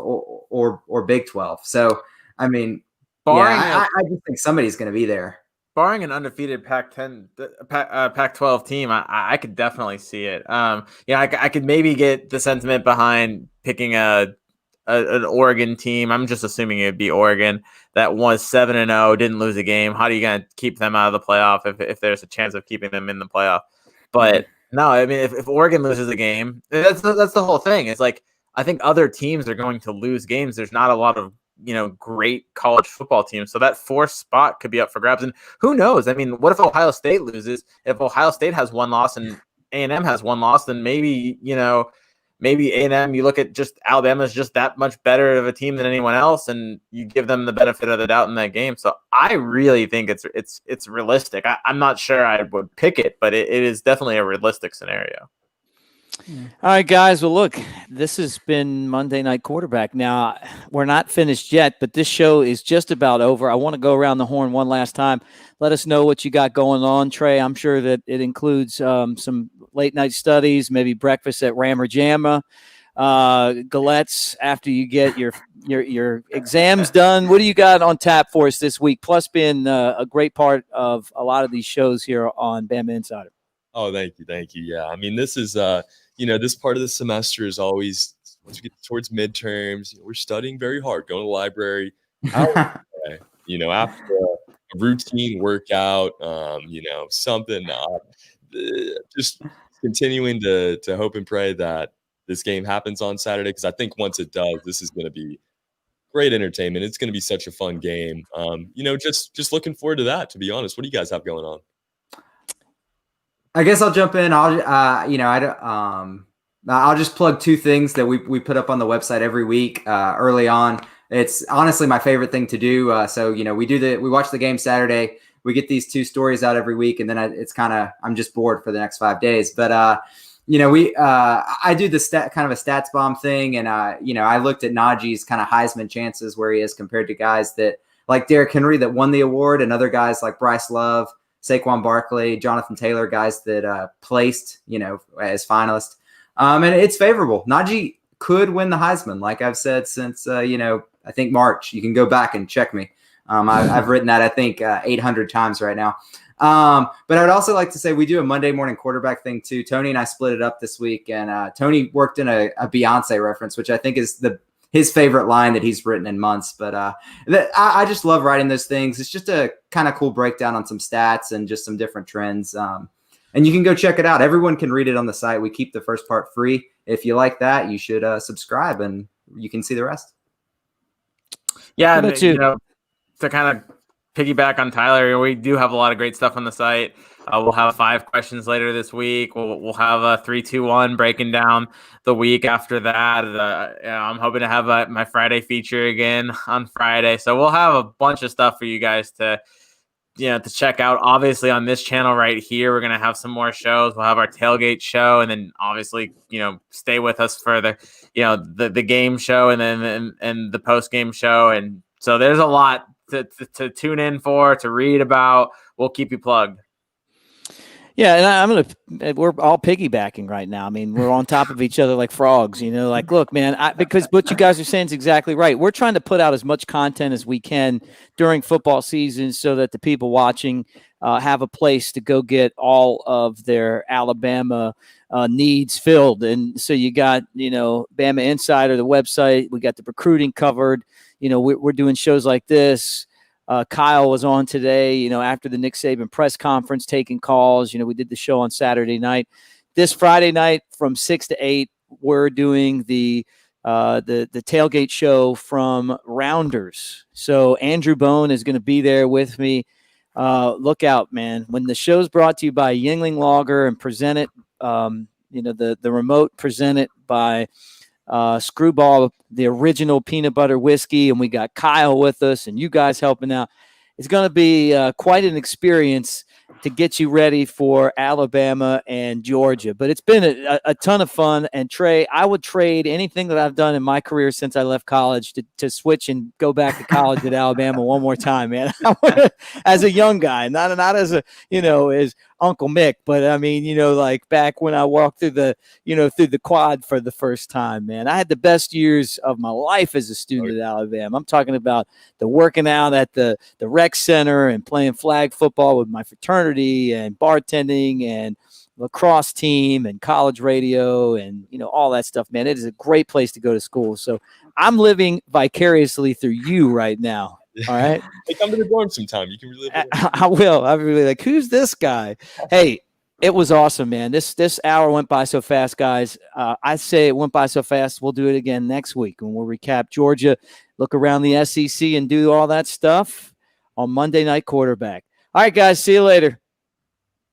Speaker 17: or Big 12. So, I mean, I just think somebody's going to be there.
Speaker 16: Barring an undefeated Pac-12 team, I could definitely see it. I could maybe get the sentiment behind picking an Oregon team. I'm just assuming it'd be Oregon that was 7-0, didn't lose a game. How are you going to keep them out of the playoff if there's a chance of keeping them in the playoff? But no, I mean, if Oregon loses a game, that's the whole thing. It's like, I think other teams are going to lose games. There's not a lot of, great college football teams. So that 4th spot could be up for grabs. And who knows? I mean, what if Ohio State loses? If Ohio State has 1 loss and A&M has 1 loss, then maybe, maybe A&M, you look at just Alabama's just that much better of a team than anyone else, and you give them the benefit of the doubt in that game. So I really think it's realistic. I'm not sure I would pick it, but it is definitely a realistic scenario.
Speaker 15: All right, guys. Well, look, this has been Monday Night Quarterback. Now, we're not finished yet, but this show is just about over. I want to go around the horn one last time. Let us know what you got going on, Trey. I'm sure that it includes some late night studies, maybe breakfast at Rammer Jamma, Galettes after you get your exams done. What do you got on tap for us this week? Plus being a great part of a lot of these shows here on Bama Insider.
Speaker 18: Oh, thank you. Yeah, I mean, this is this part of the semester is always, once we get towards midterms, we're studying very hard, going to the library, after a routine workout, something, just continuing to hope and pray that this game happens on Saturday, because I think once it does, this is going to be great entertainment. It's going to be such a fun game. Just looking forward to that, to be honest. What do you guys have going on?
Speaker 17: I guess I'll jump in. I'll just plug 2 things that we put up on the website every week early on. It's honestly my favorite thing to do. So we watch the game Saturday. We get these 2 stories out every week, and then I'm just bored for the next 5 days. But I do the kind of a stats bomb thing, and I looked at Najee's kind of Heisman chances where he is compared to guys that like Derrick Henry that won the award, and other guys like Bryce Love, Saquon Barkley, Jonathan Taylor, guys that placed, as finalists. And it's favorable. Najee could win the Heisman, like I've said since, I think March. You can go back and check me. I've written that, I think, 800 times right now. But I would also like to say we do a Monday morning quarterback thing too. Tony and I split it up this week, and Tony worked in a Beyonce reference, which I think is his favorite line that he's written in months. But I just love writing those things. It's just a kind of cool breakdown on some stats and just some different trends. And you can go check it out. Everyone can read it on the site. We keep the first part free. If you like that, you should subscribe, and you can see the rest.
Speaker 16: Yeah,
Speaker 15: What about you?
Speaker 16: To kind of piggyback on Tyler, we do have a lot of great stuff on the site. We'll have 5 questions later this week. We'll have a 3-2-1 breaking down the week after that. I'm hoping to have my Friday feature again on Friday. So we'll have a bunch of stuff for you guys to check out. Obviously on this channel right here, we're going to have some more shows. We'll have our tailgate show, and then obviously, stay with us for the game show and then and the post game show. And so there's a lot to tune in for, to read about. We'll keep you plugged.
Speaker 15: Yeah, and we're all piggybacking right now. I mean, we're on top of each other like frogs, like, look, man, because what you guys are saying is exactly right. We're trying to put out as much content as we can during football season so that the people watching have a place to go get all of their Alabama needs filled. And so you got, Bama Insider, the website, we got the recruiting covered. We're doing shows like this. Kyle was on today, after the Nick Saban press conference, taking calls. We did the show on Saturday night. This Friday night from 6 to 8, we're doing the tailgate show from Rounders. So Andrew Bone is going to be there with me. Look out, man. When the show's brought to you by Yingling Lager and presented, the remote presented by Screwball, the original peanut butter whiskey, and we got Kyle with us and you guys helping out. It's going to be quite an experience to get you ready for Alabama and Georgia. But it's been a ton of fun. And Trey, I would trade anything that I've done in my career since I left college to switch and go back to college at Alabama one more time, man. As a young guy, not as as Uncle Mick, but I mean, like back when I walked through the quad for the first time, man. I had the best years of my life as a student at Alabama. I'm talking about the working out at the rec center and playing flag football with my fraternity and bartending and lacrosse team and college radio and all that stuff, man. It is a great place to go to school. So I'm living vicariously through you right now. All right.
Speaker 18: Hey, come to the dorm sometime. You can relive it.
Speaker 15: I will. I'm really like, who's this guy? Hey, it was awesome, man. This hour went by so fast, guys. I say it went by so fast. We'll do it again next week when we'll recap Georgia, look around the SEC, and do all that stuff on Monday Night Quarterback. All right, guys. See you later.